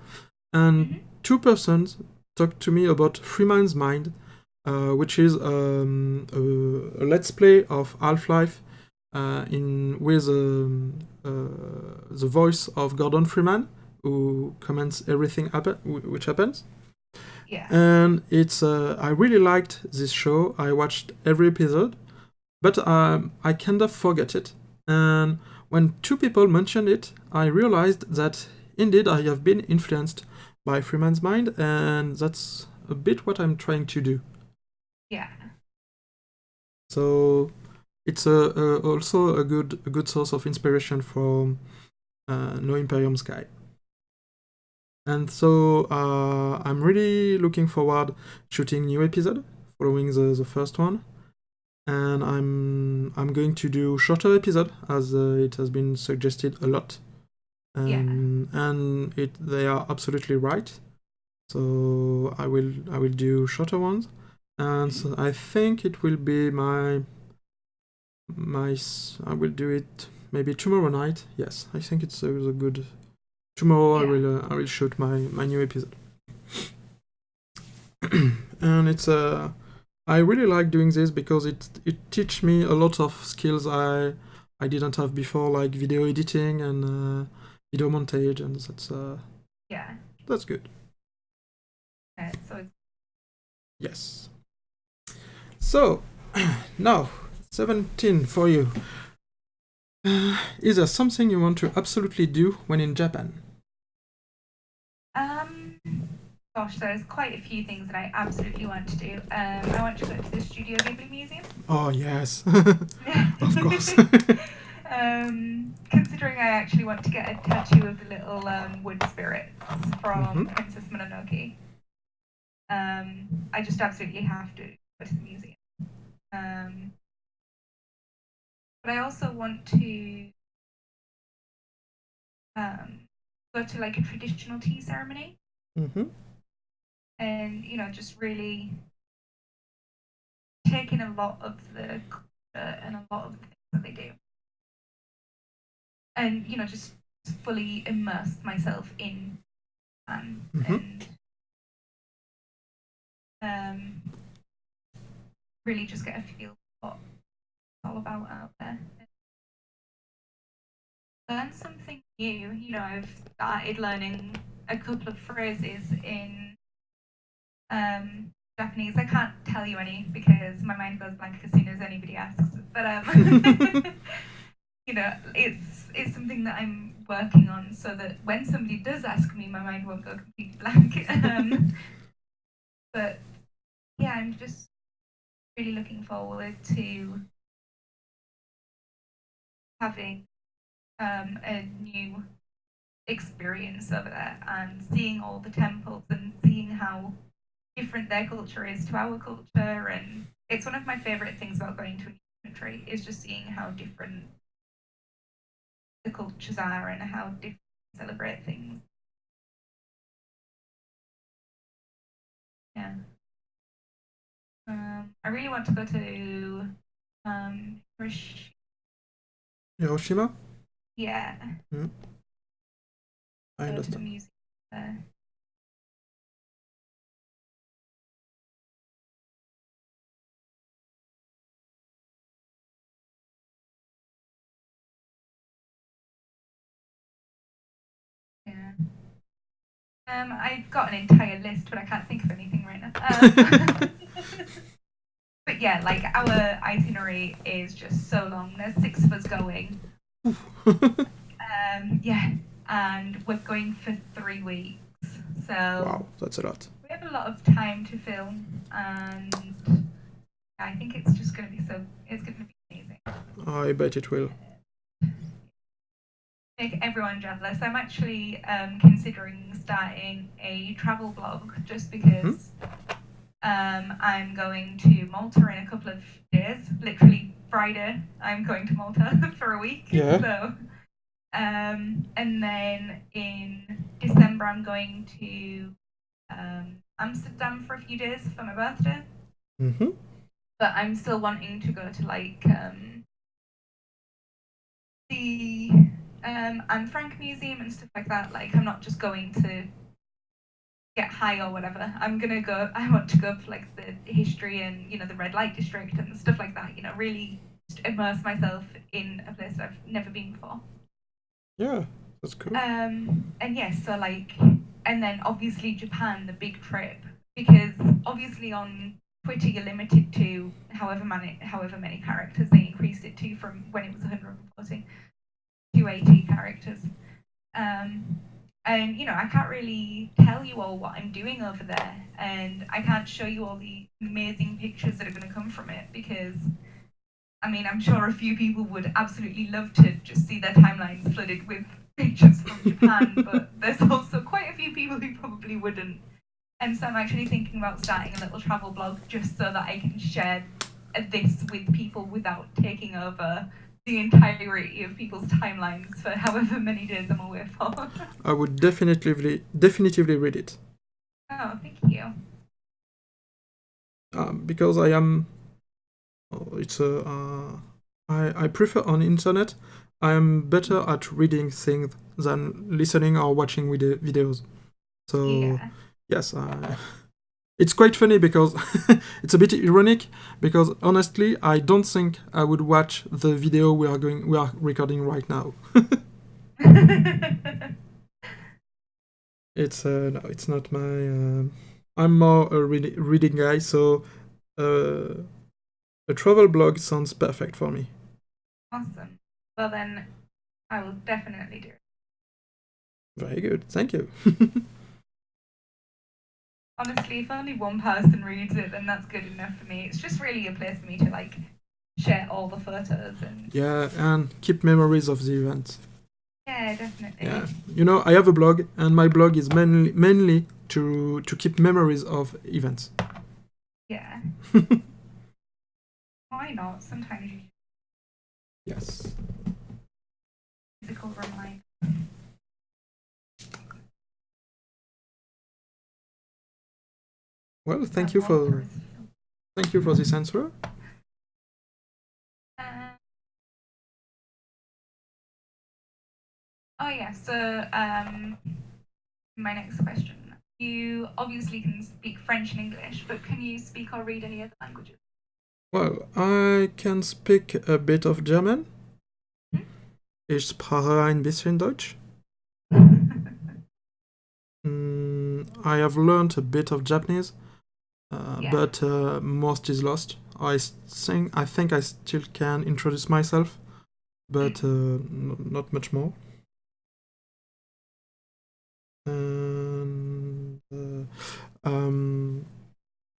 and two persons talked to me about Freeman's Mind, which is a Let's Play of Half-Life with the voice of Gordon Freeman, who comments everything which happens. Yeah. And it's I really liked this show. I watched every episode, but I kind of forget it. And when two people mentioned it, I realized that indeed I have been influenced by Freeman's Mind, and that's a bit what I'm trying to do. Yeah. So it's also a good source of inspiration for No Imperium Sky. And so I'm really looking forward shooting new episode following the first one, and I'm going to do shorter episode as it has been suggested a lot, and they are absolutely right. So I will do shorter ones, and so I think it will be I will do it maybe tomorrow night. Yes, I think it's a good. Tomorrow I will shoot my new episode. And it's I really like doing this because it teaches me a lot of skills I didn't have before, like video editing and video montage, and that's good. Yes. So now 17 for you. Is there something you want to absolutely do when in Japan? Gosh, there's quite a few things that I absolutely want to do. I want to go to the Studio Ghibli Museum. Oh, yes. Of course. Considering considering I actually want to get a tattoo of the little wood spirits from Princess Mononoke. I just absolutely have to go to the museum. But I also want to go to like a traditional tea ceremony. And, you know, just really take in a lot of the culture and a lot of the things that they do. And, you know, just fully immerse myself in and really just get a feel for what it's all about out there. Learn something new. You know, I've started learning a couple of phrases in Japanese. I can't tell you any because my mind goes blank as soon as anybody asks. But you know, it's something that I'm working on so that when somebody does ask me, my mind won't go completely blank. But yeah, I'm just really looking forward to having a new experience over there and seeing all the temples and seeing how different their culture is to our culture. And it's one of my favorite things about going to a new country is just seeing how different the cultures are and how different they celebrate things. Yeah. I really want to go to Hiroshima? Yeah. I go to the understand. museum there. Yeah. I've got an entire list, but I can't think of anything right now. But yeah, like our itinerary is just so long. There's 6 of us going. Yeah, and we're going for 3 weeks. So wow, that's a lot. We have a lot of time to film, and I think it's just going to be it's going to be amazing. I bet it will. Make everyone jealous. I'm actually considering starting a travel blog just because I'm going to Malta in a couple of days. Literally Friday, I'm going to Malta for a week. Yeah. So, and then in December, I'm going to Amsterdam for a few days for my birthday. But I'm still wanting to go to like the Anne Frank Museum and stuff like that. Like, I'm not just going to get high or whatever. I want to go for like the history and, you know, the red light district and stuff like that, you know, really just immerse myself in a place that I've never been before. Yeah, that's cool. And yes, so like, and then obviously Japan, the big trip, because obviously on Twitter you're limited to however many characters. They increased it to from when it was 140 to 80 characters. And, you know, I can't really tell you all what I'm doing over there, and I can't show you all the amazing pictures that are going to come from it because, I mean, I'm sure a few people would absolutely love to just see their timelines flooded with pictures from Japan, but there's also quite a few people who probably wouldn't. And so I'm actually thinking about starting a little travel blog just so that I can share this with people without taking over the entirety of people's timelines for however many days I'm away for. I would definitively read it. Oh, thank you. Because I am, I prefer on internet. I am better at reading things than listening or watching videos. So Yeah. yes, it's quite funny because it's a bit ironic because honestly, I don't think I would watch the video we are recording right now. It's no, it's not my. I'm more a reading guy, so a travel blog sounds perfect for me. Awesome. Well then, I will definitely do it. Very good, thank you. Honestly, if only one person reads it, then that's good enough for me. It's just really a place for me to like share all the photos and Yeah, and keep memories of the event. Yeah, definitely. Yeah, you know, I have a blog, and my blog is mainly to keep memories of events. Yeah. Why not? Sometimes you Yes. physical reminder. Well, That water is thank you for this answer. Oh yeah. So my next question. You obviously can speak French and English, but can you speak or read any other languages? Well, I can speak a bit of German. Ich spreche ein bisschen Deutsch. I have learned a bit of Japanese, Yeah. but most is lost. I think I still can introduce myself, but not much more. And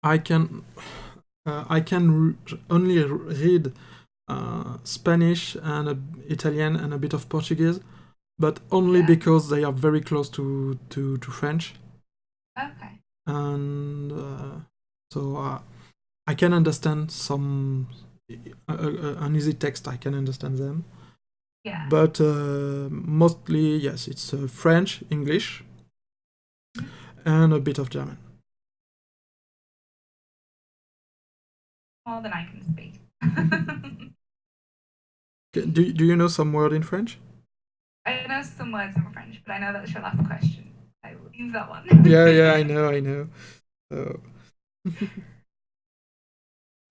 I can only read Spanish and Italian and a bit of Portuguese, but only Yeah. because they are very close to French. Okay. And so I can understand some an easy text. I can understand them. Yeah. But mostly, yes, it's French, English, and a bit of German. More than I can speak. Do you know some word in French? I know some words in French, but I know that's your last question. I will leave that one. Yeah, I know. So.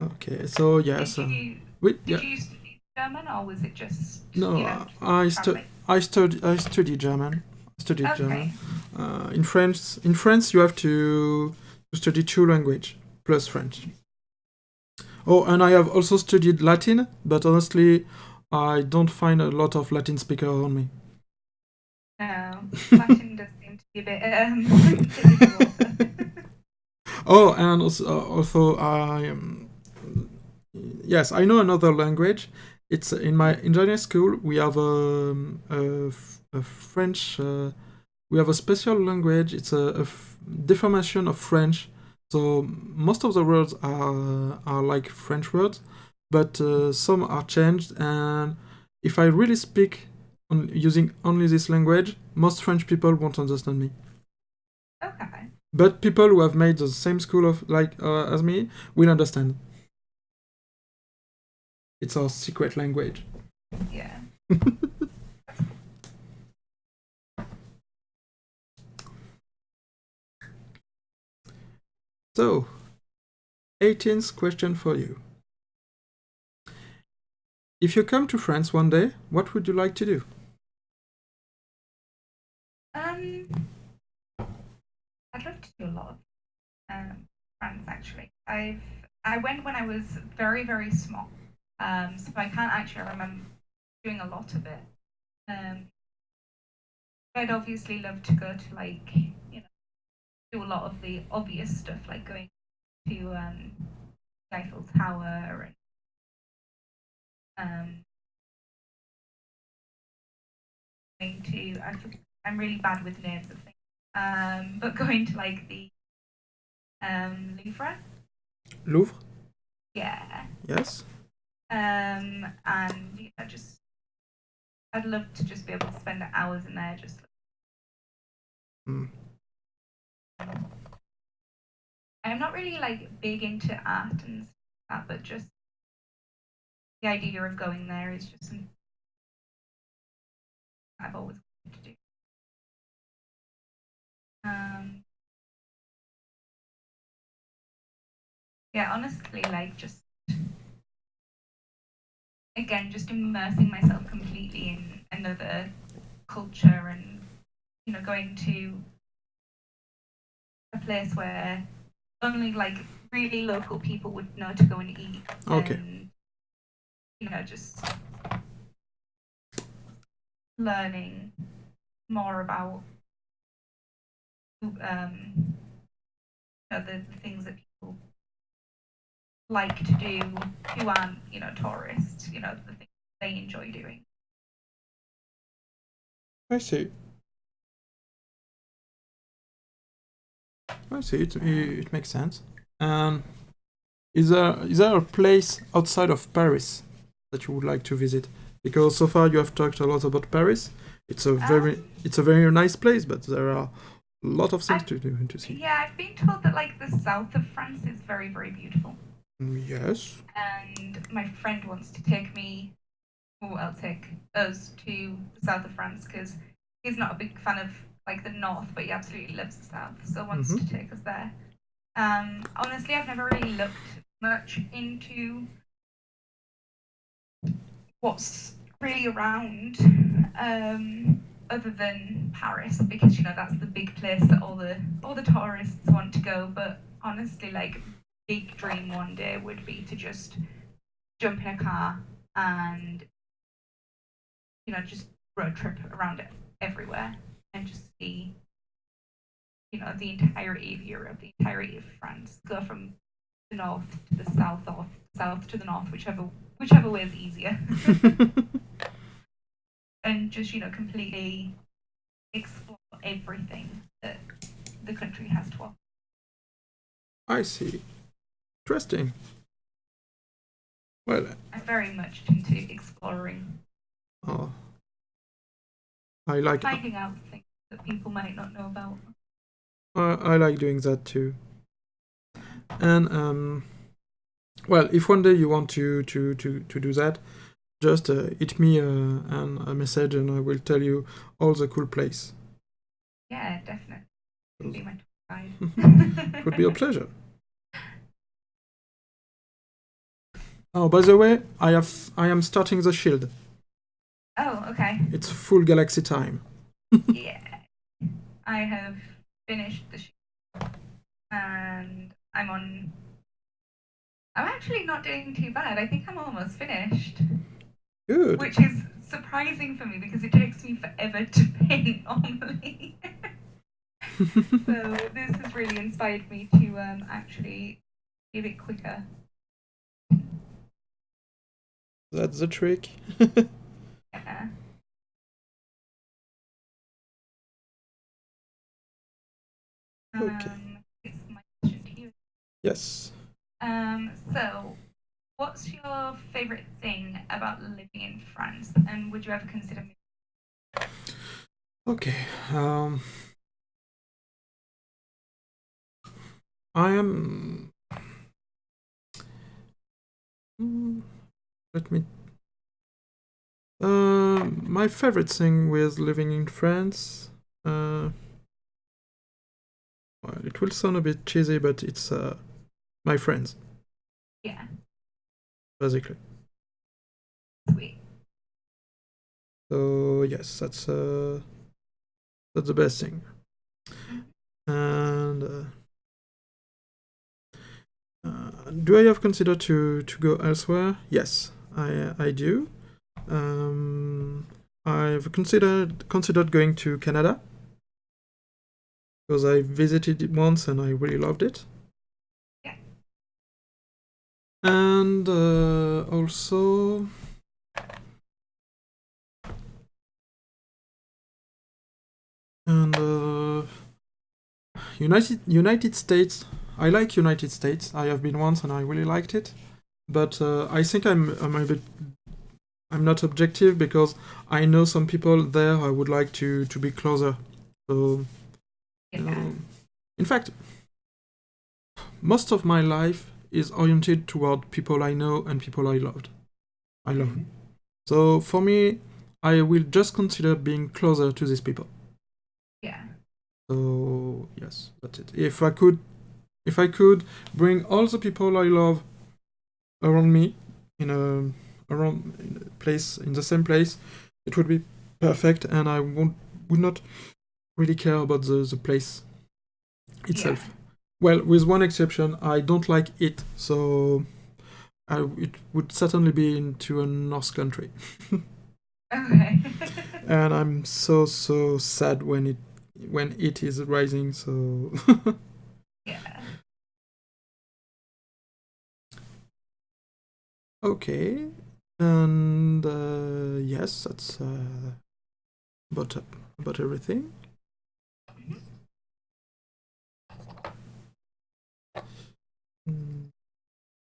Okay, so yes. Did you study German, or was it just No, traveling? I studied German. Okay. German. In France, you have to study two language plus French. Oh, and I have also studied Latin, but honestly, I don't find a lot of Latin speaker around me. No, Latin does seem to be a bit difficult. Oh, and also I yes, I know another language. It's in my engineering school. We have a French. We have a special language. It's a deformation of French. So most of the words are like French words, but some are changed. And if I really speak using only this language, most French people won't understand me. Okay. But people who have made the same school of as me will understand. It's our secret language. Yeah. So, 18th question for you. If you come to France one day, what would you like to do? I'd love to do a lot of France actually. I went when I was very very small, so I can't actually remember doing a lot of it. I'd obviously love to go to do a lot of the obvious stuff like going to the Eiffel Tower and going to I'm really bad with names of things, but going to like the Louvre. Louvre? Yeah. Yes. And just I'd love to just be able to spend hours in there just. I'm not really like big into art and stuff like that, but just the idea of going there is just something I've always wanted to do. Yeah, honestly, like just again, just immersing myself completely in another culture and going to a place where only like really local people would know to go and eat. Okay. And just learning more about the things that people like to do who aren't tourists, the things they enjoy doing. I see. I see. It makes sense. And is there a place outside of Paris that you would like to visit? Because so far you have talked a lot about Paris. It's a very nice place, but there are a lot of things to do and to see. Yeah, I've been told that like the south of France is very, very beautiful. Yes. And my friend wants to take me, or I'll take us to the south of France because he's not a big fan of like the north, but he absolutely loves the south, so wants to take us there. Honestly, I've never really looked much into what's really around, other than Paris, because you know that's the big place that all the tourists want to go. But honestly, like big dream one day would be to just jump in a car and just road trip around it everywhere and just see the entirety of Europe, the entirety of France, go from the north to the south or south to the north, whichever way is easier. And just completely explore everything that the country has to offer. I see. Interesting. Well, I'm very much into exploring, I like finding out things that people might not know about. I like doing that too. And well, if one day you want to do that, just hit me a message and I will tell you all the cool place. Yeah, definitely. It'll be my tour guide. It would be a pleasure. Oh, by the way, I am starting the shield. Oh, okay. It's full galaxy time. Yeah. I have finished the shield and I'm actually not doing too bad. I think I'm almost finished. Good. Which is surprising for me because it takes me forever to paint normally. So this has really inspired me to actually be a bit quicker. That's the trick. Yeah. Okay. It's my question to you. Yes. So what's your favourite thing about living in France, and would you ever consider moving? Okay. I am. Let me. My favorite thing with living in France. Well, it will sound a bit cheesy, but it's my friends. Yeah. Basically. Sweet. So yes, that's the best thing. And do I have considered to go elsewhere? Yes, I do. I've considered going to Canada because I visited it once and I really loved it. Yeah. And also. And United States. I like United States. I have been once and I really liked it. But I think I'm a bit. I'm not objective because I know some people there I would like to be closer. So, Yeah. In fact, most of my life is oriented toward people I know and people I loved. I love. So for me, I will just consider being closer to these people. Yeah. So yes, that's it. If I could bring all the people I love around me in the same place, it would be perfect, and I would not really care about the place itself. Yeah. Well, with one exception, I don't like it, so it would certainly be into a North country. Okay. And I'm so sad when it is rising. So Yeah. okay, and yes, about everything.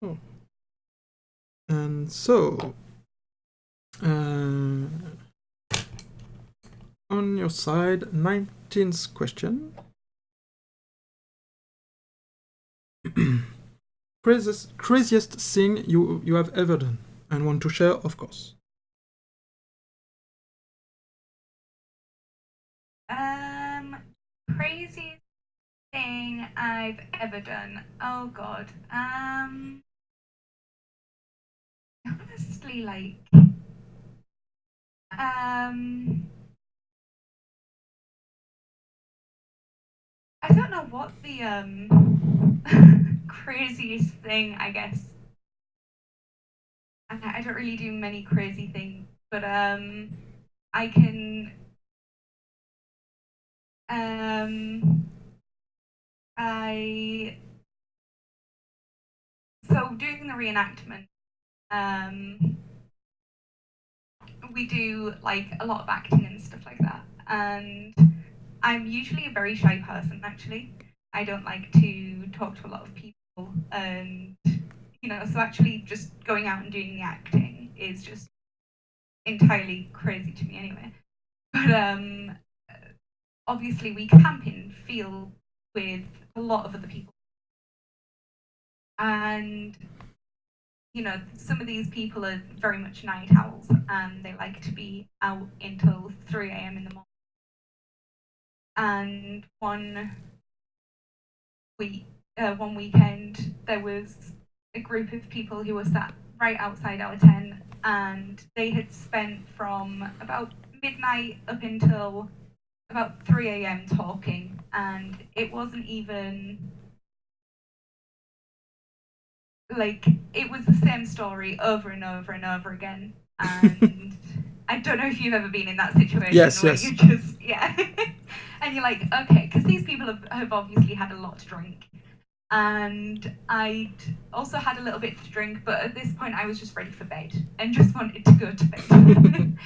Oh. And so, on your side, 19th question. Craziest thing you have ever done and want to share, of course. Craziest thing I've ever done. Oh God. Honestly, like, I don't know what the craziest thing, I guess. I don't really do many crazy things, but I can so doing the reenactment, we do like a lot of acting and stuff like that, and I'm usually a very shy person, actually. I don't like to talk to a lot of people, and so actually just going out and doing the acting is just entirely crazy to me anyway. But obviously we camp in field with a lot of other people, and some of these people are very much night owls, and they like to be out until 3 a.m. in the morning. And one weekend, there was a group of people who were sat right outside our tent, and they had spent from about midnight up until about 3 a.m. talking, and it wasn't even like, it was the same story over and over and over again. And I don't know if you've ever been in that situation. Yes, where yes. you just, yeah. And you're like, okay, because these people have obviously had a lot to drink. And I'd also had a little bit to drink, but at this point I was just ready for bed and just wanted to go to bed.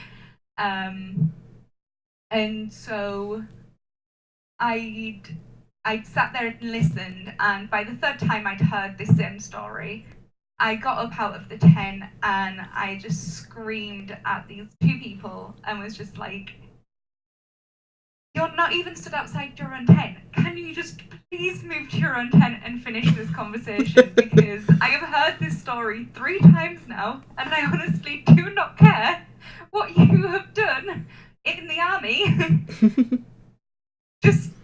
And so I'd sat there and listened, and by the third time I'd heard this same story, I got up out of the tent and I just screamed at these two people and was just like, "You're not even stood outside your own tent. Can you just please move to your own tent and finish this conversation? Because I have heard this story 3 times now, and I honestly do not care what you have done in the army.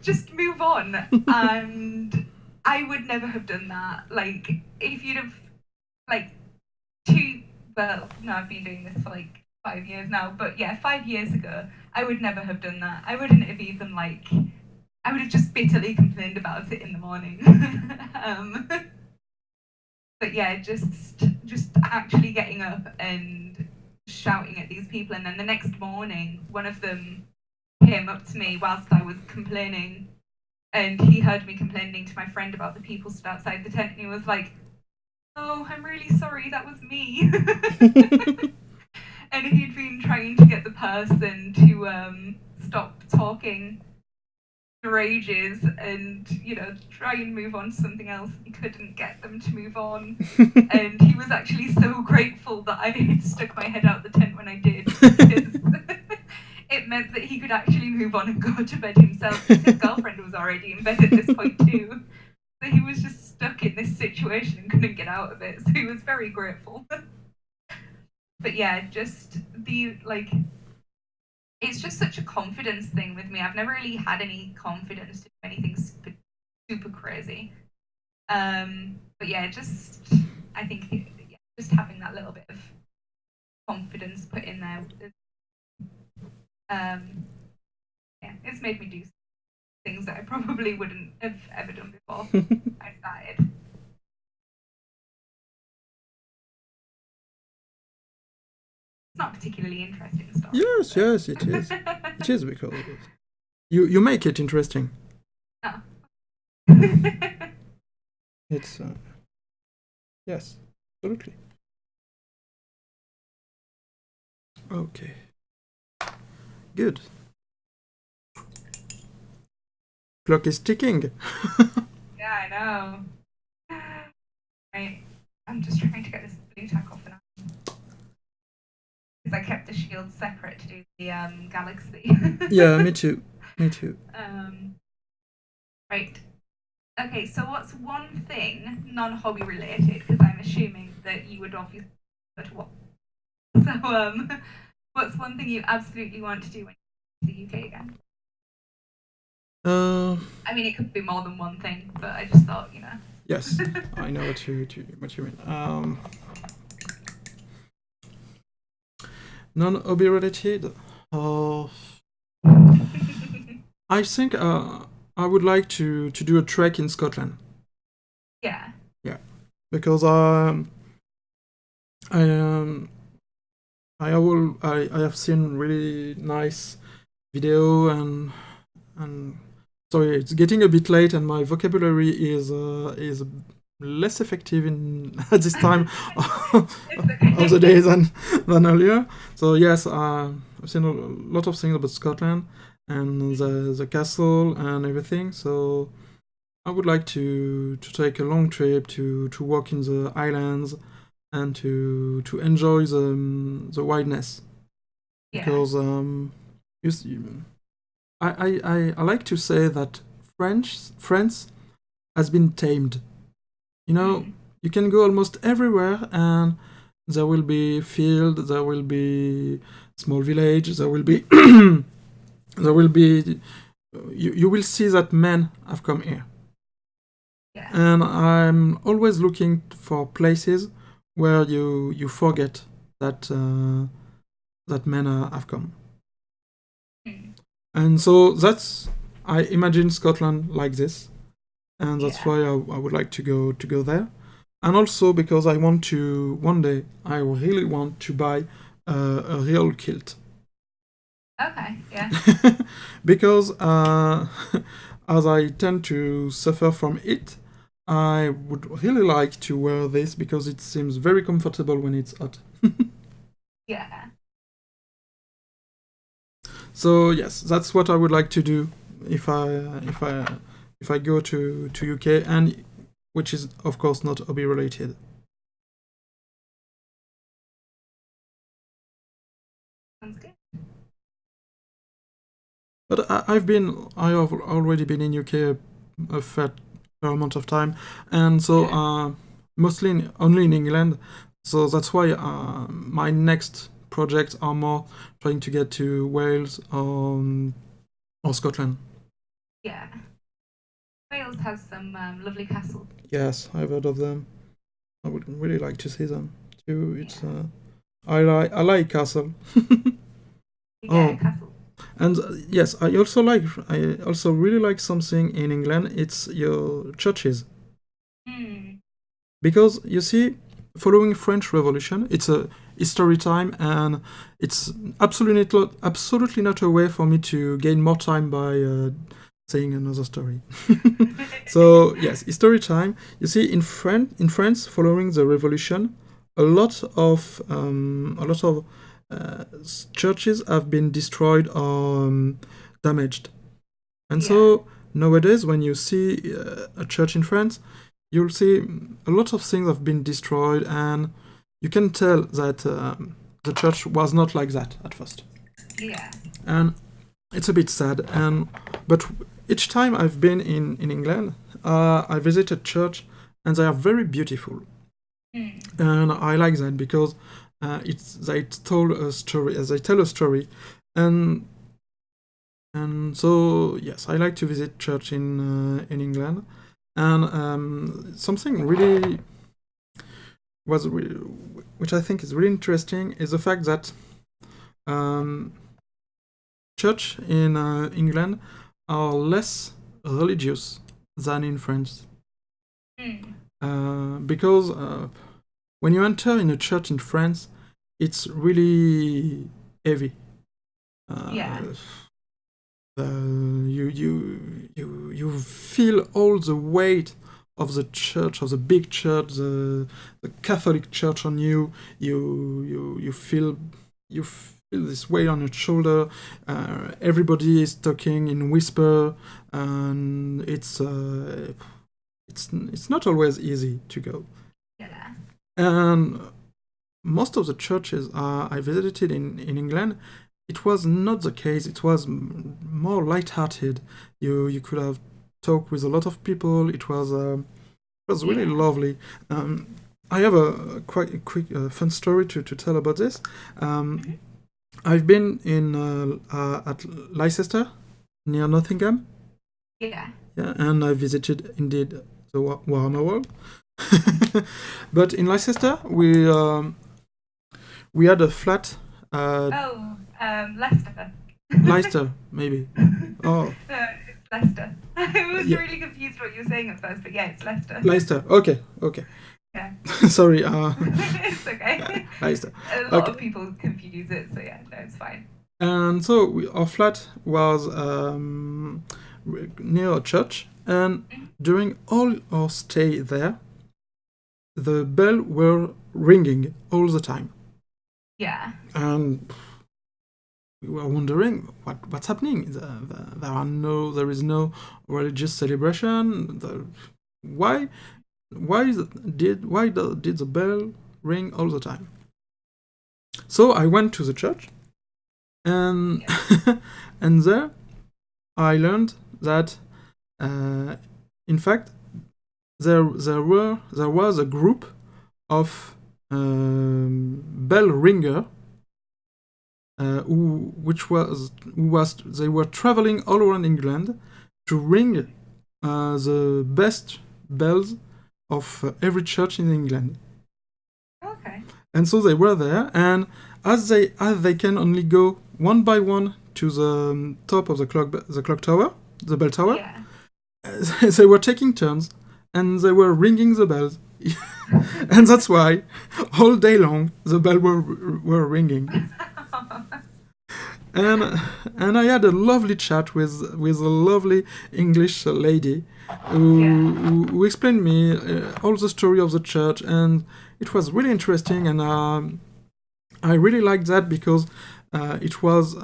just move on." And I would never have done that. Like, if you'd have, like, I've been doing this for like 5 years now, but yeah, 5 years ago, I would never have done that. I wouldn't have even, like, I would have just bitterly complained about it in the morning. But yeah, just actually getting up and shouting at these people, and then the next morning, one of them came up to me whilst I was complaining, and he heard me complaining to my friend about the people stood outside the tent, and he was like, "Oh, I'm really sorry, that was me." And he'd been trying to get the person to stop talking for ages and, try and move on to something else. He couldn't get them to move on. And he was actually so grateful that I had stuck my head out the tent when I did, because it meant that he could actually move on and go to bed himself, because his girlfriend was already in bed at this point too. So he was just stuck in this situation and couldn't get out of it. So he was very grateful. But yeah, just it's just such a confidence thing with me. I've never really had any confidence to do anything super crazy. But yeah, I think just having that little bit of confidence put in there. It's made me do things that I probably wouldn't have ever done before I started. It's not a particularly interesting story. Yes, it is. It is, because you make it interesting. Oh. It's yes, absolutely. Okay, good. clock is ticking. Yeah, I know. Right. I'm just trying to get this blue tack off now. Because I kept the shield separate to do the galaxy. Yeah, me too. Me too. Right. Okay, so what's one thing non-hobby related? Because I'm assuming that you would obviously go to what? So, what's one thing you absolutely want to do when you go to the UK again? I mean, it could be more than one thing, but I just thought, you know. Yes, I know what you mean. Non-hobby related. I think I would like to do a trek in Scotland. Yeah. Yeah, because I have seen really nice video and sorry, it's getting a bit late and my vocabulary is less effective at this time of the day than earlier. So yes, I've seen a lot of things about Scotland and the castle and everything. So I would like to take a long trip to walk in the islands and to enjoy the wideness. Yeah. Because you see, I like to say that France has been tamed. You know, you can go almost everywhere and there will be field, there will be small village, there will be there will be you will see that men have come here. Yeah. And I'm always looking for places where you forget that that men have come. And so I imagine Scotland like this, and that's why I would like to go there. And also because I want to one day I really want to buy a real kilt. Okay, yeah. Because as I tend to suffer from it, I would really like to wear this because it seems very comfortable when it's hot. Yeah. So yes, that's what I would like to do if I go to UK, and which is of course not hobby related. Sounds good. But I have already been in UK a fair amount of time, and so mostly only in England. So that's why my next projects are more trying to get to Wales or Scotland. Yeah. Wales has some lovely castles. Yes, I've heard of them. I would really like to see them too. It's I like castle. Castle. And yes, I also really like something in England. It's your churches. Because you see, following French Revolution, it's a history time, and it's absolutely not a way for me to gain more time by saying another story. So yes, history time. You see, in France, following the revolution, a lot of churches have been destroyed or damaged, and so nowadays, when you see a church in France, you'll see a lot of things have been destroyed, and you can tell that the church was not like that at first. Yeah. And it's a bit sad. But each time I've been in England, I visit a church, and they are very beautiful. And I like that because they tell a story, and so yes, I like to visit church in England. And something really which I think is really interesting is the fact that church in England are less religious than in France. Because when you enter in a church in France, it's really heavy. You feel all the weight of the church, of the big church, the Catholic Church on you. You feel feel this weight on your shoulder. Everybody is talking in whisper, and it's not always easy to go. Yeah. And most of the churches I visited in England, it was not the case. It was more light-hearted. You could have talked with a lot of people. It was really lovely. I have a quite quick fun story to tell about this. I've been in at Leicester, near Nottingham. Yeah. Yeah, and I visited indeed the Warhammer World. But in Leicester, we had a flat. Leicester. Leicester, maybe. Oh. No, it's Leicester. I was really confused what you were saying at first, but yeah, it's Leicester. Leicester. Okay. Yeah. Sorry. It's okay. Leicester. A lot of people confuse it, so yeah, no, it's fine. And so our flat was near a church, and during all our stay there, the bell were ringing all the time. Yeah. And we were wondering what's happening. There is no religious celebration. Why did the bell ring all the time? So I went to the church, and and there I learned that in fact there was a group of bell ringer who they were traveling all around England to ring the best bells of every church in England. Okay. And so they were there, and as they can only go one by one to the top of the clock tower, the bell tower, they were taking turns, and they were ringing the bells. And that's why all day long the bells were ringing. And I had a lovely chat with a lovely English lady who explained me all the story of the church, and it was really interesting, and I really liked that because it was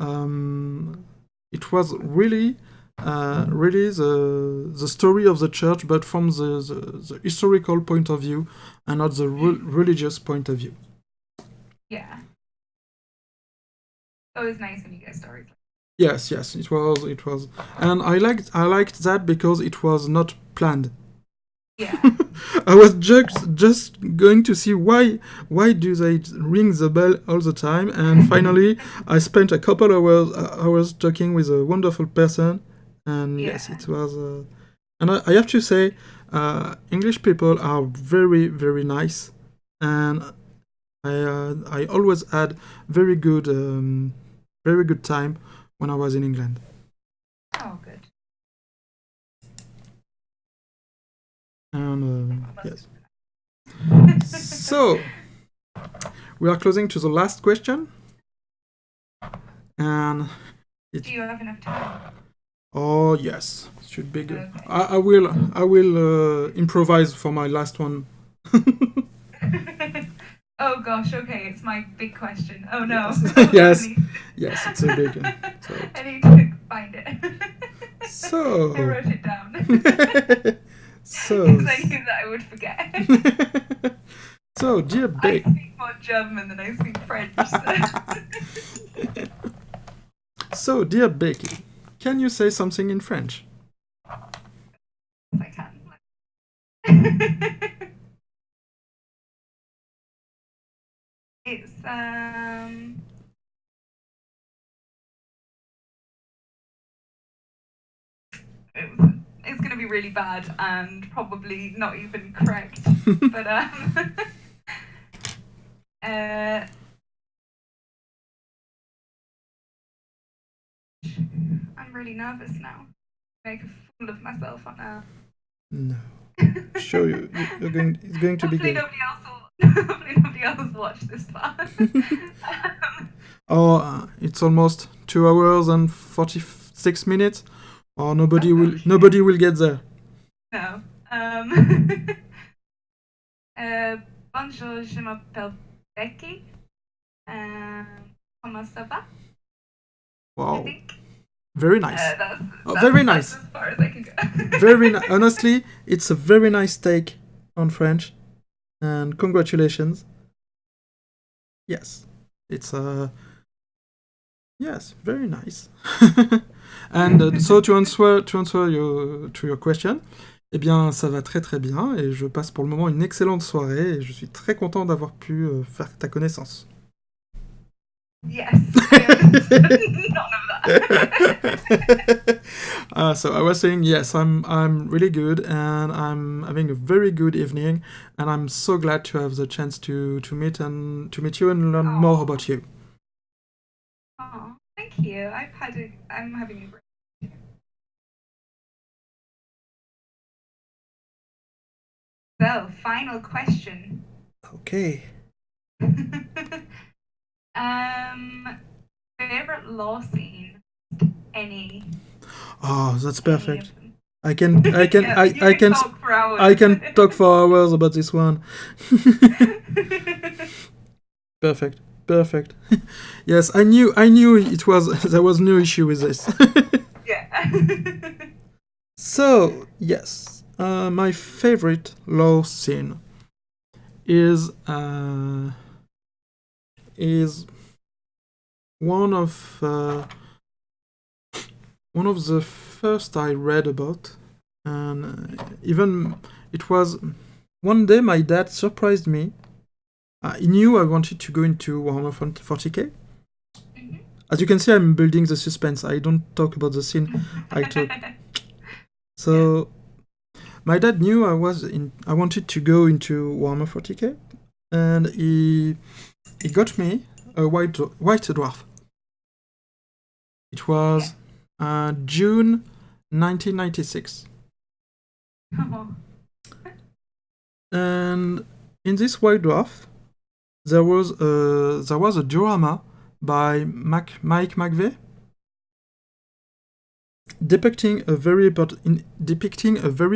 really the story of the church, but from the historical point of view and not the religious point of view. Yeah. Always nice when you get stories. Yes, it was, and I liked that because it was not planned. Yeah. I was just going to see why do they ring the bell all the time, and finally I spent a couple hours talking with a wonderful person, and yes, it was. And I have to say, English people are very, very nice, and I always had very good time when I was in England. Oh, good. And yes. So we are closing to the last question, and do you have enough time? Oh yes, it should be good. Okay. I will improvise for my last one. Oh gosh, okay, it's my big question. Oh no. Yes, yes, it's a big one. So. I need to find it. So. I wrote it down. So. Because I knew that I would forget. So, dear Becky. I speak more German than I speak French. So, dear Becky, can you say something in French? Yes, I can. It's it's gonna be really bad and probably not even correct. But I'm really nervous now. Make a fool of myself on air. No. Sure, it's going to be good. Hopefully nobody else will watch this part. It's almost 2 hours and 46 minutes. Or nobody will get there. No. Bonjour, je m'appelle Becky. almost so far. I Wow, think. very nice. That's Very nice. as far as I can go. Very honestly, it's a very nice take on French, and congratulations. Yes, it's yes, very nice. And so to answer your question, eh bien ça va très très bien et je passe pour le moment une excellente soirée et je suis très content d'avoir pu faire ta connaissance. Yes, I understood none of that. So I was saying yes, I'm really good and I'm having a very good evening and I'm so glad to have the chance to meet you and learn more about you. Oh, thank you. I'm having a great day. So, final question. Okay. Favorite law scene? Any? Oh, that's Any perfect. of them? I can Talk for hours. I can talk for hours about this one. Perfect. Yes, I knew there was no issue with this. Yeah. So yes, my favorite law scene is one of the first I read about, and even it was one day my dad surprised me. He knew I wanted to go into Warhammer 40k. Mhm. As you can see, I'm building the suspense. I don't talk about the scene. I talk. So my dad knew I wanted to go into Warhammer 40k, and he got me a white dwarf. It was June 1996, Oh. and in this white dwarf there was a diorama by Mike McVeigh depicting a very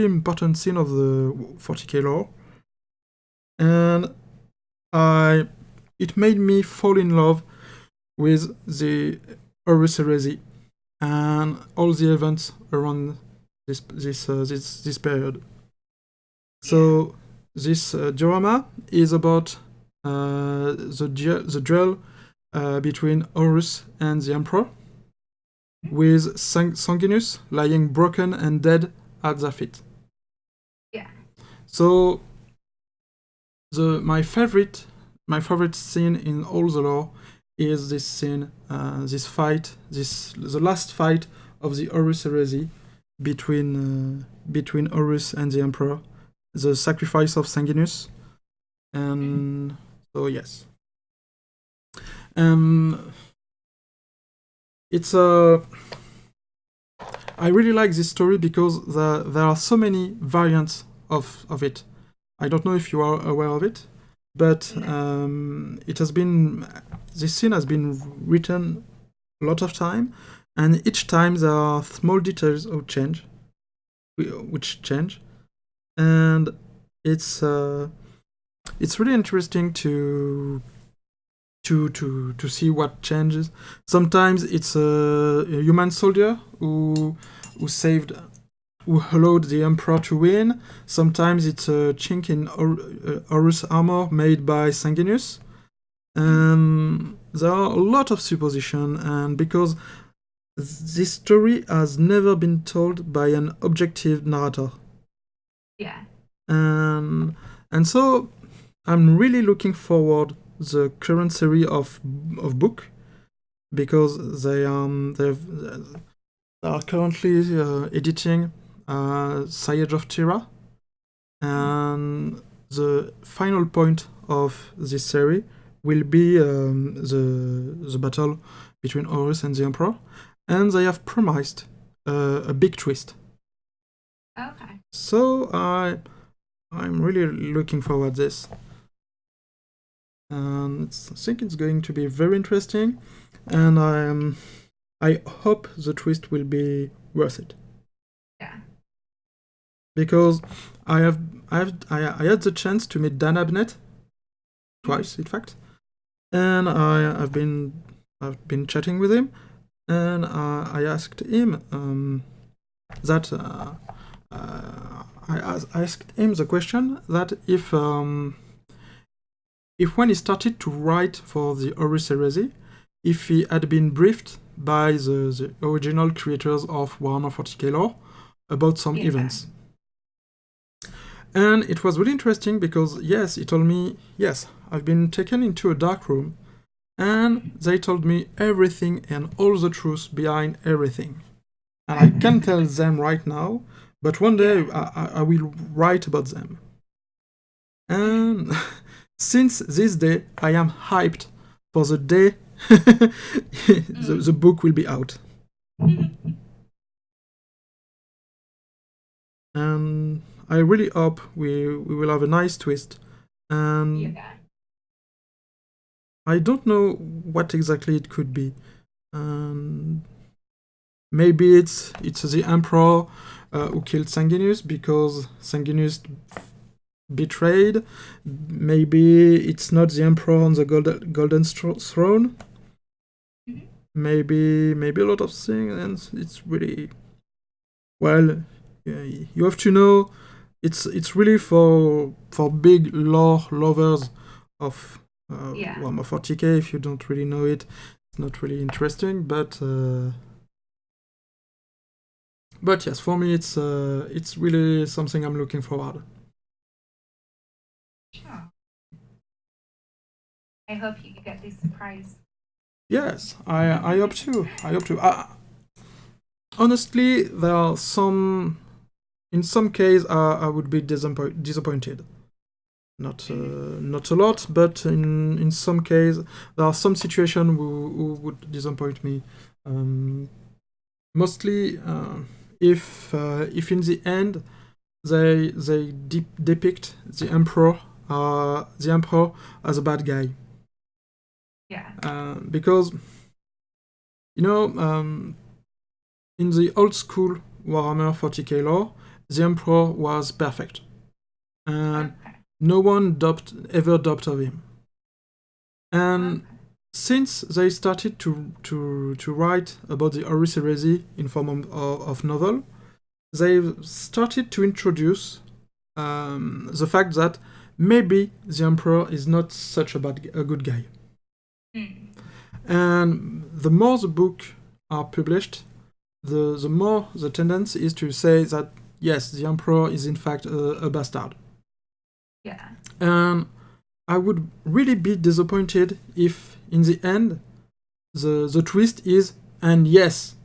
important scene of the 40k lore, and it made me fall in love with the Horus Heresy and all the events around this period. So this diorama is about the duel between Horus and the Emperor, with Sanguinus lying broken and dead at their feet. Yeah. So my favorite scene in all the lore is this scene, the last fight of the Horus Heresy between Horus and the Emperor, the sacrifice of Sanguinus, and so yes. It's I really like this story because there are so many variants of it. I don't know if you are aware of it, but this scene has been written a lot of time, and each time there are small details which change, and it's really interesting to see what changes. Sometimes it's a human soldier who allowed the Emperor to win. Sometimes it's a chink in Horus armor made by Sanguinus. There are a lot of supposition, and because this story has never been told by an objective narrator. Yeah. And so I'm really looking forward the current series of book, because they are currently editing Siege of Tyra, and the final point of this series will be the battle between Horus and the Emperor, and they have promised a big twist. Okay. So I'm really looking forward to this. And I think it's going to be very interesting, and I hope the twist will be worth it. Yeah. Because I had the chance to meet Dan Abnett twice, in fact, and I've been I've been chatting with him, and I asked him that I asked him the question that if when he started to write for the Horus Heresy, if he had been briefed by the original creators of Warhammer 40k lore about some events. And it was really interesting because, yes, he told me, yes, I've been taken into a dark room, and they told me everything and all the truth behind everything. And I can't tell them right now, but one day I will write about them. And since this day, I am hyped for the day the book will be out. And I really hope we will have a nice twist. And I don't know what exactly it could be. Maybe it's the Emperor who killed Sanguinius because Sanguinius betrayed. Maybe it's not the Emperor on the golden throne. Maybe a lot of things, and it's really, well, you have to know it's really for big lore lovers of Warhammer 40k. If you don't really know it, it's not really interesting, but yes, for me it's really something I'm looking forward. Sure. I hope you get this surprise. Yes, I hope to. Honestly, there are some. In some case, I would be disappointed. Not a lot, but in some case, there are some situations who would disappoint me. Mostly, if in the end they depict the emperor as a bad guy. Yeah. Because in the old school Warhammer 40k lore, the emperor was perfect, and no one ever doubted of him. And since they started to write about the Horus Heresy in form of novel, they've started to introduce the fact that maybe the emperor is not such a good guy. And the more the books are published, the more the tendency is to say that yes, the emperor is in fact a bastard. Yeah. And I would really be disappointed if in the end the twist is, and yes,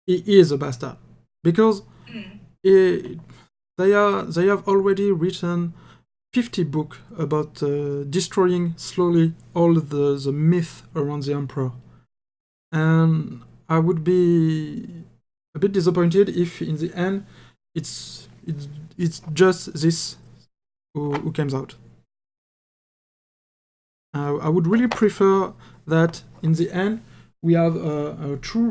he is a bastard, because they have already written 50 books about destroying slowly all the myth around the emperor, and I would be a bit disappointed if in the end it's just this who comes out. I would really prefer that in the end we have a true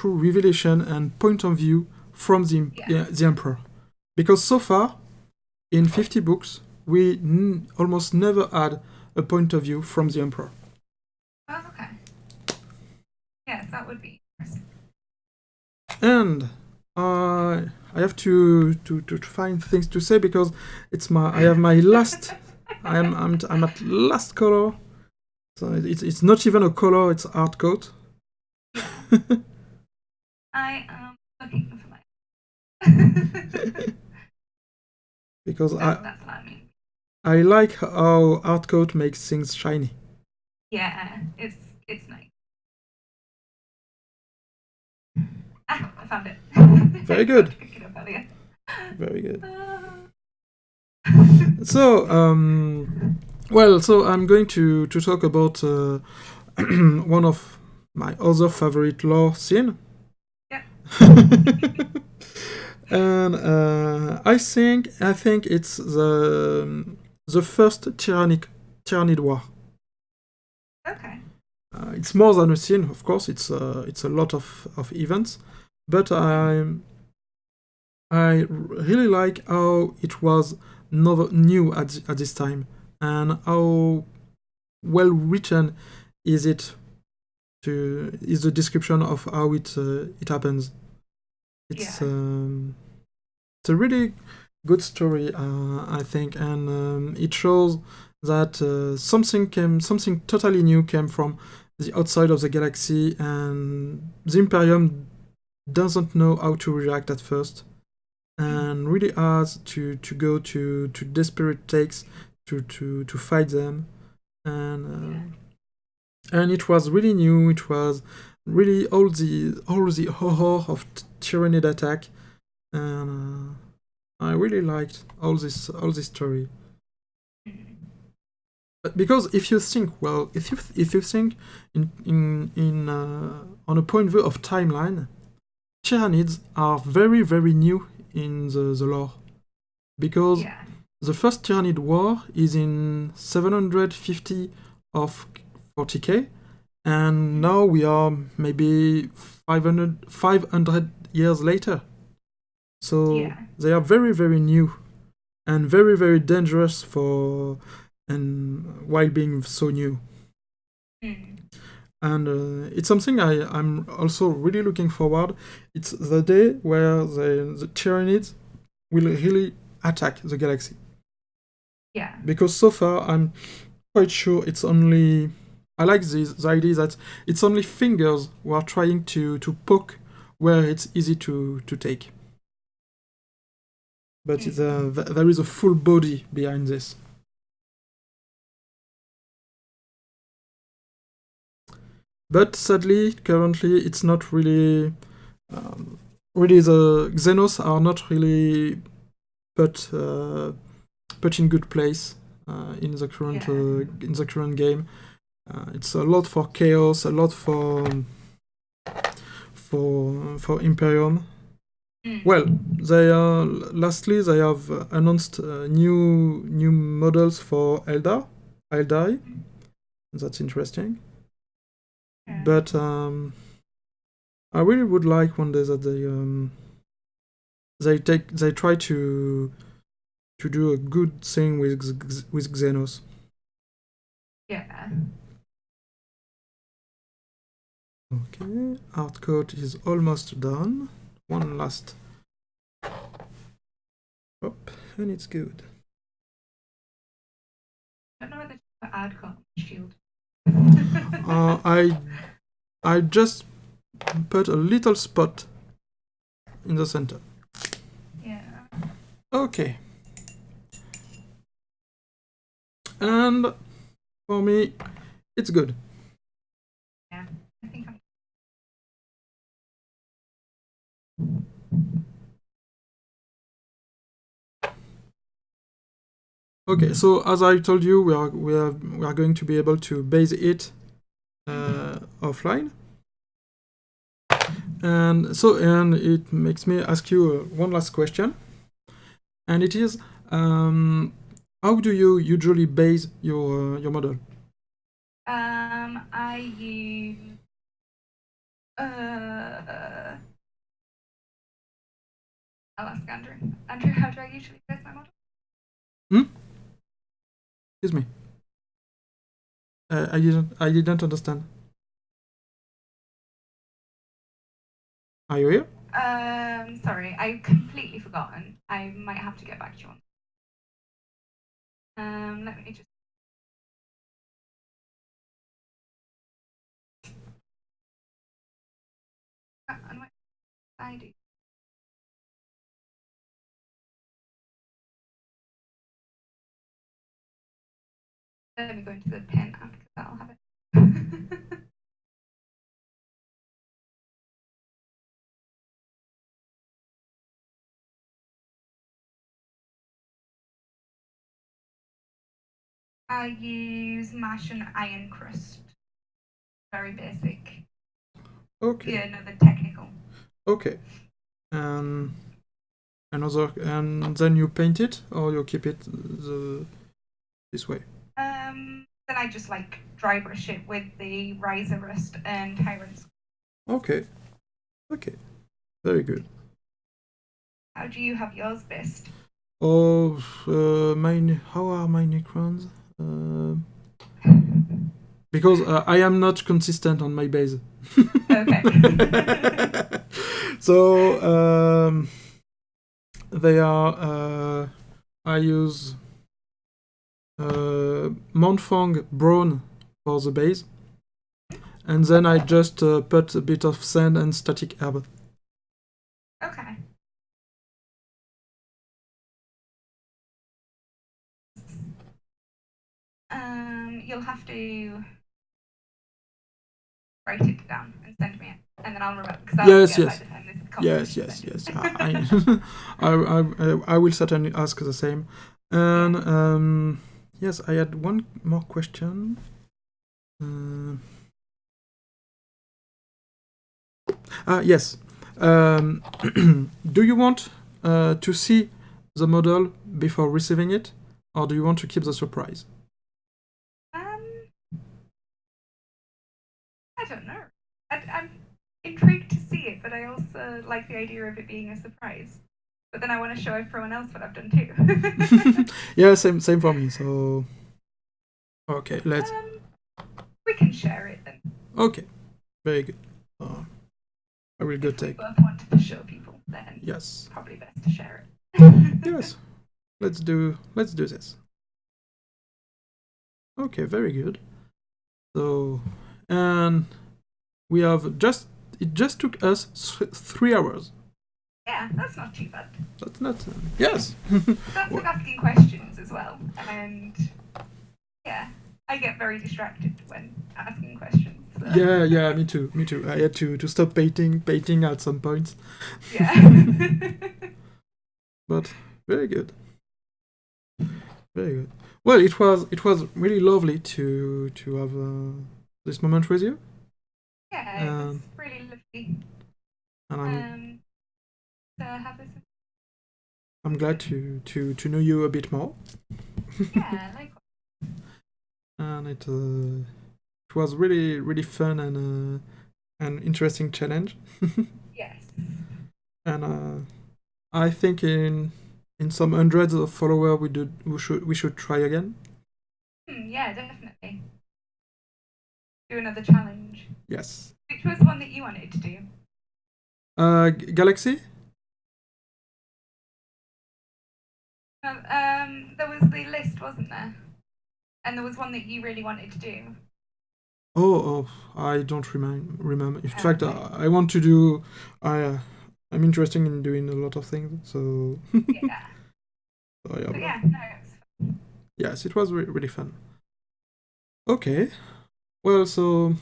revelation and point of view from the emperor, because so far in 50 books we almost never had a point of view from the emperor. Oh, okay. Yes, that would be interesting. And I have to find things to say because I have my last. I'm at last color, so it's not even a color; it's art coat. I am looking for my. Because that's what I mean. I like how art coat makes things shiny. Yeah, it's nice. I found it. Very good. Very good. So, so I'm going to talk about one of my other favorite lore scene. Yeah. And I think it's the first Tyrannid War. Okay. It's more than a scene, of course. It's a lot of events, but I really like how it was new at this time, and how well written is it is the description of how it happens. It's it's a really good story, I think, and it shows that something totally new came from the outside of the galaxy, and the Imperium doesn't know how to react at first, and really has to go to desperate takes to fight them, and it was really new. It was really all the horror of Tyranid attack, and I really liked all this story. Because if you think, well, if you think in on a point of view of timeline, Tyranids are very, very new in the lore, because the first Tyranid war is in 750 of 40k, and now we are maybe 500 years later. So they are very, very new and very, very dangerous while being so new. And it's something I'm also really looking forward. It's the day where the Tyranids will really attack the galaxy. Because so far I'm quite sure it's only... I like the idea that it's only fingers who are trying to poke where it's easy to take. But there is a full body behind this. But sadly, currently, it's not really... really, the Xenos are not really put in good place in the current game. It's a lot for chaos, a lot for Imperium. Well, lastly they have announced new models for Eldari. That's interesting. But I really would like one day that they try to do a good thing with Xenos. Okay, art code is almost done. One last drop, and it's good. I don't know whether to put ad code shield. I just put a little spot in the center. Okay. And for me, it's good. I think I'm... Okay, so as I told you, we are going to be able to base it offline, and it makes me ask you one last question, and it is, how do you usually base your model? I use I'll ask Andrew. Andrew, how do I usually base my model? Excuse me. I didn't understand. Are you here? Sorry, I've completely forgotten. I might have to get back to you on. Let me just... I do. Let me go into the pen app because I'll have it. I use mash and iron crust. Very basic. Okay. Yeah, no, the technical. Okay. And then you paint it, or you keep it this way? Then I just dry brush it with the riser rust and tyrants. Okay. Okay. Very good. How do you have yours best? Oh, how are my Necrons? because I am not consistent on my base. Okay. So they are. I use Montfong Brown for the base, and then I just put a bit of sand and static herb. Okay. You'll have to write it down and send me it, and then I'll remember, because I'll Yes, forget yes. by the time this Yes, conversation yes, yes. I will certainly ask the same. And yes, I had one more question. Yes. Do you want to see the model before receiving it, or do you want to keep the surprise? I don't know. I'm intrigued to see it, but I also like the idea of it being a surprise. But then I want to show everyone else what I've done too. Yeah, same for me. So, okay, let's. We can share it then. Okay, very good. I will go If we take. both wanted to show people, then Yes. probably best to share it. Yes. Let's do this. Okay, very good. So, and we have it just took us 3 hours. Yeah, that's not too bad. That's not. Yes. That's with asking questions as well. And yeah, I get very distracted when asking questions. So. Yeah, me too. I had to stop painting at some point. Yeah. But very good. Very good. Well, it was really lovely to have this moment with you. Yeah, it was really lovely. And I'm glad to know you a bit more. Yeah, likewise. And it was really fun and an interesting challenge. Yes. And I think in some hundreds of followers we should try again. Yeah, definitely. Do another challenge. Yes. Which was one that you wanted to do? Galaxy? There was the list, wasn't there? And there was one that you really wanted to do. Oh, I don't remember. In fact, I want to do. I'm interested in doing a lot of things. So. Yeah. So yeah. Yeah. No, it was fun. Yes, it was really fun. Okay. Well, so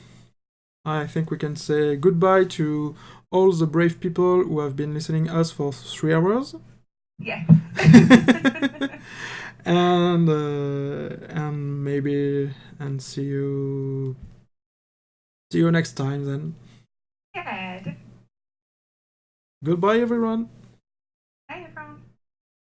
I think we can say goodbye to all the brave people who have been listening us for 3 hours. Yes. and maybe see you next time then. Yeah. Goodbye everyone.